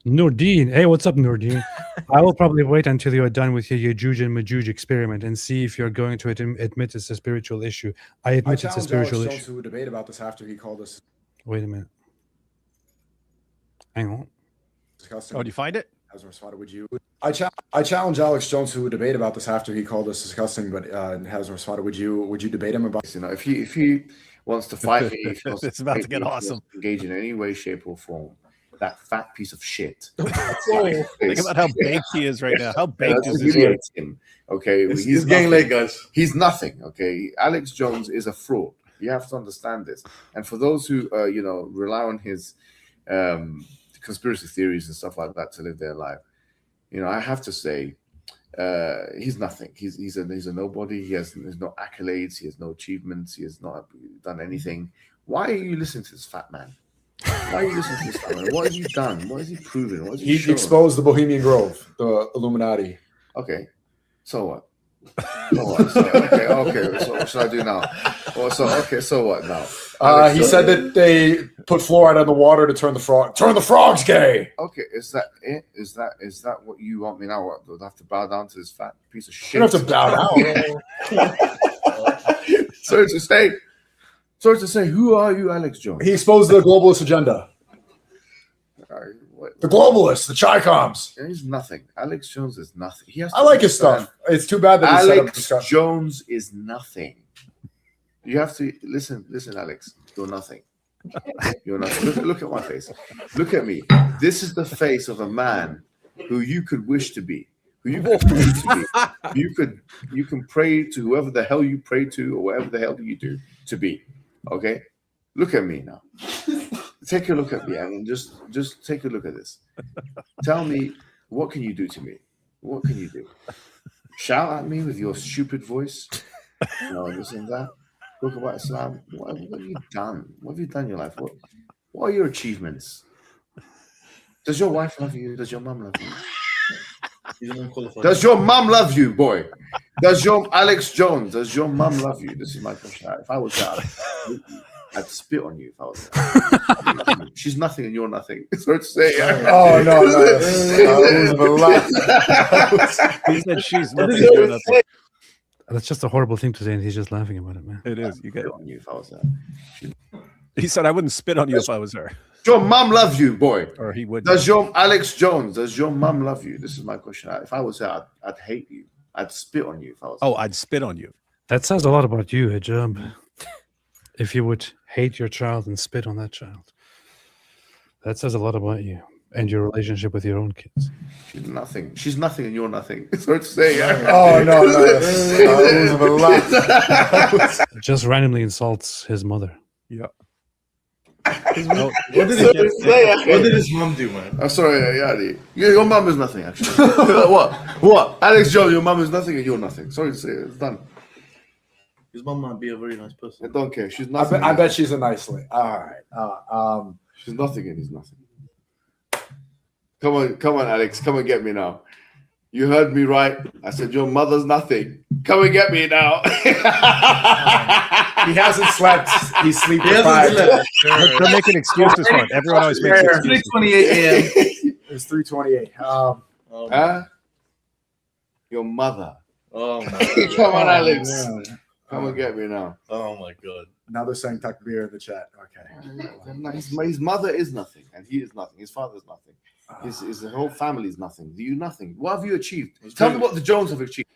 Nurdin. Hey, what's up, Nurdin? I will probably wait until you're done with your Yajuj and Majuj experiment and see if you're going to admit it's a spiritual issue. I admit it's a spiritual Alex issue. Jones to a debate about this after he called us Wait a minute. Hang on. disgusting. Oh, do you find it? Hasn't responded. Would you? I challenge Alex Jones to a debate about this after he called us disgusting, but hasn't responded. Would you debate him about? You know, if he wants to fight me, if he wants It's about to get fight me, if he wants awesome. to engage in any way, shape, or form. That fat piece of shit. Think about how baked he is right now. How baked is this? humiliate him. Okay, He's getting late, guys. He's nothing. Okay, Alex Jones is a fraud. You have to understand this. And for those who rely on his conspiracy theories and stuff like that to live their life, I have to say, he's nothing. He's a nobody. He has no accolades. He has no achievements. He has not done anything. Why are you listening to this fat man? Why are you listening to this man? What has he done? What has he proven? What has he shown? exposed the Bohemian Grove, the Illuminati. Okay, so what? Okay. So what should I do now? So what now? He said that they put fluoride on the water to turn the frogs gay. Okay, is that it? Is that what you want me now? What, do I have to bow down to this fat piece of shit? You don't have to bow down. So to say, who are you, Alex Jones? He exposed the globalist agenda. The globalists, the Chi-Coms. He's nothing. Alex Jones is nothing. He has I like his stuff. It's too bad that he set up Alex discussion. Jones is nothing. You have to listen, Alex. You're nothing. You're nothing. Look at my face. Look at me. This is the face of a man who you could wish to be. Who you could pray to be. You can pray to whoever the hell you pray to or whatever the hell you do to be. Okay? Look at me now. Take a look at me and just take a look at this. Tell me, what can you do to me? What can you do? Shout at me with your stupid voice? This and that. Talk about Islam. What have you done? What have you done in your life? What are your achievements? Does your wife love you? Does your mom love you? Does your mom love you, boy? Does your Alex Jones, does your mom love you? This is my question. If I was there, I'd spit on you if I was there. She's nothing and you're nothing. So to say. Oh, no. That was the last. He said she's nothing. You're nothing. That's just a horrible thing to say, and he's just laughing about it, man. It is. You get. On you if I was there. He said, "I wouldn't spit on you if I was her." Your mum loves you, boy. Or he would. Does your Alex Jones? Does your mum love you? This is my question. If I was there, I'd hate you. I'd spit on you if I was. Oh, I'd spit on you. That says a lot about you, Hijab. If you would hate your child and spit on that child, that says a lot about you and your relationship with your own kids. She's nothing. She's nothing, and you're nothing. Sorry to say. Oh no, Just randomly insults his mother. Yeah. What did his mom do, man? I'm sorry, your mum is nothing, actually. What? Alex Jones, your mum is nothing, and you're nothing. Sorry to say, it's done. His mom might be a very nice person. I don't care. She's nothing. I bet she's a nice lady. All right. She's nothing, and he's nothing. Come on, Alex. Come and get me now. You heard me right. I said your mother's nothing. Come and get me now. He hasn't slept. He's sleeping. They're making excuses for it. Everyone always makes excuses. 3:28 a.m. It's 3:28. Huh? Your mother. Oh my God. Come on, Alex. Yeah. Come and get me now. Oh my God. Now they're saying takbir in the chat. Okay. His mother is nothing, and he is nothing. His father is nothing. His whole family is nothing. You nothing. What have you achieved? Tell me what the Jones have achieved.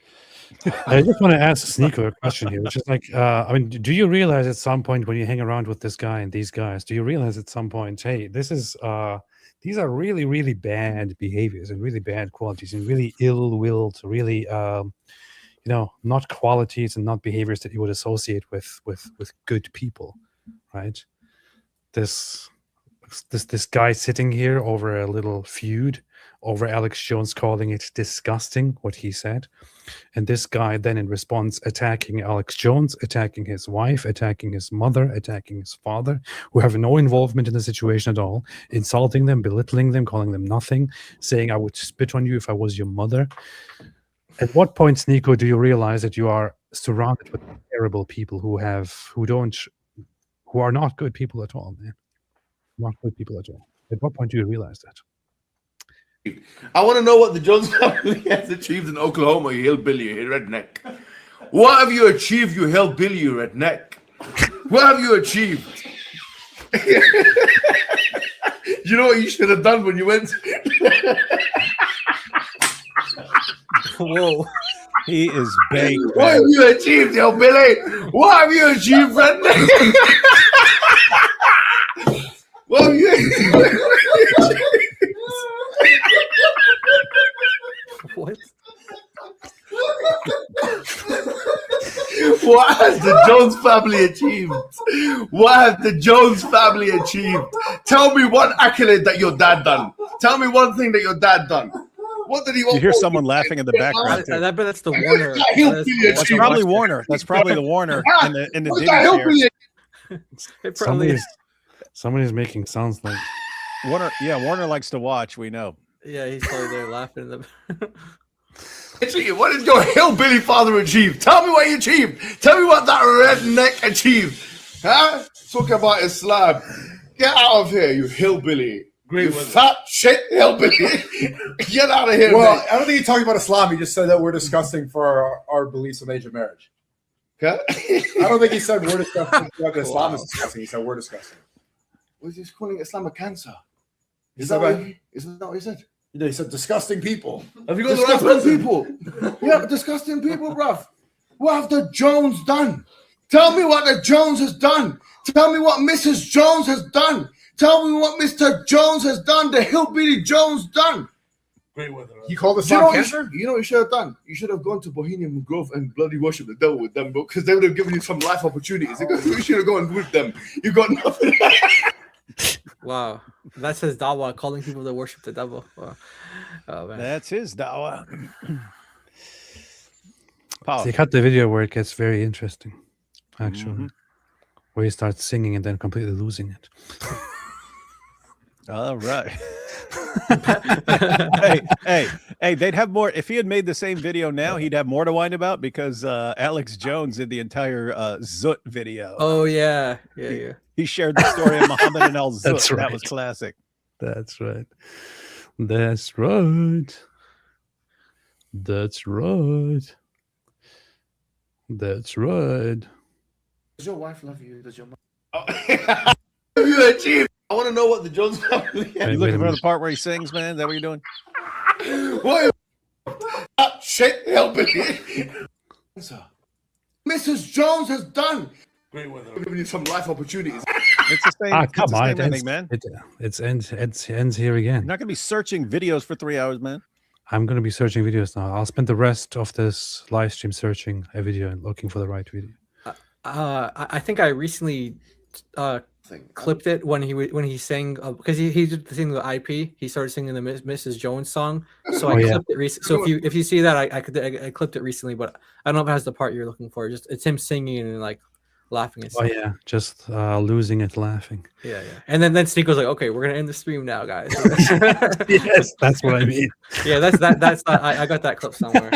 I just want to ask Sneeko a question here, which is like, I mean, do you realize at some point when you hang around with this guy and these guys, do you realize at some point, hey, this is these are really, really bad behaviors and really bad qualities and really ill-willed, really not qualities and not behaviors that you would associate with good people, right? This guy sitting here over a little feud over Alex Jones calling it disgusting what he said, and this guy then in response attacking Alex Jones, attacking his wife, attacking his mother, attacking his father, who have no involvement in the situation at all, insulting them, belittling them, calling them nothing, saying I would spit on you if I was your mother. At what point, Sneeko, do you realize that you are surrounded with terrible people who are not good people at all, man? Not good people at all. At what point do you realize that? I want to know what the Jones family has achieved in Oklahoma, you hillbilly, you redneck. What have you achieved, you hillbilly, you redneck? What have you achieved? You know what you should have done when you went? Whoa. He is baked. What have you achieved, hillbilly? What have you achieved, redneck? What have you achieved? What? What has the Jones family achieved? What has the Jones family achieved? Tell me one accolade that your dad done. Tell me one thing that your dad done. What did he? You hear someone laughing in the background. I bet that's the Warner. That's probably Warner. That's probably the Warner in the Probably. Somebody's making sounds like Warner. Yeah, Warner likes to watch. We know. Yeah, he's probably there laughing. What did your hillbilly father achieve? Tell me what he achieved. Tell me what that redneck achieved. Huh? Talk about Islam. Get out of here, you hillbilly. You fat shit hillbilly. Get out of here. Well, man. I don't think he talked about Islam. He just said that we're disgusting for our beliefs of age of marriage. Okay? I don't think he said we're disgusting. Islam is disgusting. He said we're disgusting. Was he calling Islam a cancer? Is that that what he said? He said disgusting people. Have you got the right person? People? Yeah, disgusting people, bruv. What have the Jones done? Tell me what the Jones has done. Tell me what Mrs. Jones has done. Tell me what Mr. Jones has done. The hillbilly Jones done. Great weather. He called us You know cancer. you know what you should have done? You should have gone to Bohemian Grove and bloody worship the devil with them, bro, because they would have given you some life opportunities. You should have gone with them. You got nothing. Wow, that's his dawah, calling people to worship the devil. Wow. Oh, man. That's his dawah. So you cut the video where it gets very interesting, actually, where you start singing and then completely losing it. All right. hey, they'd have more. If he had made the same video now, he'd have more to whine about because Alex Jones did the entire Zut video. Oh, yeah. He shared the story of Mohammed and Al Zut. That's right. That was classic. That's right. That's right. That's right. That's right. Does your wife love you? Does your mom? You achieved. I want to know what the Jones family. You looking for the part where he sings, man? Is that what you're doing? What? Shit, help me. Mrs. Jones has done. Great weather. I'm giving you some life opportunities. It's the same. Ah, come it's the on, same ending, man. It ends here You're again. not gonna be searching videos for 3 hours, man. I'm gonna be searching videos now. I'll spend the rest of this live stream searching a video and looking for the right video. I think I recently clipped it when he sang because he did the thing with IP. He started singing the Mrs. Jones song, so I clipped it recently. So if you see that, I clipped it recently, but I don't know if it has the part you're looking for. Just it's him singing and like laughing and stuff. Oh yeah, just losing it laughing. Yeah. And then Sneako's like, okay, we're gonna end the stream now, guys. Yes, that's what I mean. Yeah, that's I got that clip somewhere.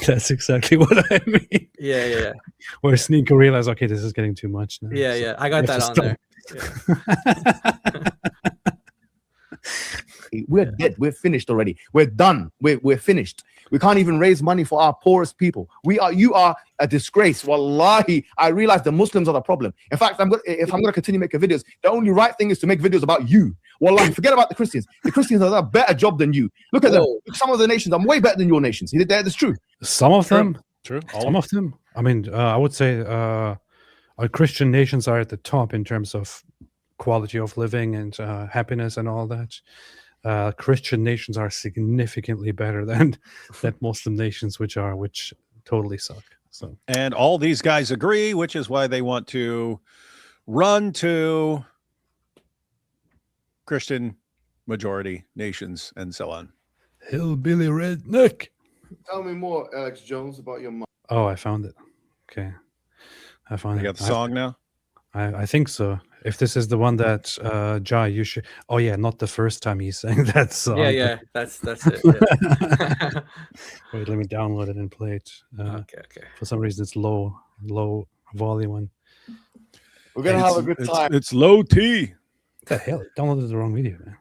That's exactly what I mean. Yeah. Where Sneako realized, okay, this is getting too much now. Yeah. I got that on there. Yeah. We're dead. We're finished already. We're done. We're finished. We can't even raise money for our poorest people. You are a disgrace. Wallahi, I realize the Muslims are the problem. In fact, if I'm going to continue making videos, the only right thing is to make videos about you. Wallahi, forget about the Christians. The Christians have done a better job than you. Look at them. Some of the nations are way better than your nations. That's true. Some of them. True. Some of them. I mean, I would say our Christian nations are at the top in terms of quality of living and happiness and all that. Christian nations are significantly better than Muslim nations, which totally suck. So, and all these guys agree, which is why they want to run to Christian majority nations and so on. Hillbilly redneck. Tell me more, Alex Jones, about your mom. Oh, I found it. Okay, I found it. You got the song now? I think so. If this is the one that Jai, you should. Oh yeah, not the first time he sang that song. Yeah, that's it. Yeah. Wait, let me download it and play it. Okay. For some reason, it's low volume one. We're gonna have a good time. It's low T. What the hell? I downloaded the wrong video, man.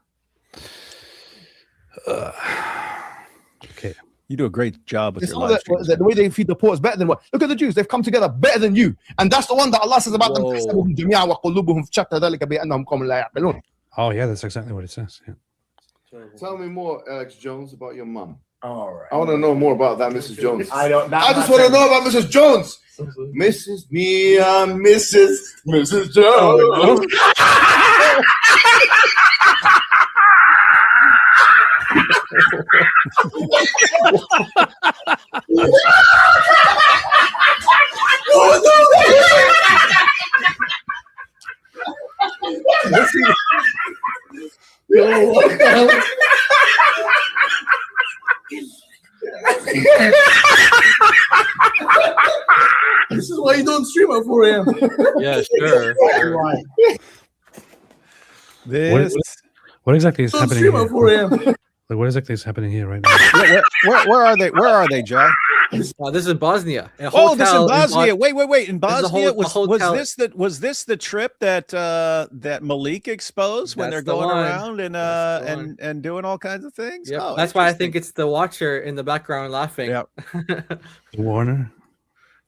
Okay. You do a great job with your live streams. The way they feed the poor is better than what? Look at the Jews. They've come together better than you. And that's the one that Allah says about them. Oh, yeah, that's exactly what it says. Yeah. Tell me more, Alex Jones, about your mom. All right. I want to know more about that, Mrs. Jones. I just want to know about Mrs. Jones. Mrs. Mia, Mrs. Jones. This is why you don't stream at 4 a.m. Yeah, sure. What exactly is happening stream here? at 4 a.m. Like, what exactly is happening here right now? Where are they? Where are they, Jai? This is in Bosnia. Oh, this is in Bosnia. Wait. In Bosnia, hotel. was this the trip that Malik exposed when they're going around and doing all kinds of things? Yep. Oh, that's why I think it's the watcher in the background laughing. Yep. The Warner?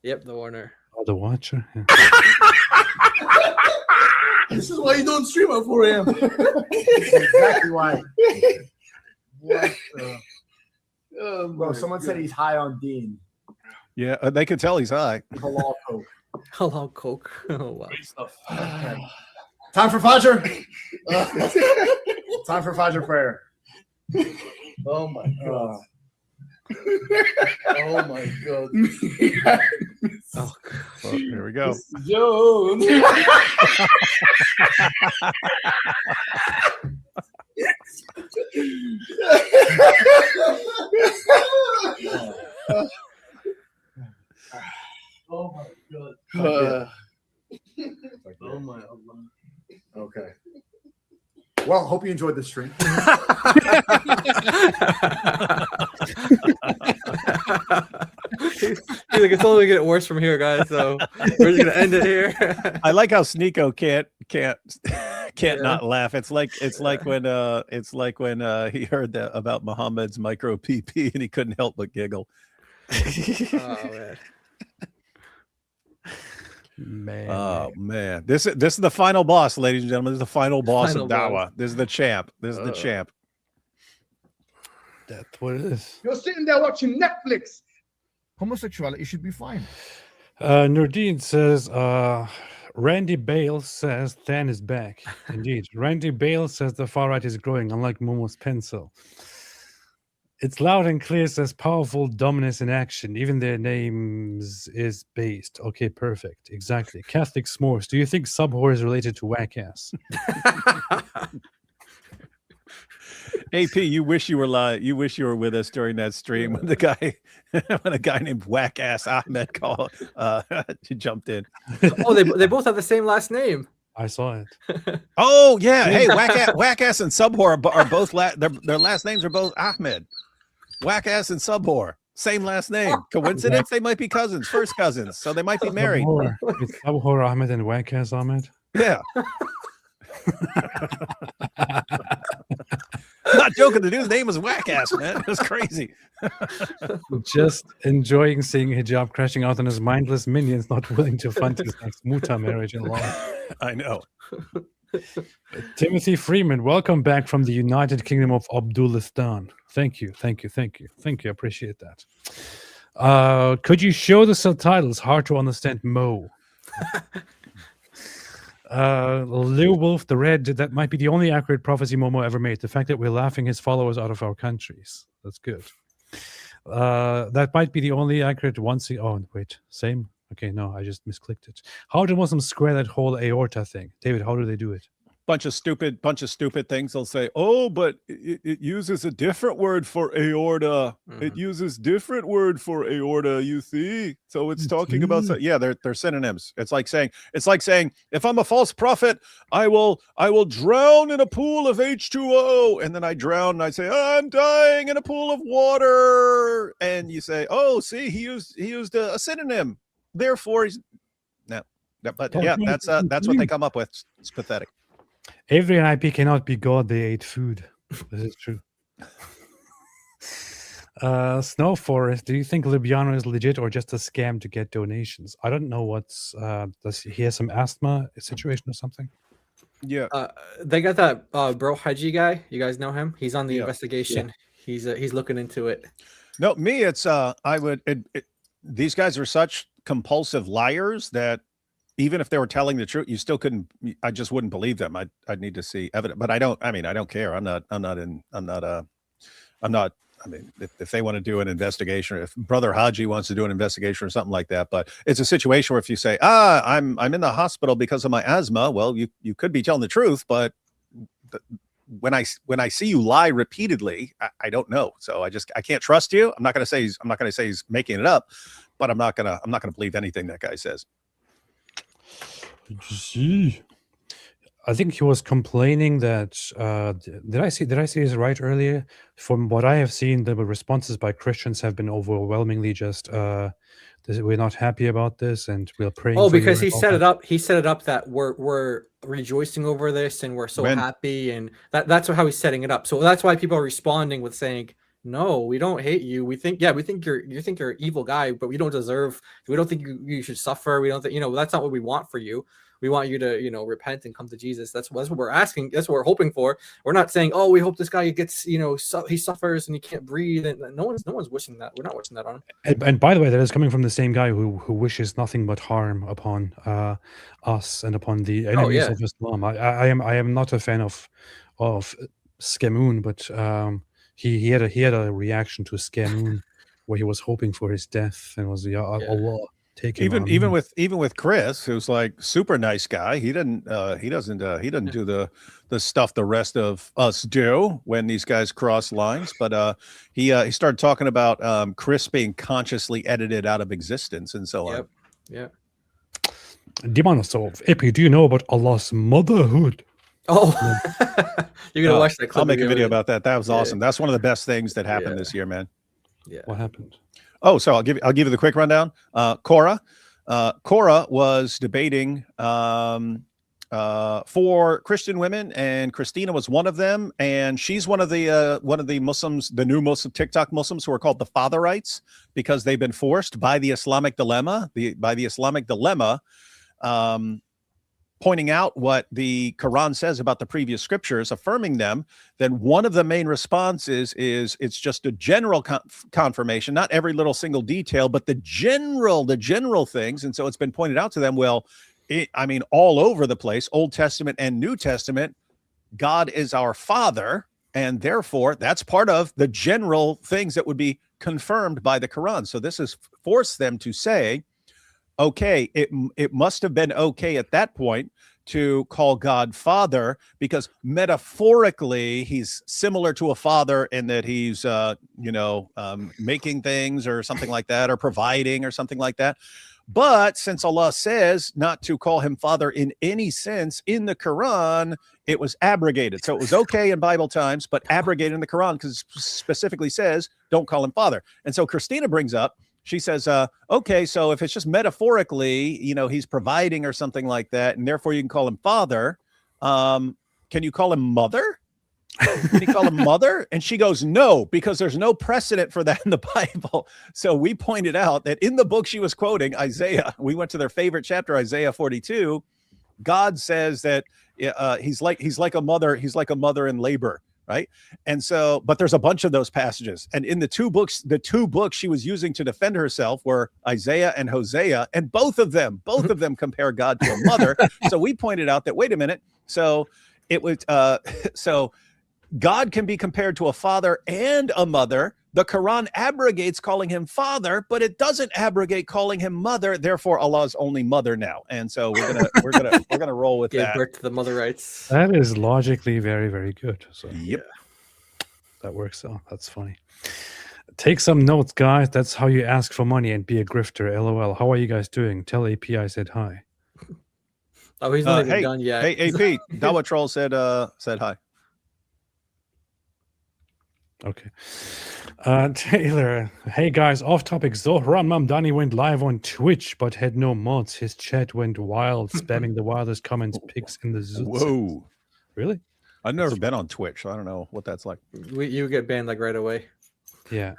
Yep, the Warner. Oh, the watcher? Yeah. This is why you don't stream at 4 a.m. Exactly why. What Oh, bro, someone said he's high on Dean. Yeah, they can tell he's high. Halal coke. Hello, Coke. Oh, wow. Great stuff. Time for Fajr. Time for Fajr prayer. Oh my god. Oh my god. Oh, Well, here we go. Jones. Oh my god. Oh my Allah. Okay. Well, hope you enjoyed the stream. He's like, it's only gonna get worse from here, guys. So we're just gonna end it here. I like how Sneako can't not laugh. It's like when he heard that about Muhammad's micro PP and he couldn't help but giggle. Oh, man. Oh man, this is the final boss, ladies and gentlemen. This is the final boss Final of boss. Dawa. This is the champ. This is the champ. That's what it is. You're sitting there watching Netflix. Homosexuality should be fine. Nordine says, Randy Bale says Than is back. Indeed. Randy Bale says the far right is growing, unlike Momo's pencil. It's loud and clear, says powerful dominance in action. Even their names is based. Okay, perfect. Exactly. Catholic S'mores. Do you think Subwhore is related to whack ass? AP, you wish you were live. You wish you were with us during that stream when the guy, when a guy named Whack Ass Ahmed called, jumped in. Oh, they both have the same last name. I saw it. Oh yeah, hey, Whack Ass and Subwhore are both their last names are both Ahmed. Whack Ass and Subwhore, same last name. Coincidence? They might be cousins, first cousins, so they might be married. It's Subwhore Ahmed and Whack Ass Ahmed. Yeah. I'm not joking. The dude's name was Whack Ass, man. It was crazy. Just enjoying seeing Hijab crashing out on his mindless minions, not willing to fund his next Muta marriage in law. I know. Timothy Freeman, welcome back from the United Kingdom of Abdulistan. Thank you. I appreciate that. Could you show the subtitles? Hard to understand, Mo. Lil Wolf the Red, that might be the only accurate prophecy Momo ever made. The fact that we're laughing his followers out of our countries. That's good. That might be the only accurate one. Oh, wait. Same? Okay, no, I just misclicked it. How do Muslims square that whole aorta thing? David, how do they do it? Bunch of stupid things. They'll say, oh, but it uses a different word for aorta. It uses different word for aorta, you see? So it's talking about, yeah, they're synonyms. It's like saying, if I'm a false prophet, I will drown in a pool of H2O. And then I drown and I say, I'm dying in a pool of water. And you say, oh, see, he used a synonym. Therefore, he's but yeah, that's what they come up with. It's pathetic. Avery and IP cannot be God. They ate food. This is true. Snow Forest, do you think Libiano is legit or just a scam to get donations? I don't know what's does he have some asthma situation or something? Yeah. They got that bro Haji guy. You guys know him? He's on the investigation. Yeah. He's looking into it. No, me, it's these guys are such compulsive liars that even if they were telling the truth, you still couldn't. I just wouldn't believe them. I'd need to see evidence, but I don't care. I mean, if they want to do an investigation, or if Brother Haji wants to do an investigation or something like that, but it's a situation where if you say, I'm in the hospital because of my asthma, well, you could be telling the truth, but when I see you lie repeatedly, I don't know. So I can't trust you. I'm not going to say he's making it up, but I'm not gonna believe anything that guy says. I think he was complaining that did I see this right earlier? From what I have seen, the responses by Christians have been overwhelmingly just we're not happy about this and we're praying. Oh, because he set it up. He set it up that we're rejoicing over this and we're so happy, and that's how he's setting it up. So that's why people are responding with saying, no, we don't hate you. We think you're an evil guy, but we don't think you should suffer. We don't think, that's not what we want for you. We want you to, repent and come to Jesus. That's what we're asking. That's what we're hoping for. We're not saying, oh, we hope this guy gets, he suffers and he can't breathe. And no one's wishing that. We're not wishing that on him. And by the way, that is coming from the same guy who wishes nothing but harm upon us and upon the enemies of Islam. I am not a fan of Scamoon, but he had a reaction to Scamoon where he was hoping for his death and was Allah. Even with Chris, who's like super nice guy, he doesn't do the stuff the rest of us do when these guys cross lines. But he started talking about Chris being consciously edited out of existence and so on. Yeah. Demonosov, Epi, do you know about Allah's motherhood? Oh, you're gonna watch that clip. I'll make a video about that. That was awesome. That's one of the best things that happened this year, man. Yeah. What happened? Oh, so I'll give you the quick rundown. Cora was debating for Christian women, and Christina was one of them. And she's one of the Muslims, the new Muslim TikTok Muslims, who are called the Fatherites, because they've been forced by the Islamic dilemma, pointing out what the Quran says about the previous scriptures, affirming them. Then one of the main responses is it's just a general confirmation, not every little single detail, but the general things. And so it's been pointed out to them, well, all over the place, Old Testament and New Testament, God is our Father, and therefore that's part of the general things that would be confirmed by the Quran. So this has forced them to say, okay, it must have been okay at that point to call God Father, because metaphorically he's similar to a father in that he's making things or something like that, or providing or something like that. But since Allah says not to call him father in any sense in the Quran, it was abrogated. So it was okay in Bible times, but abrogated in the Quran because it specifically says don't call him father. And so Christina brings up, she says, okay, so if it's just metaphorically, he's providing or something like that, and therefore you can call him father, can you call him mother? Can you call him mother? And she goes, no, because there's no precedent for that in the Bible. So we pointed out that in the book she was quoting, Isaiah, we went to their favorite chapter, Isaiah 42. God says that he's like a mother in labor. Right. And so, but there's a bunch of those passages. And in the two books she was using to defend herself were Isaiah and Hosea. And both of them compare God to a mother. So we pointed out that, wait a minute. So it was, so God can be compared to a father and a mother. The Quran abrogates calling him father, but it doesn't abrogate calling him mother. Therefore, Allah's only mother now. And so we're gonna roll with that. Give birth to the mother rights. That is logically very, very good. So yep, that works out. That's funny. Take some notes, guys. That's how you ask for money and be a grifter. LOL. How are you guys doing? Tell AP I said hi. Oh, he's not even done yet. Hey, AP, Dawa Troll said hi. Okay. Taylor, hey guys, off topic. Zohran Mamdani went live on Twitch but had no mods. His chat went wild, spamming the wildest comments, pics in the zoo. Whoa. Really? I've never been on Twitch, so I don't know what that's like. You get banned like right away. Yeah.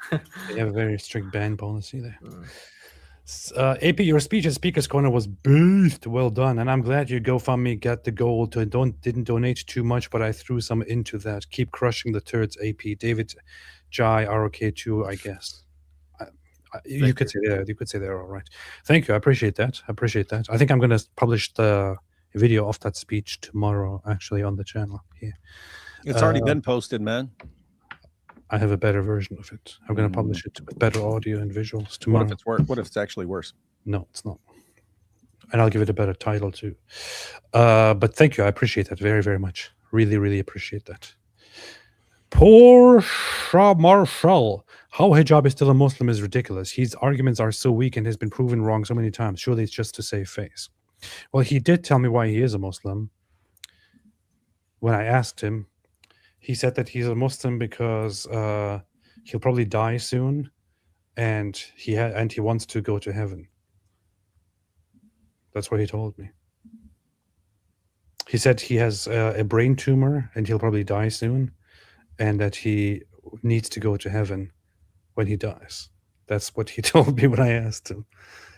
They have a very strict ban policy there. AP, your speech at Speaker's Corner was beast. Well done. And I'm glad your GoFundMe got the goal to didn't donate too much, but I threw some into that. Keep crushing the turds, AP. David Jai ROK2, I guess. You could say they're all right. Thank you. I appreciate that. I think I'm going to publish the video of that speech tomorrow, actually, on the channel here. It's already been posted, man. I have a better version of it. I'm going to publish it with better audio and visuals tomorrow. What if it's worse? What if it's actually worse? No, it's not. And I'll give it a better title too. But thank you. I appreciate that very, very much. Really, really appreciate that. Poor Shah Marshall. How hijab is still a Muslim is ridiculous. His arguments are so weak and has been proven wrong so many times. Surely it's just to save face. Well, he did tell me why he is a Muslim. When I asked him, he said that he's a Muslim because he'll probably die soon, and he wants to go to heaven. That's what he told me. He said he has a brain tumor and he'll probably die soon, and that he needs to go to heaven when he dies. That's what he told me when I asked him.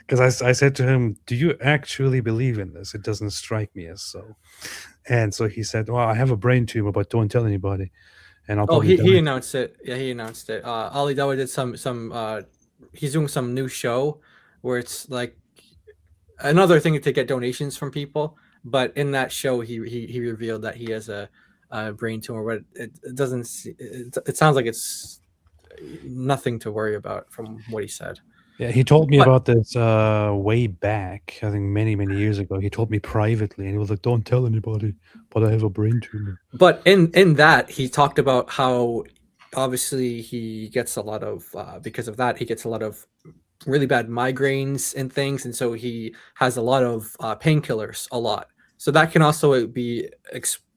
Because I said to him, do you actually believe in this? It doesn't strike me as so. And so he said, well, I have a brain tumor, but don't tell anybody. And I'll probably he announced it. Yeah, he announced it. Ali Dawa did some he's doing some new show where it's like another thing to get donations from people. But in that show, he revealed that he has a brain tumor. But it sounds like it's nothing to worry about from what he said. Yeah, he told me about this way back, I think many, many years ago. He told me privately, and he was like, don't tell anybody, but I have a brain tumor. But in that, he talked about how obviously he gets a lot of, because of that, he gets a lot of really bad migraines and things. And so he has a lot of painkillers a lot. So that can also be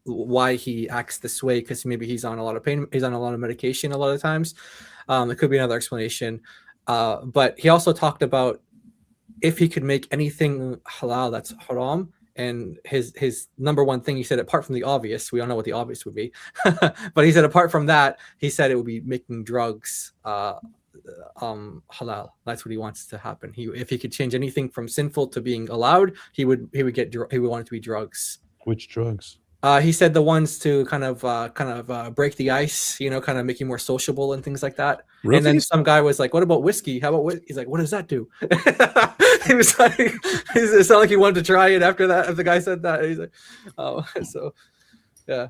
why he acts this way, because maybe he's on a lot of pain. He's on a lot of medication a lot of times. It could be another explanation. But he also talked about if he could make anything halal that's haram, and his number one thing he said, apart from the obvious, we all know what the obvious would be, but he said apart from that, he said it would be making drugs halal. That's what he wants to happen. If he could change anything from sinful to being allowed, he would want it to be drugs. Which drugs? He said the ones to kind of break the ice, kind of make you more sociable and things like that. Roofies? And then some guy was like, "What about whiskey? How about whiskey?" He's like, "What does that do?" He was like, "It sounded like he wanted to try it." After that, if the guy said that, he's like, "Oh, so yeah."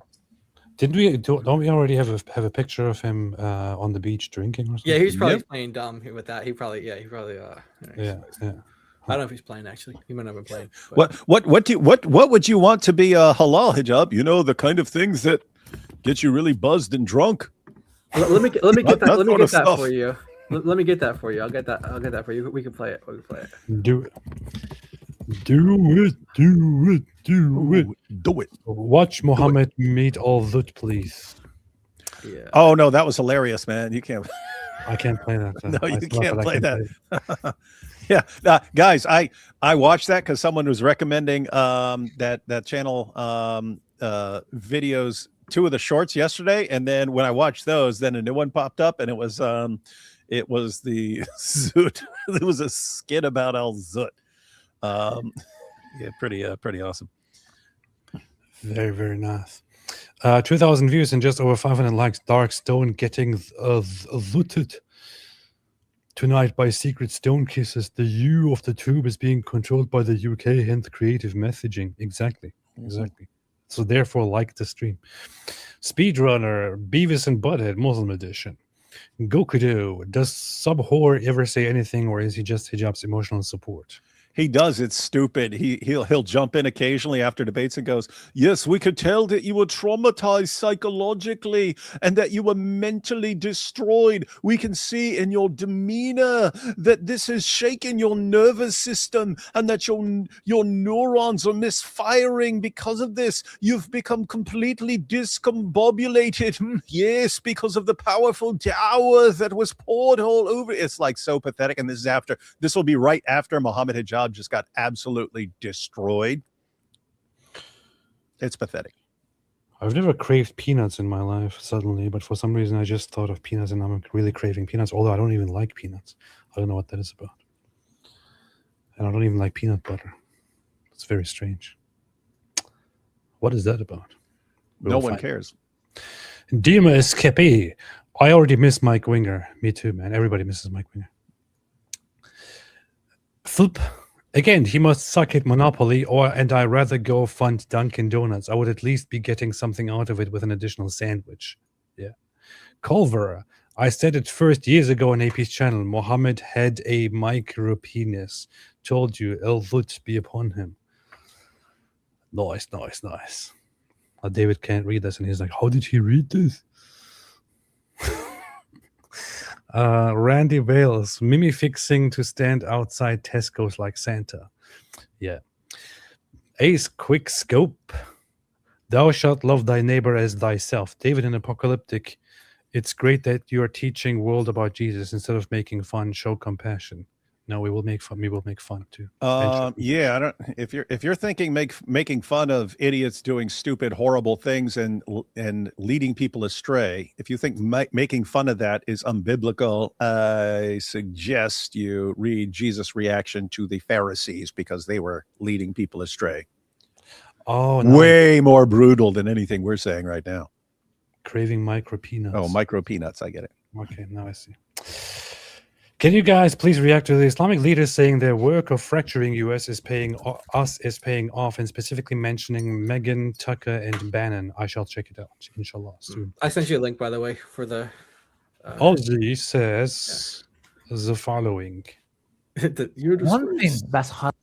Don't we already have a picture of him on the beach drinking or something? Yeah, he's probably playing dumb with that. He probably. Yeah. I don't know if he's playing actually. He might not have been playing. What would you want to be a halal hijab? The kind of things that get you really buzzed and drunk. Let me get that. Let me get that for you. Let me get that for you. I'll get that for you. We can play it. Do it. Watch Mohammed meet all that, please. Yeah. Oh no, that was hilarious, man. You can't. I can't play that. No, you can't play that. Yeah, guys, I watched that because someone was recommending that channel videos, 2 of the shorts yesterday, and then when I watched those, then a new one popped up, and it was the Zut. It was a skit about Al Zut. Yeah, pretty awesome. Very, very nice. 2,000 views and just over 500 likes. Dark Stone getting zooted tonight by secret stone kisses. The U of the tube is being controlled by the UK. Hint creative messaging. Exactly. So therefore, like the stream. Speedrunner, Beavis and Butthead, Muslim edition. Gokudo, does Sub Whore ever say anything, or is he just Hijab's emotional support? He does. It's stupid. He'll jump in occasionally after debates and goes, "Yes, we could tell that you were traumatized psychologically and that you were mentally destroyed. We can see in your demeanor that this has shaken your nervous system and that your neurons are misfiring because of this. You've become completely discombobulated. Yes, because of the powerful dawah that was poured all over." It's like so pathetic. And this will be right after Mohammed Hijab just got absolutely destroyed. It's pathetic. I've never craved peanuts in my life suddenly, but for some reason I just thought of peanuts and I'm really craving peanuts, although I don't even like peanuts. I don't know what that is about. And I don't even like peanut butter. It's very strange. What is that about? No one cares. Dima Escape. I already miss Mike Winger. Me too, man. Everybody misses Mike Winger. Flip. Again, he must suck at Monopoly, and I rather go fund Dunkin' Donuts. I would at least be getting something out of it with an additional sandwich. Yeah. Culver. I said it first years ago on AP's channel. Mohammed had a micro penis. Told you, El Vut be upon him. Nice. David can't read this, and he's like, how did he read this? Randy Bales, Mimi fixing to stand outside Tesco's like Santa. Yeah. Ace Quick Scope. Thou shalt love thy neighbor as thyself. David in Apocalyptic. It's great that you are teaching world about Jesus instead of making fun. Show compassion. No, we will make fun. We will make fun too. Yeah, I don't. If you're thinking making fun of idiots doing stupid, horrible things and leading people astray, if you think making fun of that is unbiblical, I suggest you read Jesus' reaction to the Pharisees because they were leading people astray. Oh, no. Way more brutal than anything we're saying right now. Craving micro peanuts. Oh, micro peanuts. I get it. Okay, now I see. Can you guys please react to the Islamic leaders saying their work of fracturing us is paying off, and specifically mentioning Meghan, Tucker, and Bannon? I shall check it out, inshallah, soon. I sent you a link, by the way, for the... Ozzy says the following. One thing that's hard.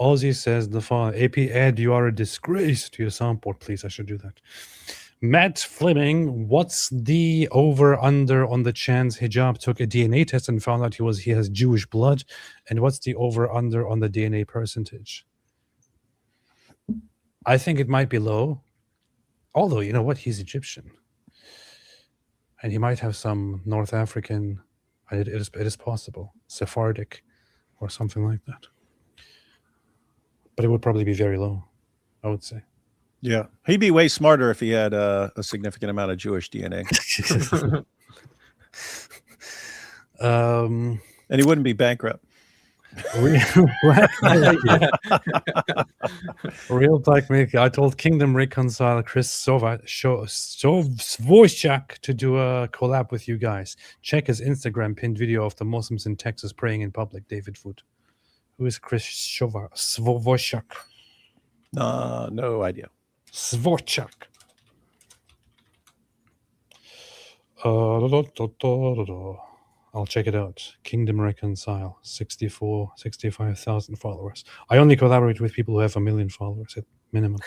Ozzy says the following. AP Ed, you are a disgrace to your soundboard, please. I should do that. Matt Fleming, what's the over-under on the chance Hijab took a DNA test and found out he has Jewish blood? And what's the over-under on the DNA percentage? I think it might be low. Although, you know what? He's Egyptian. And he might have some North African, it is possible, Sephardic or something like that. but it would probably be very low, I would say. Yeah, he'd be way smarter if he had a significant amount of Jewish DNA. And he wouldn't be bankrupt. Real Black Milk. I told Kingdom Reconcile Chris Sovchak to do a collab with you guys. Check his Instagram pinned video of the Muslims in Texas praying in public. David Wood. Who is Chris Sovchak? No idea. Svorchak. I'll check it out. Kingdom Reconcile, 65,000 followers. I only collaborate with people who have 1 million followers at minimum.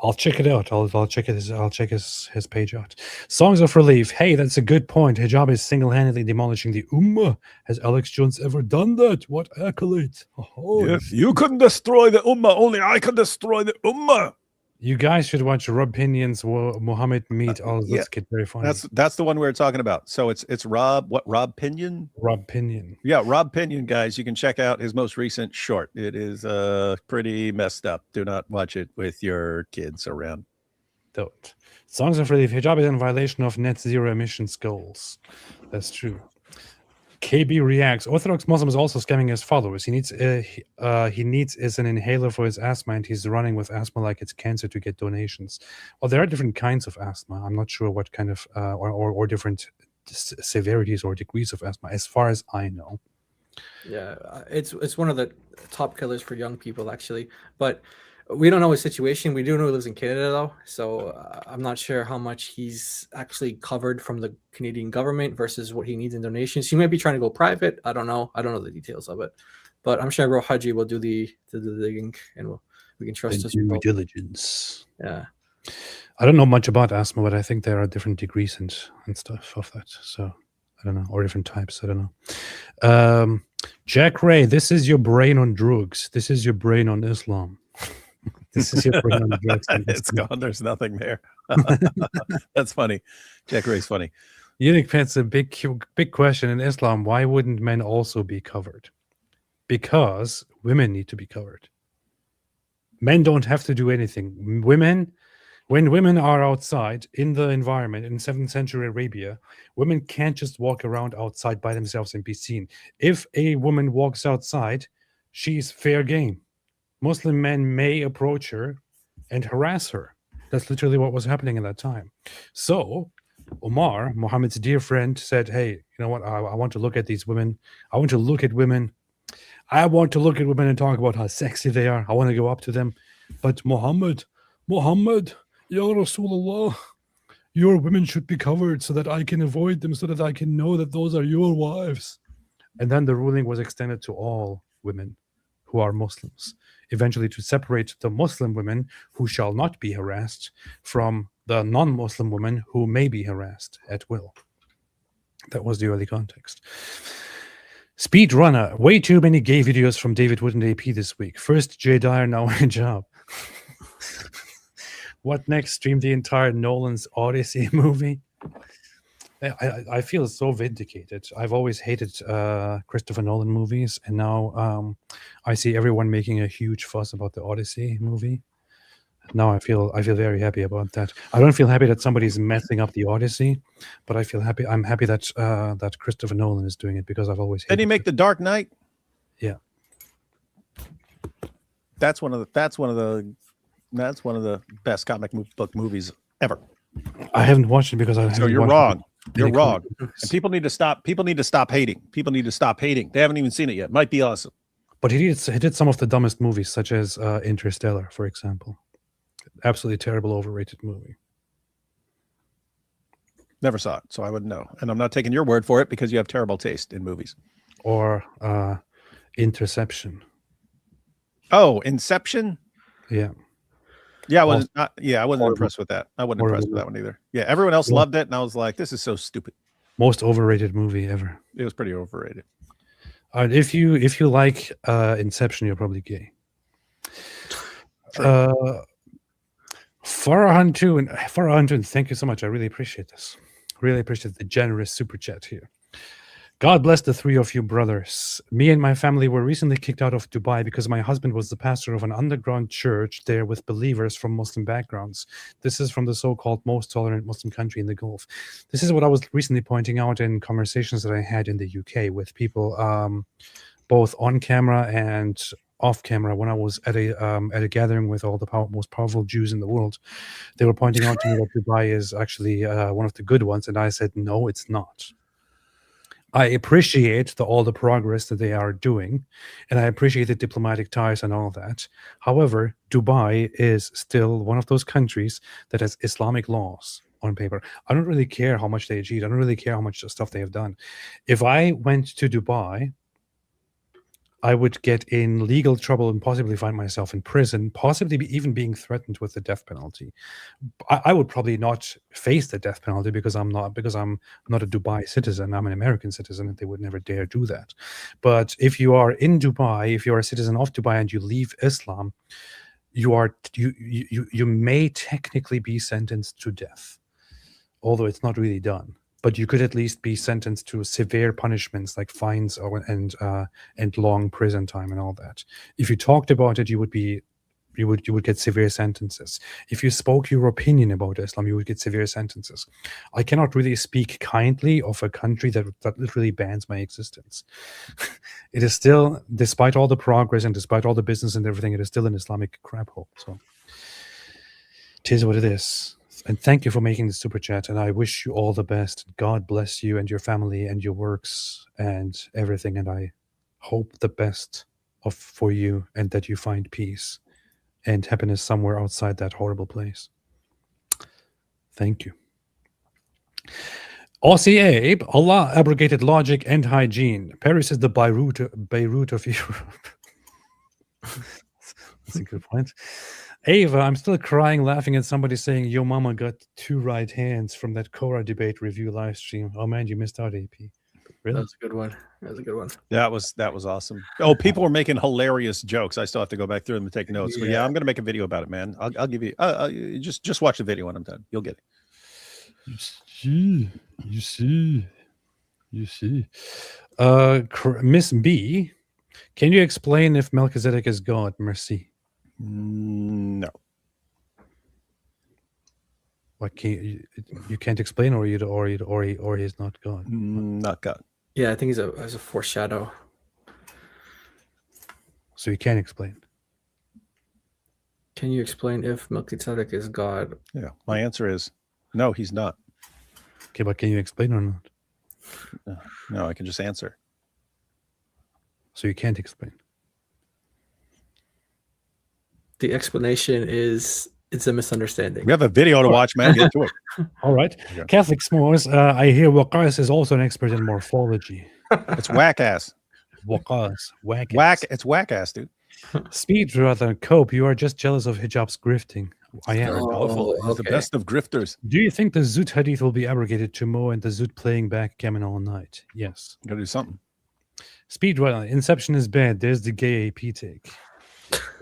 I'll check it out. I'll check his page out. Songs of Relief. Hey, that's a good point. Hijab is single-handedly demolishing the Ummah. Has Alex Jones ever done that? What accolade? Oh. Yes, you couldn't destroy the Ummah. Only I could destroy the Ummah. You guys should watch Rob Pinion's Mohammed meet all this kid. Very funny. That's the one we were talking about. So it's Rob Pinion? Rob Pinion. Yeah, Rob Pinion, guys. You can check out his most recent short. It is pretty messed up. Do not watch it with your kids around. Don't. Songs of Relief. Hijab is in violation of net zero emissions goals. That's true. KB reacts. Orthodox Muslim is also scamming his followers. He needs is an inhaler for his asthma, and he's running with asthma like it's cancer to get donations. Well, there are different kinds of asthma. I'm not sure what kind of or different severities or degrees of asthma, as far as I know. Yeah, it's one of the top killers for young people, actually. But we don't know his situation. We do know he lives in Canada, though, so I'm not sure how much he's actually covered from the Canadian government versus what he needs in donations. He might be trying to go private. I don't know. I don't know the details of it, but I'm sure Bro Haji will do the digging, and we can trust his due diligence. Yeah, I don't know much about asthma, but I think there are different degrees and stuff of that. So I don't know, or different types. I don't know. Jack Ray, this is your brain on drugs. This is your brain on Islam. This is your brain on drugs. It's gone. There's nothing there. That's funny. Jack Ray's funny. Unique Pets, a big question in Islam. Why wouldn't men also be covered? Because women need to be covered. Men don't have to do anything. When women are outside in the environment in 7th century Arabia, women can't just walk around outside by themselves and be seen. If a woman walks outside, she's fair game. Muslim men may approach her and harass her. That's literally what was happening in that time. So Omar, Muhammad's dear friend, said, hey, you know what? I want to look at these women. I want to look at women. I want to look at women and talk about how sexy they are. I want to go up to them. But Muhammad, Ya Rasulullah, your women should be covered so that I can avoid them, so that I can know that those are your wives. And then the ruling was extended to all women who are Muslims, eventually to separate the Muslim women who shall not be harassed from the non-Muslim women who may be harassed at will. That was the early context. Speedrunner, way too many gay videos from David Wood and AP this week. First Jay Dyer, now Hijab. What next? Stream the entire Nolan's Odyssey movie? I feel so vindicated. I've always hated Christopher Nolan movies, and now I see everyone making a huge fuss about the Odyssey movie. Now I feel very happy about that. I don't feel happy that somebody's messing up the Odyssey, but I feel happy. I'm happy that that Christopher Nolan is doing it, because I've always hated Did he make The Dark Knight? Yeah. That's one of the best comic book movies ever. I haven't watched it because I. So you're wrong. You're wrong. And people need to stop. People need to stop hating. People need to stop hating. They haven't even seen it yet. Might be awesome. But he did some of the dumbest movies, such as Interstellar, for example. Absolutely terrible, overrated movie. Never saw it, so I wouldn't know. And I'm not taking your word for it because you have terrible taste in movies. Or Interception. Oh, Inception? Yeah. Yeah, I wasn't impressed with that. I wasn't impressed with that one either. Yeah, everyone else loved it, and I was like, this is so stupid. Most overrated movie ever. It was pretty overrated. If you like Inception, you're probably gay. Farah Huntun, thank you so much. I really appreciate this. Really appreciate the generous super chat here. God bless the three of you brothers. Me and my family were recently kicked out of Dubai because my husband was the pastor of an underground church there with believers from Muslim backgrounds. This is from the so-called most tolerant Muslim country in the Gulf. This is what I was recently pointing out in conversations that I had in the UK with people, both on camera and off camera. When I was at a gathering with all the most powerful Jews in the world, they were pointing out to me that Dubai is actually one of the good ones, and I said, no, it's not. I appreciate all the progress that they are doing, and I appreciate the diplomatic ties and all that. However, Dubai is still one of those countries that has Islamic laws on paper. I don't really care how much they achieved. I don't really care how much stuff they have done. If I went to Dubai, I would get in legal trouble and possibly find myself in prison, possibly even being threatened with the death penalty. I would probably not face the death penalty because I'm not a Dubai citizen. I'm an American citizen, and they would never dare do that. But if you are in Dubai, if you are a citizen of Dubai and you leave Islam, you may technically be sentenced to death, although it's not really done. But you could at least be sentenced to severe punishments like fines and long prison time and all that. If you talked about it, you would get severe sentences. If you spoke your opinion about Islam, you would get severe sentences. I cannot really speak kindly of a country that literally bans my existence. It is still, despite all the progress and despite all the business and everything, it is still an Islamic crap hole. So it is what it is. And thank you for making the super chat, and I wish you all the best. God bless you and your family and your works and everything, and I hope the best for you and that you find peace and happiness somewhere outside that horrible place. Thank you. Aussie Abe, Allah abrogated logic and hygiene. Paris is the Beirut of Europe. That's a good point. Ava, I'm still crying laughing at somebody saying your mama got 2 right hands from that Korah debate review live stream. Oh man, you missed out, AP. Really? That's a good one. That was a good one. That was awesome. Oh, people were making hilarious jokes. I still have to go back through them and take notes. But yeah, I'm gonna make a video about it, man. I'll give you just watch the video when I'm done. You'll get it. You see. Miss B, can you explain if Melchizedek is God? Merci. No. Like you can't explain, or he's not God. Not God. Yeah, I think he's a foreshadow. So you can't explain. Can you explain if Melchizedek is God? Yeah, my answer is no, he's not. Okay, but can you explain or not? No, I can just answer. So you can't explain. The explanation is it's a misunderstanding. We have a video to watch, man. Get to it. All right. Okay. Catholic S'mores, I hear Waqas is also an expert in morphology. It's whack ass. Waqas. It's whack ass, dude. Speed rather Cope, you are just jealous of Hijab's grifting. I am. He's the best of grifters. Do you think the Zoot Hadith will be abrogated tomorrow and the Zoot playing backgammon all night? Yes. Gotta do something. Speed rather, Inception is bad. There's the gay AP take.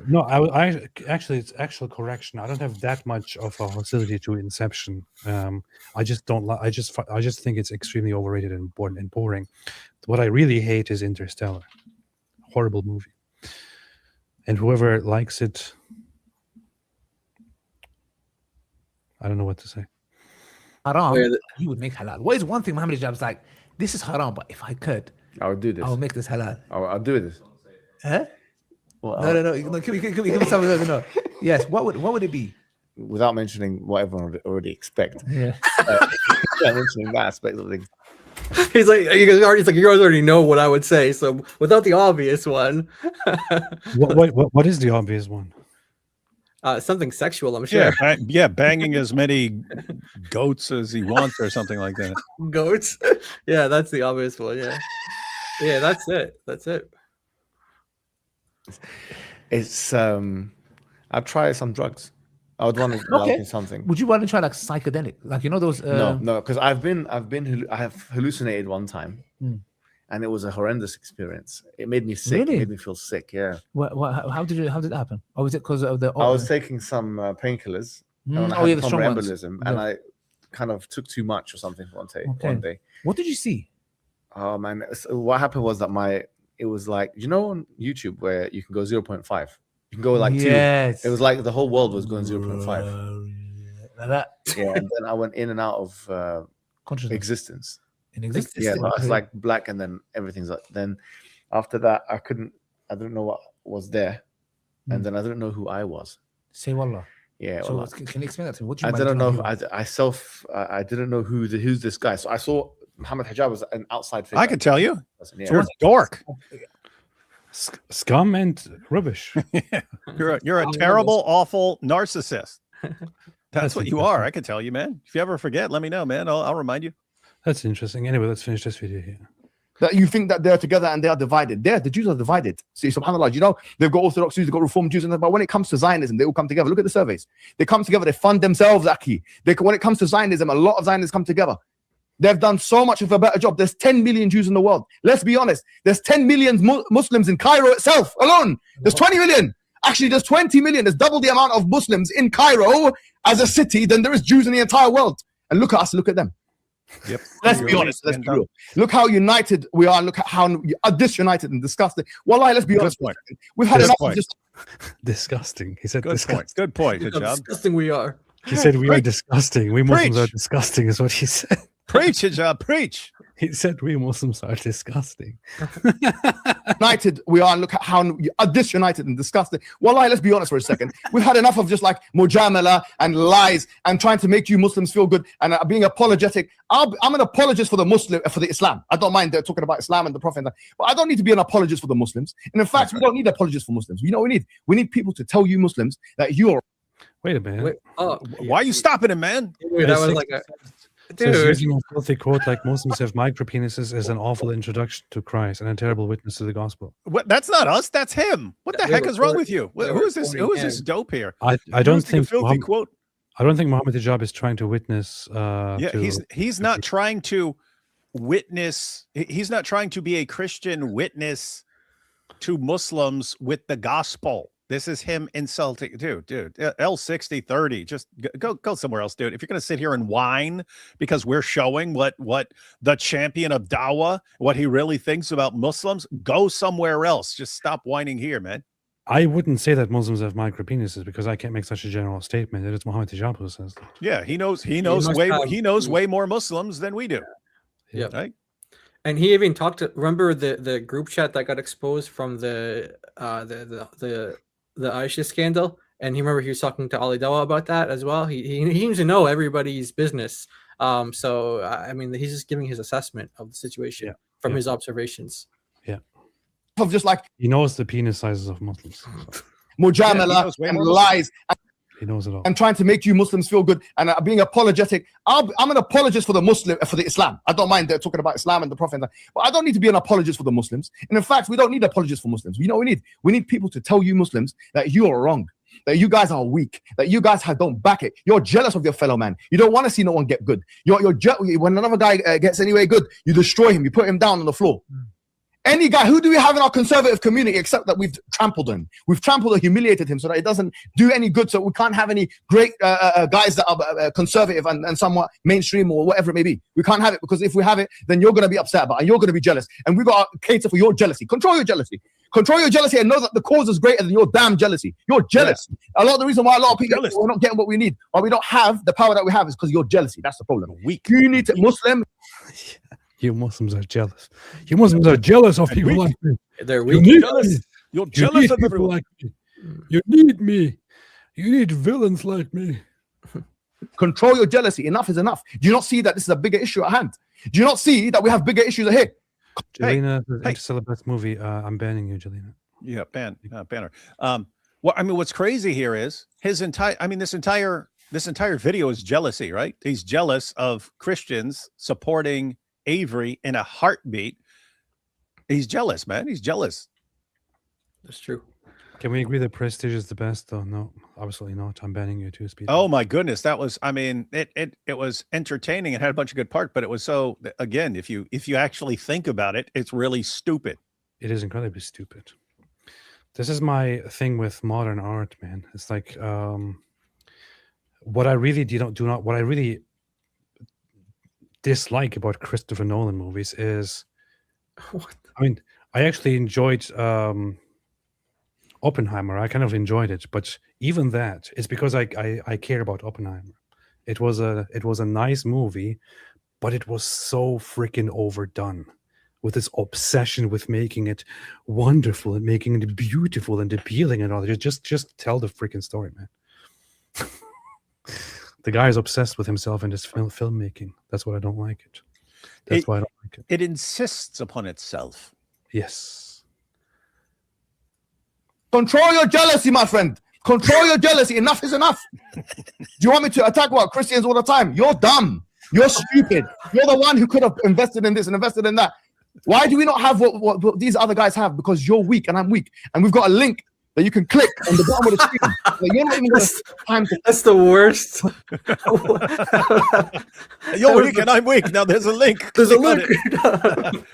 No, I actually, it's actual correction. I don't have that much of a hostility to Inception. I just don't like. I just think it's extremely overrated and boring. What I really hate is Interstellar. Horrible movie. And whoever likes it, I don't know what to say. Haram, you would make halal. What is one thing Muhammad Hijab's like? This is haram, but if I could, I would do this. I would make this halal. I'll do this. Huh? Well, no. Give me something. No. Yes. What would it be? Without mentioning what everyone would already expect. Yeah. Without mentioning that aspect of things. He's like, you guys already know what I would say. So without the obvious one. What is the obvious one? Something sexual, I'm sure. Yeah, banging as many goats as he wants, or something like that. Goats. Yeah, that's the obvious one. Yeah, that's it. It's I'd try some drugs. I would want to like something. Would you want to try like psychedelic, like those? No, because I have hallucinated one time, and it was a horrendous experience. It made me sick. Really? It made me feel sick. Yeah. How did it happen? Or was it because of the? I was taking some painkillers. And I had embolism, and I kind of took too much or something one day. What did you see? Oh man, so what happened was that it was like, you know, on YouTube where you can go 0.5, you can go like 2. It was like the whole world was going 0.5. Like that. Yeah, and then I went in and out of existence. In existence. Yeah, but it's like black, and then everything's like. Then after that, I don't know what was there, and then I don't know who I was. Say wallah. Yeah. So wallah. can you explain that to me? What do you I mean by didn't know. who? I didn't know who's this guy. So I saw Mohammed Hijab was an outside figure. I could tell you. Yeah. You're a dork. Scum and rubbish. You're a terrible, awful narcissist. That's what you are. I can tell you, man. If you ever forget, let me know, man. I'll remind you. That's interesting. Anyway, let's finish this video here. That you think that they're together and they are divided. The Jews are divided. See, subhanAllah, you know, they've got Orthodox Jews, they've got Reformed Jews, but when it comes to Zionism, they all come together. Look at the surveys. They come together, they fund themselves, Aki. When it comes to Zionism, a lot of Zionists come together. They've done so much of a better job. There's 10 million Jews in the world. Let's be honest. There's 10 million Muslims in Cairo itself alone. There's 20 million. Actually, there's 20 million. There's double the amount of Muslims in Cairo as a city than there is Jews in the entire world. And look at us, look at them. Yep. Let's be honest. Let's be real. Look how united we are. Look at how disunited and disgusting. Wallahi, let's be honest. We've had enough of just disgusting. He said good disgusting. point. Good point. Good job. Disgusting we are. He said we are disgusting. We Muslims are disgusting, is what he said. Preach, Hijab, preach. He said we Muslims are disgusting. united we are. Look at how disunited and disgusting. Wallahi, let's be honest for a second. We've had enough of just like mujamala and lies and trying to make you Muslims feel good and being apologetic. I'm an apologist for the Islam. I don't mind talking about Islam and the Prophet, but I don't need to be an apologist for the Muslims. And in fact, we don't need apologists for Muslims. You know what we need? We need people to tell you Muslims that you're. Wait a minute. Why are you stopping him, man? That was like a. Dude. Using a filthy quote like Muslims have micropenises is an awful introduction to Christ and a terrible witness to the gospel. What? That's not us. That's him. What the heck is wrong with you? Who is this? Who is this dope here? I don't think filthy quote. I don't think Mohammed Hijab is trying to witness. He's not trying to witness. He's not trying to be a Christian witness to Muslims with the gospel. This is him insulting, dude. L6030, just go somewhere else, dude. If you're gonna sit here and whine because we're showing what the champion of dawah, what he really thinks about Muslims, go somewhere else. Just stop whining here, man. I wouldn't say that Muslims have micropenises because I can't make such a general statement. It is Mohammed Hijab who says that. Yeah, he knows way more Muslims than we do. Yeah, right. And he even talked to, remember the group chat that got exposed from the Aisha scandal, and he was talking to Ali Dawa about that as well. He seems to know everybody's business. So I mean, he's just giving his assessment of the situation from his observations. Yeah, of just like he knows the penis sizes of Muslims. Mujamala and lies. He knows it all. And trying to make you Muslims feel good and being apologetic. I'm an apologist for the Islam. I don't mind talking about Islam and the Prophet, but I don't need to be an apologist for the Muslims. And in fact, we don't need apologists for Muslims. You know what we need? We need people to tell you Muslims that you are wrong, that you guys are weak, that you guys don't back it. You're jealous of your fellow man. You don't want to see no one get good. When another guy gets anyway good, you destroy him. You put him down on the floor. Any guy, who do we have in our conservative community except that we've trampled him? We've trampled or humiliated him so that it doesn't do any good. So we can't have any great guys that are conservative and somewhat mainstream or whatever it may be. We can't have it because if we have it, then you're going to be upset about it and you're going to be jealous. And we've got to cater for your jealousy. Control your jealousy. Control your jealousy and know that the cause is greater than your damn jealousy. You're jealous. Yeah. A lot of the reason why a lot of people we're not getting what we need, why we don't have the power that we have is because you're jealousy. That's the problem. Weak. You need to Muslim. You Muslims are jealous. You Muslims are jealous of people like me. They're weak. You're jealous of everyone. Like me. You need me. You need villains like me. Control your jealousy. Enough is enough. Do you not see that this is a bigger issue at hand? Do you not see that we have bigger issues ahead? Jelena, anti-celibate movie. I'm banning you, Jelena. Yeah, banner. Well, I mean, what's crazy here is this entire video is jealousy, right? He's jealous of Christians supporting Avery in a heartbeat. He's jealous, man. He's jealous. That's true. Can we agree that Prestige is the best? though? No, absolutely not. I'm banning you too, Speed. Oh my goodness, that was. I mean, it was entertaining. It had a bunch of good parts, but it was so. Again, if you actually think about it, it's really stupid. It is incredibly stupid. This is my thing with modern art, man. It's like what I really what I really dislike about Christopher Nolan movies is I mean, I actually enjoyed Oppenheimer. I kind of enjoyed it, but even that is because I care about Oppenheimer. It was a nice movie, but it was so freaking overdone with this obsession with making it wonderful and making it beautiful and appealing and all that. Just tell the freaking story, man. The guy is obsessed with himself and his filmmaking. That's what I don't like it. That's why I don't like it. It insists upon itself. Yes. Control your jealousy, my friend. Control your jealousy. Enough is enough. Do you want me to attack what Christians all the time? You're dumb. You're stupid. You're the one who could have invested in this and invested in that. Why do we not have what these other guys have? Because you're weak and I'm weak. And we've got a link that you can click on the bottom of the screen. Like, you're not even going to time to. That's the worst. You're weak and I'm weak. Now there's a link. There's a Click link. on it.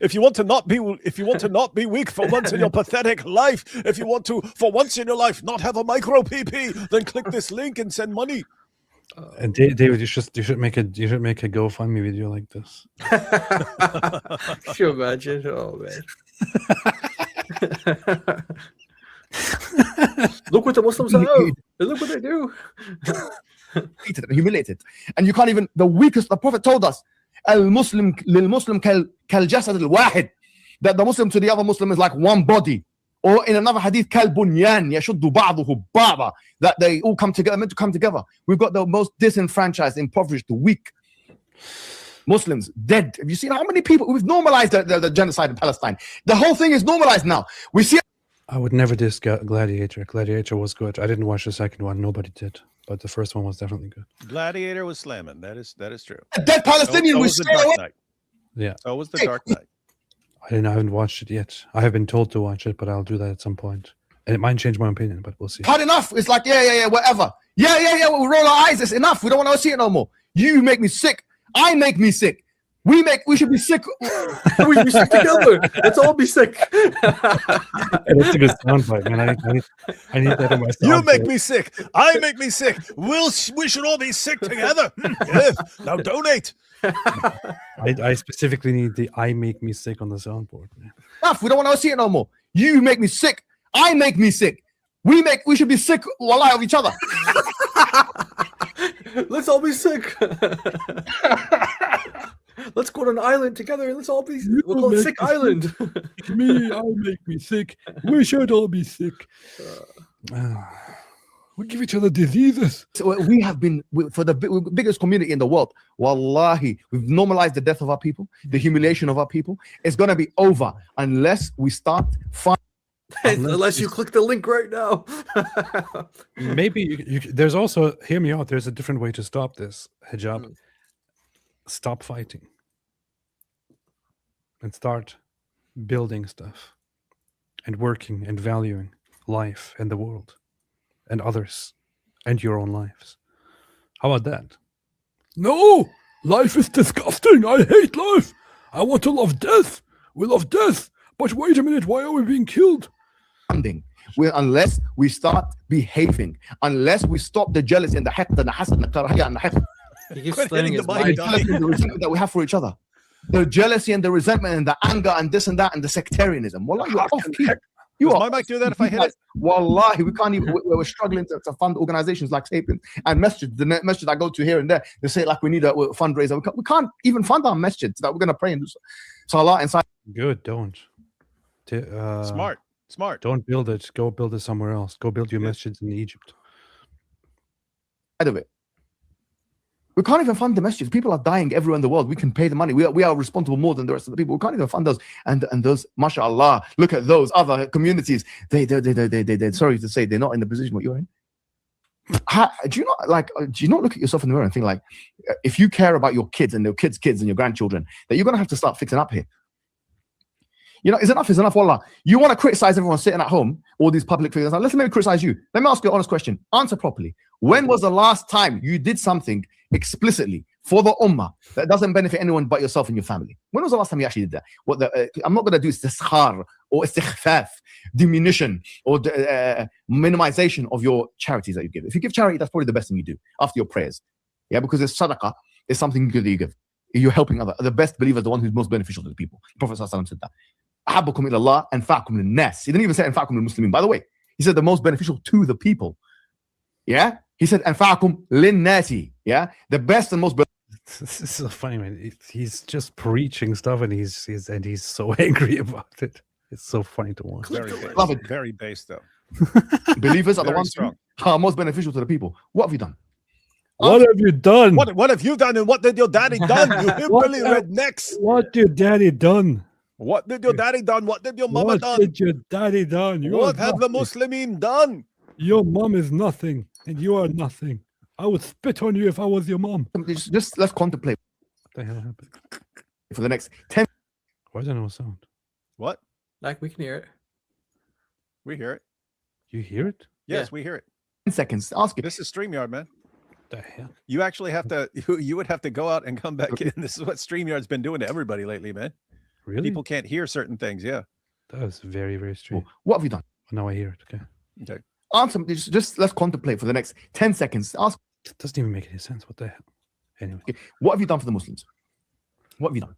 If you want to not be weak for once in your pathetic life, if you want to for once in your life not have a micro PP, then click this link and send money. And David, you should make a GoFundMe video like this. Could you imagine? Oh man. Look what the Muslims have. Look what they do. Humiliated. And you can't even, the weakest, the Prophet told us, Al-Muslim lil-Muslim kal-jasad al-wahid, that the Muslim to the other Muslim is like one body. Or in another hadith, kal-bunyan yashuddu ba'duhu ba'da, that they all come together, meant to come together. We've got the most disenfranchised, impoverished, weak Muslims dead. Have you seen how many people? We've normalized the genocide in Palestine. The whole thing is normalized now. We see. I would never diss Gladiator. Gladiator was good. I didn't watch the second one. Nobody did. But the first one was definitely good. Gladiator was slamming. That is true. A dead Palestinian was Yeah. So was the Dark Knight. I haven't watched it yet. I have been told to watch it, but I'll do that at some point. And it might change my opinion, but we'll see. Had enough. It's like, yeah, whatever. Yeah. We roll our eyes. It's enough. We don't want to see it no more. You make me sick. I make me sick. We should be sick. We should be sick together. Let's all be sick. That's a good soundbite, man. I need that in my soundbite. You make me sick. I make me sick. We should all be sick together. Yes. Now donate. I specifically need the "I make me sick" on the soundboard, man. Enough. We don't want to see it no more. You make me sick. I make me sick. We should be sick wallahi of each other. Let's all be sick. Let's go to an island together and let's all be. We'll call it Sick Island. Me, I make me sick. We should all be sick. We give each other diseases. So we have been for the biggest community in the world. Wallahi, we've normalized the death of our people, the humiliation of our people. It's gonna be over unless we start fighting. Unless you click the link right now. Maybe there's also, hear me out, there's a different way to stop this, Hijab. Stop fighting and start building stuff and working and valuing life and the world and others and your own lives. How about that? No, life is disgusting. I hate life. I want to love death. We love death. But wait a minute, why are we being killed? Unless we start behaving, unless we stop the jealousy and the haqq and the hasad and the karahiyya and the haqq. He keeps explaining his mind. The resentment that we have for each other, the jealousy and the resentment and the anger and this and that and the sectarianism. Wallahi, you're off key. You are. My mic do that if I hit it? Wallahi, we can't even. We're struggling to fund organizations like Sapien and masjid. The masjid I go to here and there, they say like we need a fundraiser. We can't even fund our masjid that we're going to pray and do salah inside. Good, don't. Smart. Don't build it. Go build it somewhere else. Go build your masjids in Egypt. Out of it. We can't even fund the masjids. People are dying everywhere in the world. We can pay the money. We are responsible more than the rest of the people. We can't even fund those. And those, mashallah, look at those other communities. They sorry to say, they're not in the position what you're in. Do you not look at yourself in the mirror and think like, if you care about your kids and your kids' kids and your grandchildren, that you're going to have to start fixing up here. You know, is enough, wallah. You want to criticize everyone sitting at home, all these public figures. Now, let's maybe criticize you. Let me ask you an honest question. Answer properly. When was the last time you did something explicitly for the ummah that doesn't benefit anyone but yourself and your family? When was the last time you actually did that? I'm not going to do istiskhar or istighfaf, diminution or minimization of your charities that you give. If you give charity, that's probably the best thing you do after your prayers. Yeah, because it's sadaqah, it's something good that you give. you're helping other. The best believer is the one who's most beneficial to the people. The Prophet ﷺ said that. أحبكم إلى الله أنفعكم للناس. He didn't even say أنفعكم للمسلمين. By the way, he said the most beneficial to the people. Yeah, he said أنفعكم للناس. Yeah, the best and most. This is so funny, man. He's just preaching stuff, and he's so angry about it. It's so funny to watch. Very base though. Believers are the Very ones strong. who are most beneficial to the people. What have you done? What have you done? What have you done, and what did your daddy done? You hillbilly rednecks. What did daddy done? What did your daddy done? What did your mama What done? did your daddy done? You What are have the nothing. Muslimin done? Your mom is nothing, and you are nothing. I would spit on you if I was your mom. Just let's contemplate. What the hell happened? For the next 10. Why is there no sound? What? Like we can hear it. We hear it. You hear it? Yes, we hear it. 10 seconds. Ask it. This is StreamYard, man. The hell? You actually have to. You would have to go out and come back in. This is what StreamYard's been doing to everybody lately, man. Really? People can't hear certain things. Yeah. That was very, very strange. What have you done? Now I hear it. Okay. Okay. Answer. Just let's contemplate for the next 10 seconds. Ask. It doesn't even make any sense. What the hell? Anyway. What have you done for the Muslims? What have you done?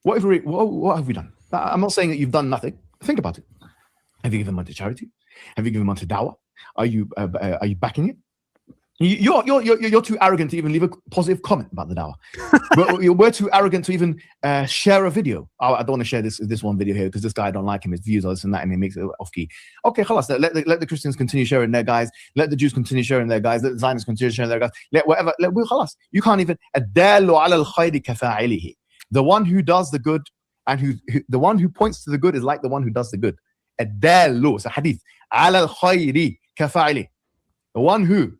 What have we done? I'm not saying that you've done nothing. Think about it. Have you given money to charity? Have you given money to dawah? Are you backing it? You're too arrogant to even leave a positive comment about the dawah. We're too arrogant to even share a video. Oh, I don't want to share this one video here because this guy, I don't like him, his views are this and that, and he makes it off key. Okay, khalas, let the Christians continue sharing their guys. Let the Jews continue sharing their guys. Let the Zionists continue sharing their guys. Khalas. You can't even. The one who does the good and the one who points to the good is like the one who does the good. It's a hadith. The one who.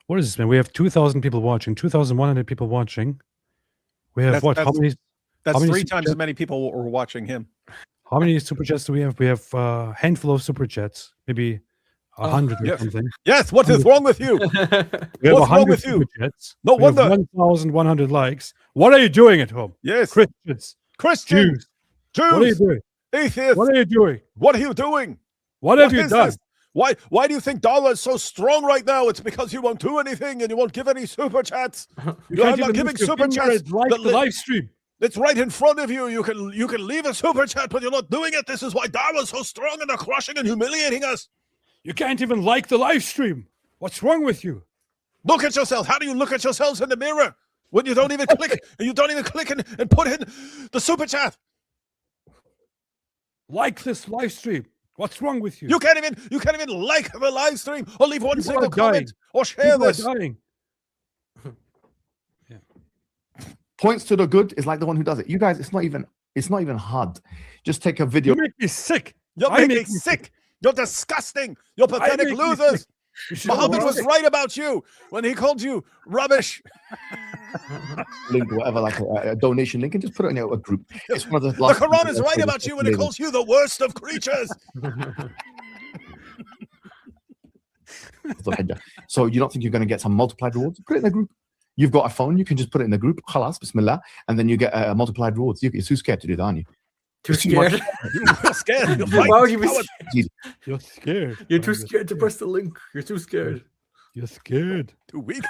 What is this, man? We have 2,000 people watching, 2,100 people watching. We have what? How many? That's how many 3 times as many people were watching him. How many super chats do we have? We have a handful of super chats, maybe 100 or yes. something. Yes. What is wrong with you? We have What's wrong with super you? chats. No we have wonder. 1,100 likes. What are you doing at home? Yes. Christians. Christians. Jews. What are you doing? Atheists. What are you doing? What are you doing? What have you is done? this? Why do you think dollar is so strong right now? It's because you won't do anything and you won't give any super chats. You're not giving super chats. Like the live stream. It's right in front of you. You can leave a super chat, but you're not doing it. This is why Darwin's so strong and they're crushing and humiliating us. You can't even like the live stream. What's wrong with you? Look at yourself. How do you look at yourselves in the mirror when you don't even click and you don't even click and put in the super chat? Like this live stream. What's wrong with you? You can't even like the live stream or leave one People single are dying. comment or share People this. are dying. Points to the good is like the one who does it. You guys, it's not even hard. Just take a video. You make me sick. You're making me sick. You're disgusting. You're pathetic make me losers. Mohammed was sick. right about you when he called you rubbish. Link, whatever, like a donation link, and just put it in a group. It's one of the The last. Quran is right about you when it calls you the worst of creatures. So you don't think you're going to get some multiplied rewards? Put it in a group. You've got a phone, you can just put it in the group, khalas, bismillah, and then you get multiplied rewards. You're too scared to do that, aren't you? Too scared? You're scared. You're Why would you be scared? scared? You're scared. You're too scared to press the link. You're too scared. You're scared. Too weak.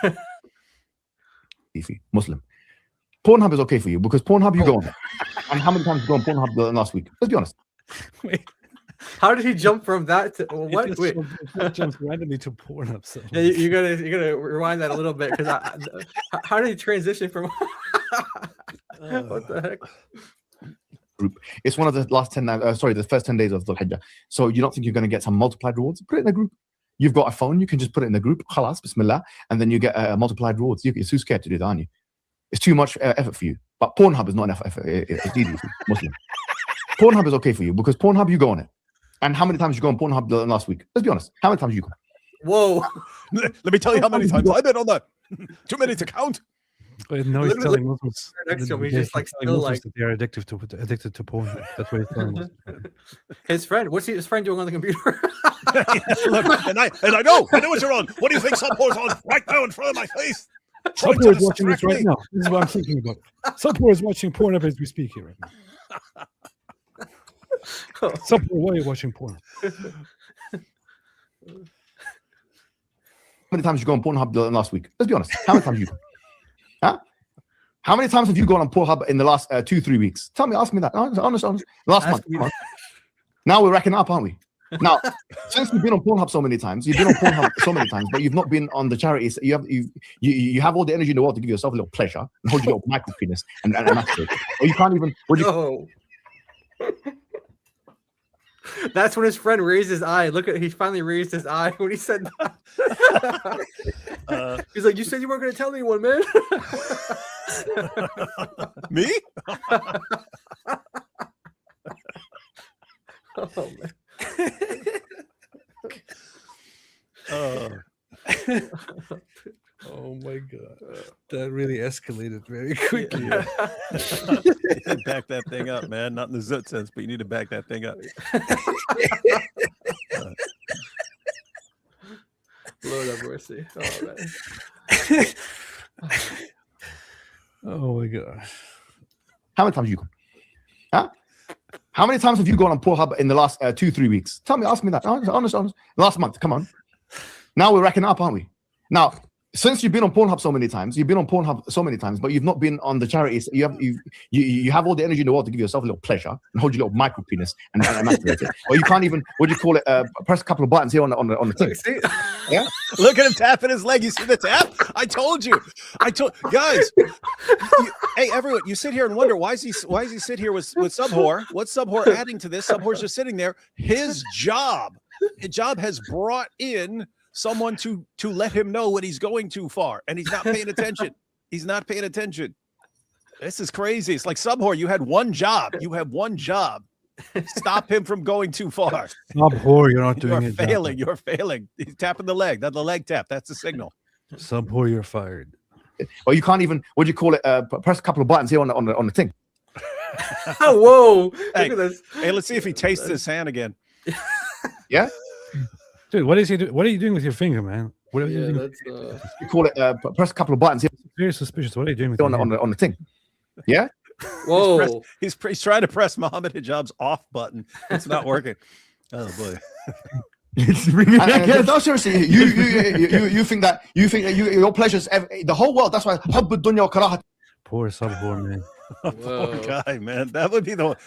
Muslim. Pornhub is okay for you because Pornhub you go on. And how many times did you go on Pornhub last week? Let's be honest. Wait. How did he jump from that to what? Wait, jumps randomly to Pornhub. So. yeah, you gotta rewind that a little bit because how did he transition from? What the heck? Group. It's one of the last 10. The first 10 days of the Hijab. So you don't think you're going to get some multiplied rewards? Put it in a group. You've got a phone, you can just put it in the group, khalas, bismillah, and then you get multiplied rewards. You're too scared to do that, aren't you? It's too much effort for you. But Pornhub is not enough effort. It's easy for you, Muslim. Pornhub is okay for you because Pornhub you go on it. And how many times you go on Pornhub last week? Let's be honest. How many times you go? Whoa. Let me tell you how many times I've been on that. Too many to count. But no, he's telling Muslims. Next to him, he's just like telling still Muslims like that they're addicted to porn. That's what he's telling us. his friend. What's his friend doing on the computer? Look, and I know what you're on. What do you think Sunpor's on right now in front of my face? Sunpor is watching this right now. This is what I'm thinking about. Sunpor is watching porn as we speak here right now. Sunpor, why are you watching porn? How many times you go on Pornhub last week? Let's be honest. How many times you go? Huh? How many times have you gone on Pornhub in the last 2-3 weeks? Tell me, ask me that. Honest. Last month. Come on. Now we're racking up, aren't we? Now, since you've been on Pornhub so many times, but you've not been on the charities. You have all the energy in the world to give yourself a little pleasure and hold your little micro penis and masturbate. Or you can't even. No. That's when his friend raised his eye. Look at, he finally raised his eye when he said that. He's like, "You said you weren't going to tell anyone, man." Me? Oh man. Oh my god, that really escalated very quickly. Back that thing up, man. Not in the zut sense, but you need to back that thing up. Lord have mercy. Oh, man. Oh my god. How many times have you gone? Huh? How many times have you gone on Pornhub in the last 2-3 weeks? Tell me, ask me that. Honest. Last month, come on. Now we're racking up, aren't we? Now, since you've been on Pornhub so many times, but you've not been on the charities. You have all the energy in the world to give yourself a little pleasure and hold your little micro penis and masturbate it. Or you can't even, what do you call it? Press a couple of buttons here on the thing. Yeah. Look at him tapping his leg. You see the tap? I told you. Guys. Hey, everyone, you sit here and wonder why is he sit here with Subwhore? What's Subwhore adding to this? Subwhore's just sitting there. His job has brought in someone to let him know when he's going too far, and he's not paying attention. He's not paying attention. This is crazy. It's like Subwhore. You had one job. Stop him from going too far. Subwhore, you're not doing it. You're failing. He's tapping the leg. That's the leg tap. That's the signal. Subwhore, you're fired. Or you can't even, what do you call it? Press a couple of buttons here on the thing. Whoa! Hey, look at this. Hey, let's see if he tastes his hand again. Yeah. Dude, what is he doing? What are you doing with your finger, man? What are you doing? You call it press a couple of buttons here. Very suspicious. What are you doing with on the thing? Yeah. Whoa! He's trying to press Mohammed Hijab's off button. It's not working. Oh boy. No, seriously, you think that your pleasures, the whole world. That's why poor Subwhore, man. Poor guy, man. That would be the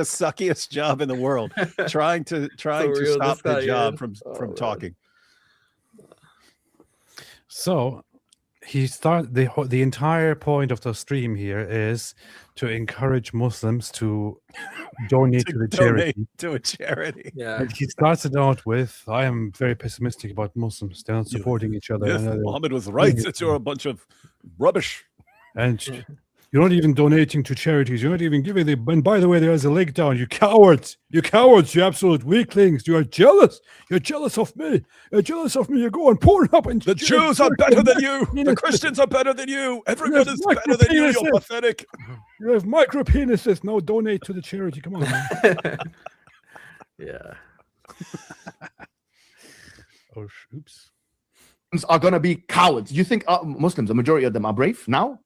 suckiest job in the world. trying to stop the job from talking. So the entire point of the stream here is to encourage Muslims to donate to the charity. To a charity. Yeah. And he starts it out with, "I am very pessimistic about Muslims. They're not supporting each other." Yes, Muhammad was right that you're a bunch of rubbish. And you're not even donating to charities. You're not even giving them. And by the way, there's a link down. You cowards. You absolute weaklings. You are jealous. You're jealous of me. You're jealous of me. You go on Pornhub and the Jews are better than you. The Christians are better than you. Everyone is better than you. You're pathetic. You have micro penises. No, donate to the charity. Come on, man. Yeah. Oh, oops. Are going to be cowards. You think Muslims, the majority of them, are brave now?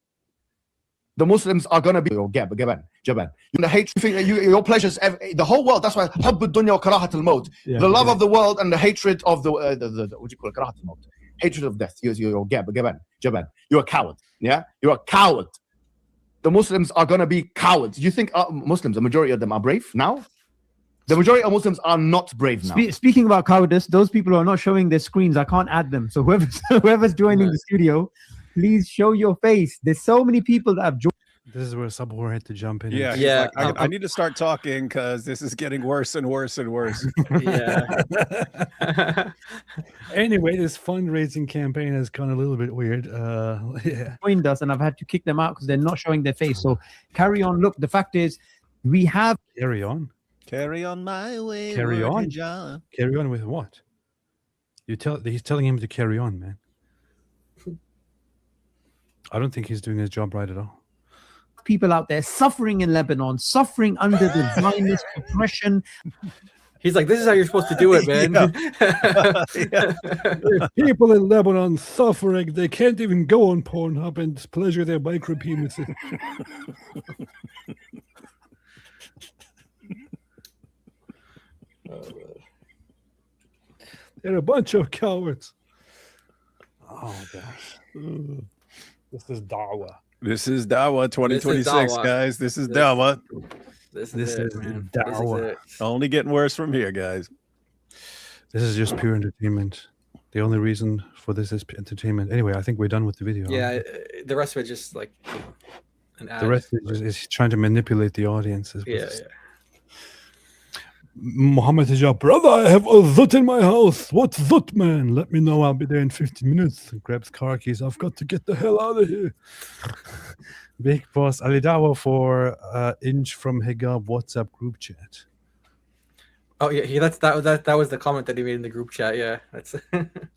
The Muslims are going to be Jaban. The hatred, your pleasures, the whole world. That's why the love of the world and the hatred of the what do you call it? Karahat al-maut. Hatred of death. You're Jaban. You're a coward. Yeah, you're a coward. The Muslims are going to be cowards. You think Muslims, the majority of them, are brave now? The majority of Muslims are not brave now. Speaking about cowardice, those people who are not showing their screens, I can't add them. So whoever's joining the studio, please show your face. There's so many people that have joined. This is where Subwhore had to jump in. Yeah, yeah. Like, I need to start talking because this is getting worse and worse and worse. Yeah. Anyway, this fundraising campaign has gone a little bit weird. Yeah. Joined us, and I've had to kick them out because they're not showing their face. So carry on. Look, the fact is, we have carry on. Carry on my way. Carry on. John. Carry on with what? He's telling him to carry on, man. I don't think he's doing his job right at all. People out there suffering in Lebanon, suffering under the Zionist oppression. He's like, this is how you're supposed to do it, man. People in Lebanon suffering, they can't even go on Pornhub and pleasure their micro penises. They're a bunch of cowards. Oh gosh. This is da'wah. This is Dawa 2026, Dawa. guys. This is Dawa. This This is it, is man. Dawa. This is it. Only getting worse from here, guys. This is just pure entertainment. The only reason for this is entertainment. Anyway, I think we're done with the video. Yeah, the rest of it just like an ad. The rest is trying to manipulate the audience. Yeah. Mohammed Hijab, brother, I have a zut in my house. What's zut, man? Let me know. I'll be there in 15 minutes. Grabs car keys. I've got to get the hell out of here. Big boss Ali Dawa for Inch from Hijab WhatsApp group chat. Oh yeah, that was the comment that he made in the group chat. Yeah, that's.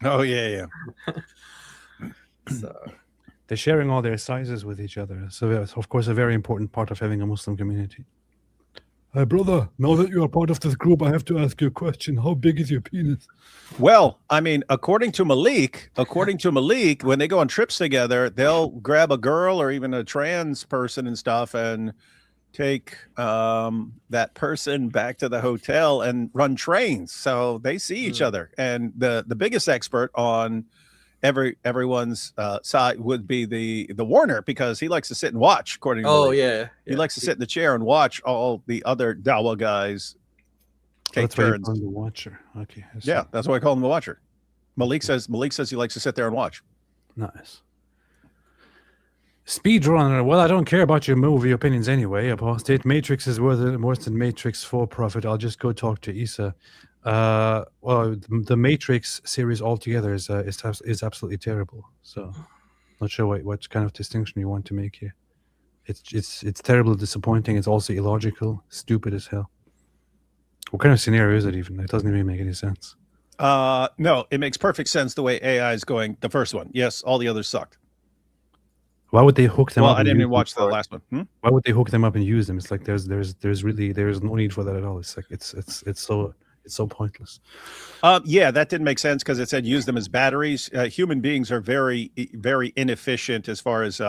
Oh yeah. So they're sharing all their sizes with each other. So that's, of course, a very important part of having a Muslim community. Hey, brother, now that you are part of this group, I have to ask you a question. How big is your penis? Well, I mean, according to Malik, when they go on trips together, they'll grab a girl or even a trans person and stuff and take that person back to the hotel and run trains. So they see each other. And the biggest expert on everyone's side would be the Warner, because he likes to sit and watch. According to he likes to sit in the chair and watch all the other Dawa guys take That's why you turns. call him the watcher. Okay. Yeah, that's why I call him the watcher. Malik says he likes to sit there and watch. Nice. Speedrunner. Well, I don't care about your movie opinions anyway. Apostate. Matrix is worse than Matrix for profit. I'll just go talk to Isa. Well, the Matrix series altogether is absolutely terrible. So, not sure what kind of distinction you want to make here. It's terribly disappointing. It's also illogical, stupid as hell. What kind of scenario is it even? It doesn't even make any sense. No, it makes perfect sense the way AI is going. The first one, yes, all the others sucked. Why would they hook them up? Well, I didn't even watch the last one. Why would they hook them up and use them? It's like there's no need for that at all. It's like it's so pointless. Yeah, that didn't make sense because it said use them as batteries. Human beings are very, very inefficient as far as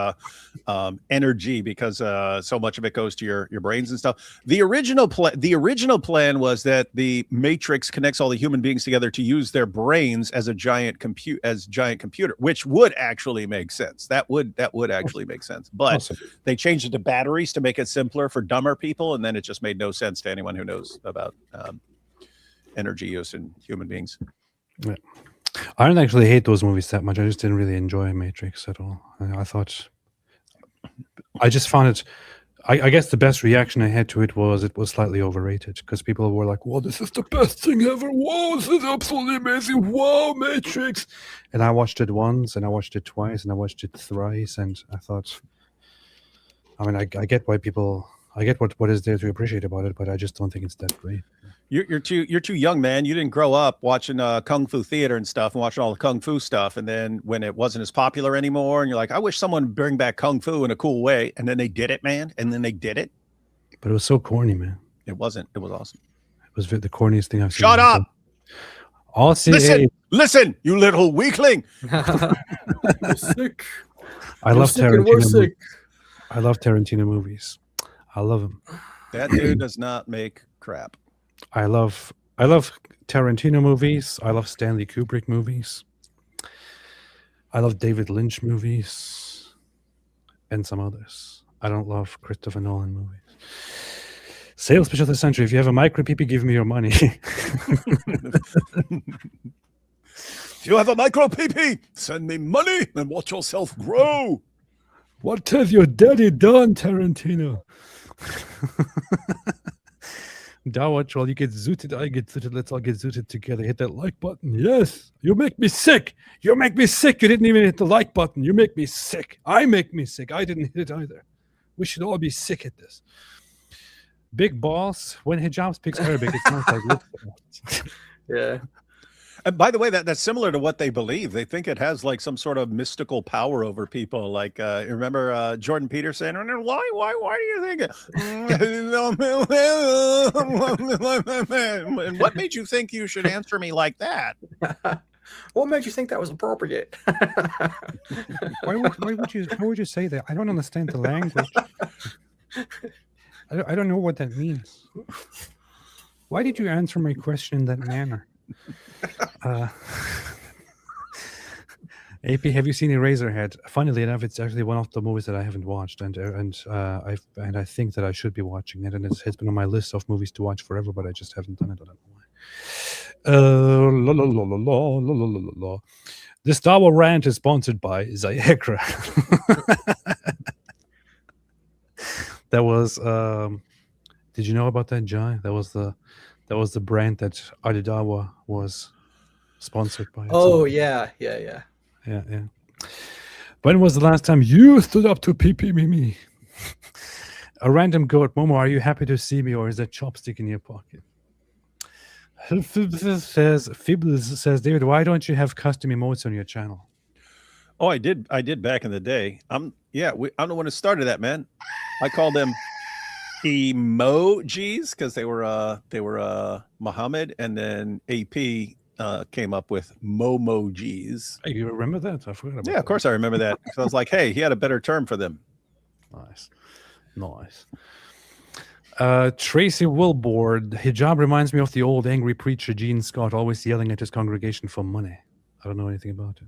energy, because so much of it goes to your brains and stuff. The original plan was that the Matrix connects all the human beings together to use their brains as a giant computer, which would actually make sense. That would actually make sense. But they changed it to batteries to make it simpler for dumber people, and then it just made no sense to anyone who knows about energy use in human beings. Yeah. I don't actually hate those movies that much. I just didn't really enjoy Matrix at all. I just found it. I guess the best reaction I had to it was slightly overrated, because people were like, "Wow, this is the best thing ever! Wow, this is absolutely amazing! Wow, Matrix!" And I watched it once, and I watched it twice, and I watched it thrice, and I thought, I mean, I get why people. I get what is there to appreciate about it, but I just don't think it's that great. You're too young, man. You didn't grow up watching kung fu theater and stuff, and watching all the kung fu stuff. And then when it wasn't as popular anymore, and you're like, I wish someone would bring back kung fu in a cool way. And then they did it, man. And then they did it. But it was so corny, man. It wasn't. It was awesome. It was the corniest thing I've seen. Shut up. Listen, you little weakling. Sick. I love Tarantino. I love Tarantino movies. I love him. That dude does not make crap. I love Tarantino movies. I love Stanley Kubrick movies. I love David Lynch movies, and some others. I don't love Christopher Nolan movies. Sales pitch of the century. If you have a micro PP, give me your money. If you have a micro PP, send me money and watch yourself grow. What has your daddy done, Tarantino? Dawat, well, you get zooted, I get zooted. Let's all get zooted together. Hit that like button. Yes, you make me sick. You make me sick. You didn't even hit the like button. You make me sick. I make me sick. I didn't hit it either. We should all be sick at this. Big boss. When Hijab speaks Arabic, it sounds like lip. Yeah. And by the way, that's similar to what they believe. They think it has like some sort of mystical power over people. Like, remember Jordan Peterson? Why do you think it? And what made you think you should answer me like that? What made you think that was appropriate? Why would you say that? I don't understand the language. I don't know what that means. Why did you answer my question in that manner? AP, have you seen Eraserhead? Funnily enough, it's actually one of the movies that I haven't watched, and I think that I should be watching it, and it's been on my list of movies to watch forever, but I just haven't done it. I don't know why. La, la, la, la, la, la, la, la, la. This Dawa rant is sponsored by Viagra. That was. Did you know about that, Jai? That was the brand that Ali Dawa was sponsored by. Oh yeah. Yeah. When was the last time you stood up to PP Mimi? A random goat. Momo, are you happy to see me, or is that chopstick in your pocket? Fibbles says, David, why don't you have custom emotes on your channel? Oh, I did back in the day. I'm the one who started that, man. I called them emojis because they were Mohammed, and then AP came up with momojis. Hey, you remember that? I forgot about that. Yeah, of course I remember that. So I was like, hey, he had a better term for them. Nice. Tracy Wilbord, hijab reminds me of the old angry preacher Gene Scott, always yelling at his congregation for money. I don't know anything about it.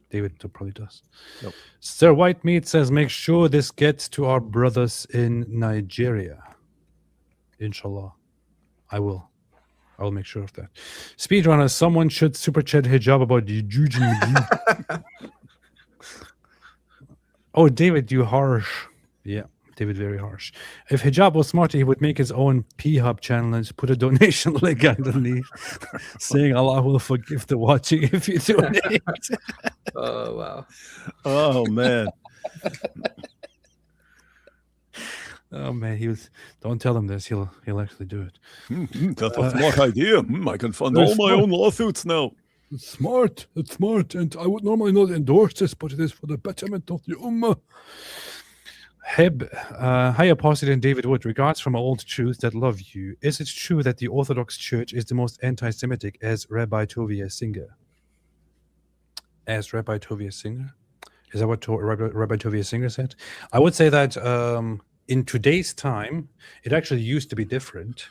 David probably does. Nope. Sir Whitemeat says, make sure this gets to our brothers in Nigeria. Inshallah. I will make sure of that. Speedrunner, someone should super chat hijab about the Jujin. Oh, David, you harsh. Yeah, David, very harsh. If hijab was smarter, he would make his own P-Hub channel and put a donation link underneath saying Allah will forgive the watching if you donate. Oh, wow. Oh, man. Oh man, don't tell him this. He'll actually do it. That's a smart idea. I can fund all my own lawsuits now. It's smart, and I would normally not endorse this, but it is for the betterment of the Ummah. Heb, hi Apostate and David Wood. Regards from old Jews that love you. Is it true that the Orthodox Church is the most anti-Semitic, as Rabbi Tovia Singer? As Rabbi Tovia Singer? Is that what Rabbi Tovia Singer said? I would say that in today's time, it actually used to be different.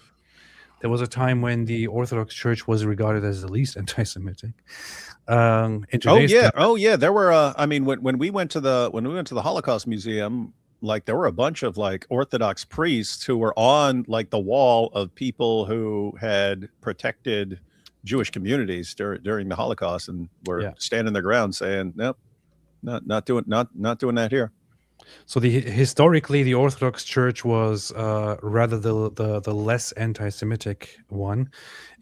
There was a time when the Orthodox Church was regarded as the least anti-Semitic. There were. I mean, when we went to the Holocaust Museum, like there were a bunch of like Orthodox priests who were on like the wall of people who had protected Jewish communities during the Holocaust, and were standing their ground, saying, "Nope, not doing that here." So historically, the Orthodox Church was rather the less anti-Semitic one.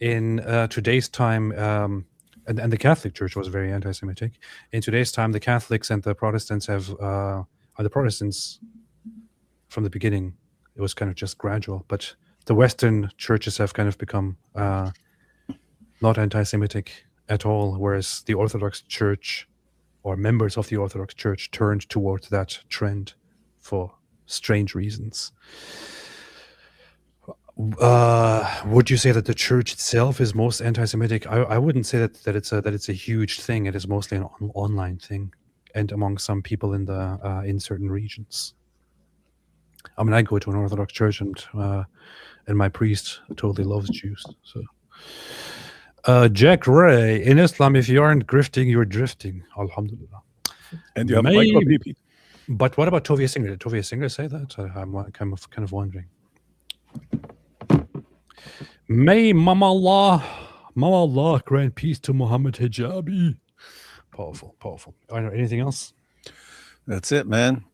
In today's time, and the Catholic Church was very anti-Semitic. In today's time, the Catholics and the Protestants are the Protestants from the beginning. It was kind of just gradual, but the Western churches have kind of become not anti-Semitic at all, whereas the Orthodox Church, or members of the Orthodox Church, turned towards that trend for strange reasons. Would you say that the church itself is most anti-Semitic? I wouldn't say that it's a huge thing. It is mostly an online thing, and among some people in certain regions. I mean, I go to an Orthodox church, and my priest totally loves Jews. So. Jack Ray, in Islam, if you aren't grifting, you're drifting. Alhamdulillah. And you have micro PP. But what about Tovia Singer? Did Tovia Singer say that? I'm kind of wondering. May Mama Allah grant peace to Muhammad Hijabi. Powerful. All right, anything else? That's it, man.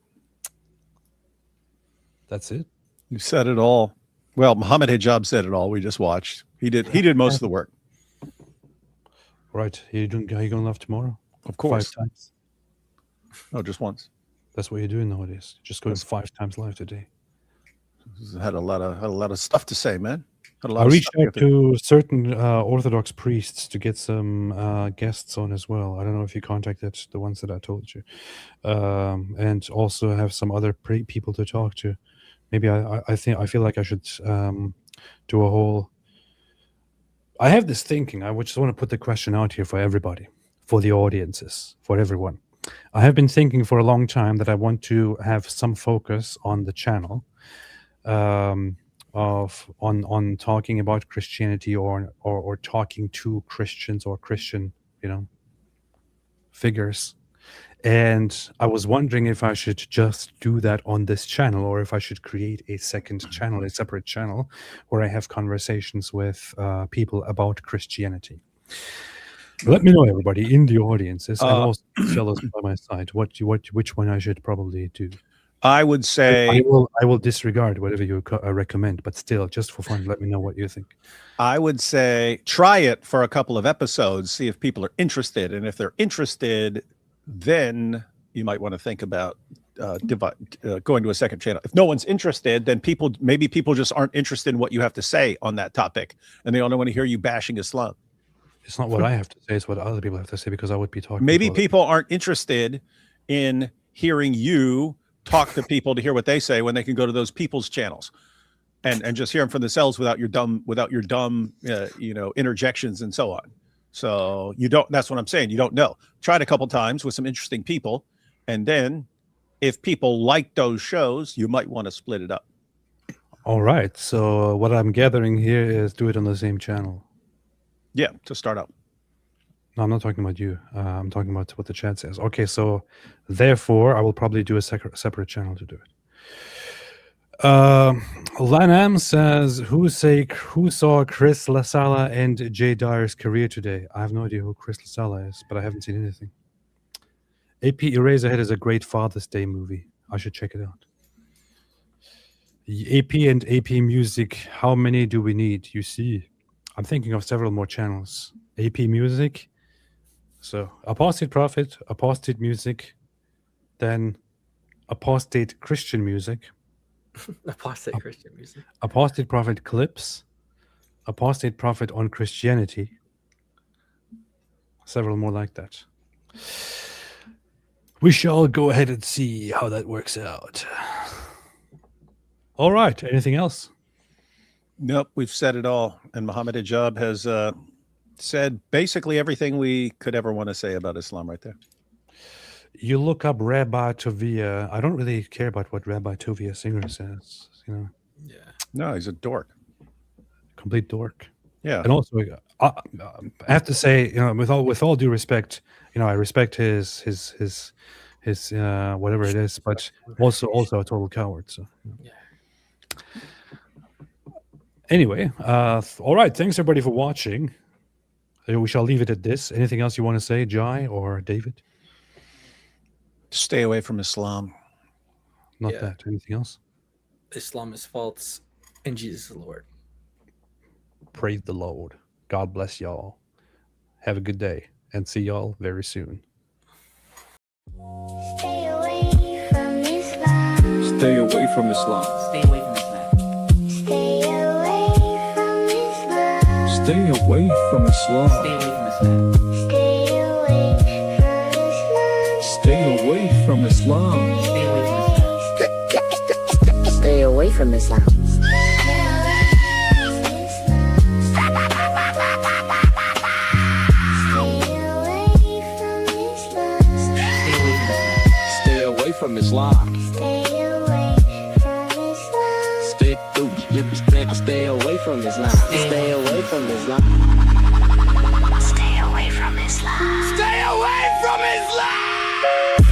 That's it? You said it all. Well, Muhammad Hijab said it all. We just watched. He did most of the work. Right. Are you going live tomorrow? Of course. 5 times? No, just once. That's what you're doing nowadays. Just going 5 times live today. Had a lot of stuff to say, man. I reached out to certain Orthodox priests to get some guests on as well. I don't know if you contacted the ones that I told you, and also have some other people to talk to. Maybe I feel like I should do a whole. I have this thinking. I just want to put the question out here for everybody, for the audiences, for everyone. I have been thinking for a long time that I want to have some focus on the channel, on talking about Christianity or talking to Christians or Christian, figures. And I was wondering if I should just do that on this channel, or if I should create a second channel, a separate channel, where I have conversations with people about Christianity. Let me know, everybody in the audiences, and also fellows by my side, which one I should probably do. I would say I will disregard whatever you recommend, but still, just for fun, let me know what you think. I would say try it for a couple of episodes, see if people are interested, and if they're interested, then you might want to think about going to a second channel. If no one's interested, then maybe people just aren't interested in what you have to say on that topic, and they only want to hear you bashing Islam. It's not what I have to say; it's what other people have to say, because I would be talking. Maybe people aren't interested in hearing you talk to people to hear what they say when they can go to those people's channels and just hear them from themselves without your dumb interjections and so on. So that's what I'm saying. You don't know. Try it a couple times with some interesting people. And then if people like those shows, you might want to split it up. All right. So what I'm gathering here is do it on the same channel. Yeah, to start out. No, I'm not talking about you. I'm talking about what the chat says. Okay, so therefore, I will probably do a separate channel to do it. Lanam says, who saw Chris LaSala and Jay Dyer's career today? I have no idea who Chris LaSala is, but I haven't seen anything. AP Eraserhead is a great Father's Day movie. I should check it out. AP and AP Music, how many do we need? You see, I'm thinking of several more channels. AP Music, so Apostate Prophet, Apostate Music, then Apostate Christian Music, Apostate Christian Music, Apostate Prophet Clips, Apostate Prophet on Christianity, several more like that. We shall go ahead and see how that works out. All right, anything else? Nope, we've said it all. And Mohammed Hijab has said basically everything we could ever want to say about Islam right there. You look up Rabbi Tovia. I don't really care about what Rabbi Tovia Singer says. Yeah. No, he's a dork. Complete dork. Yeah. And also, I have to say, with all due respect, I respect his whatever it is, but also a total coward. So. Yeah. Anyway, all right. Thanks everybody for watching. We shall leave it at this. Anything else you want to say, Jai or David? Stay away from Islam. Not that. Anything else? Islam is false and Jesus is Lord. Praise the Lord. God bless y'all. Have a good day and see y'all very soon. Stay away from Islam. Stay away from Islam. Stay away from Islam. Stay away from Islam. Stay away from Islam. Stay away from Islam. Stay away from Islam. Stay away from Islam. Stay away from Islam. Stay away from Islam. Stay away from Islam. Stay away from Islam.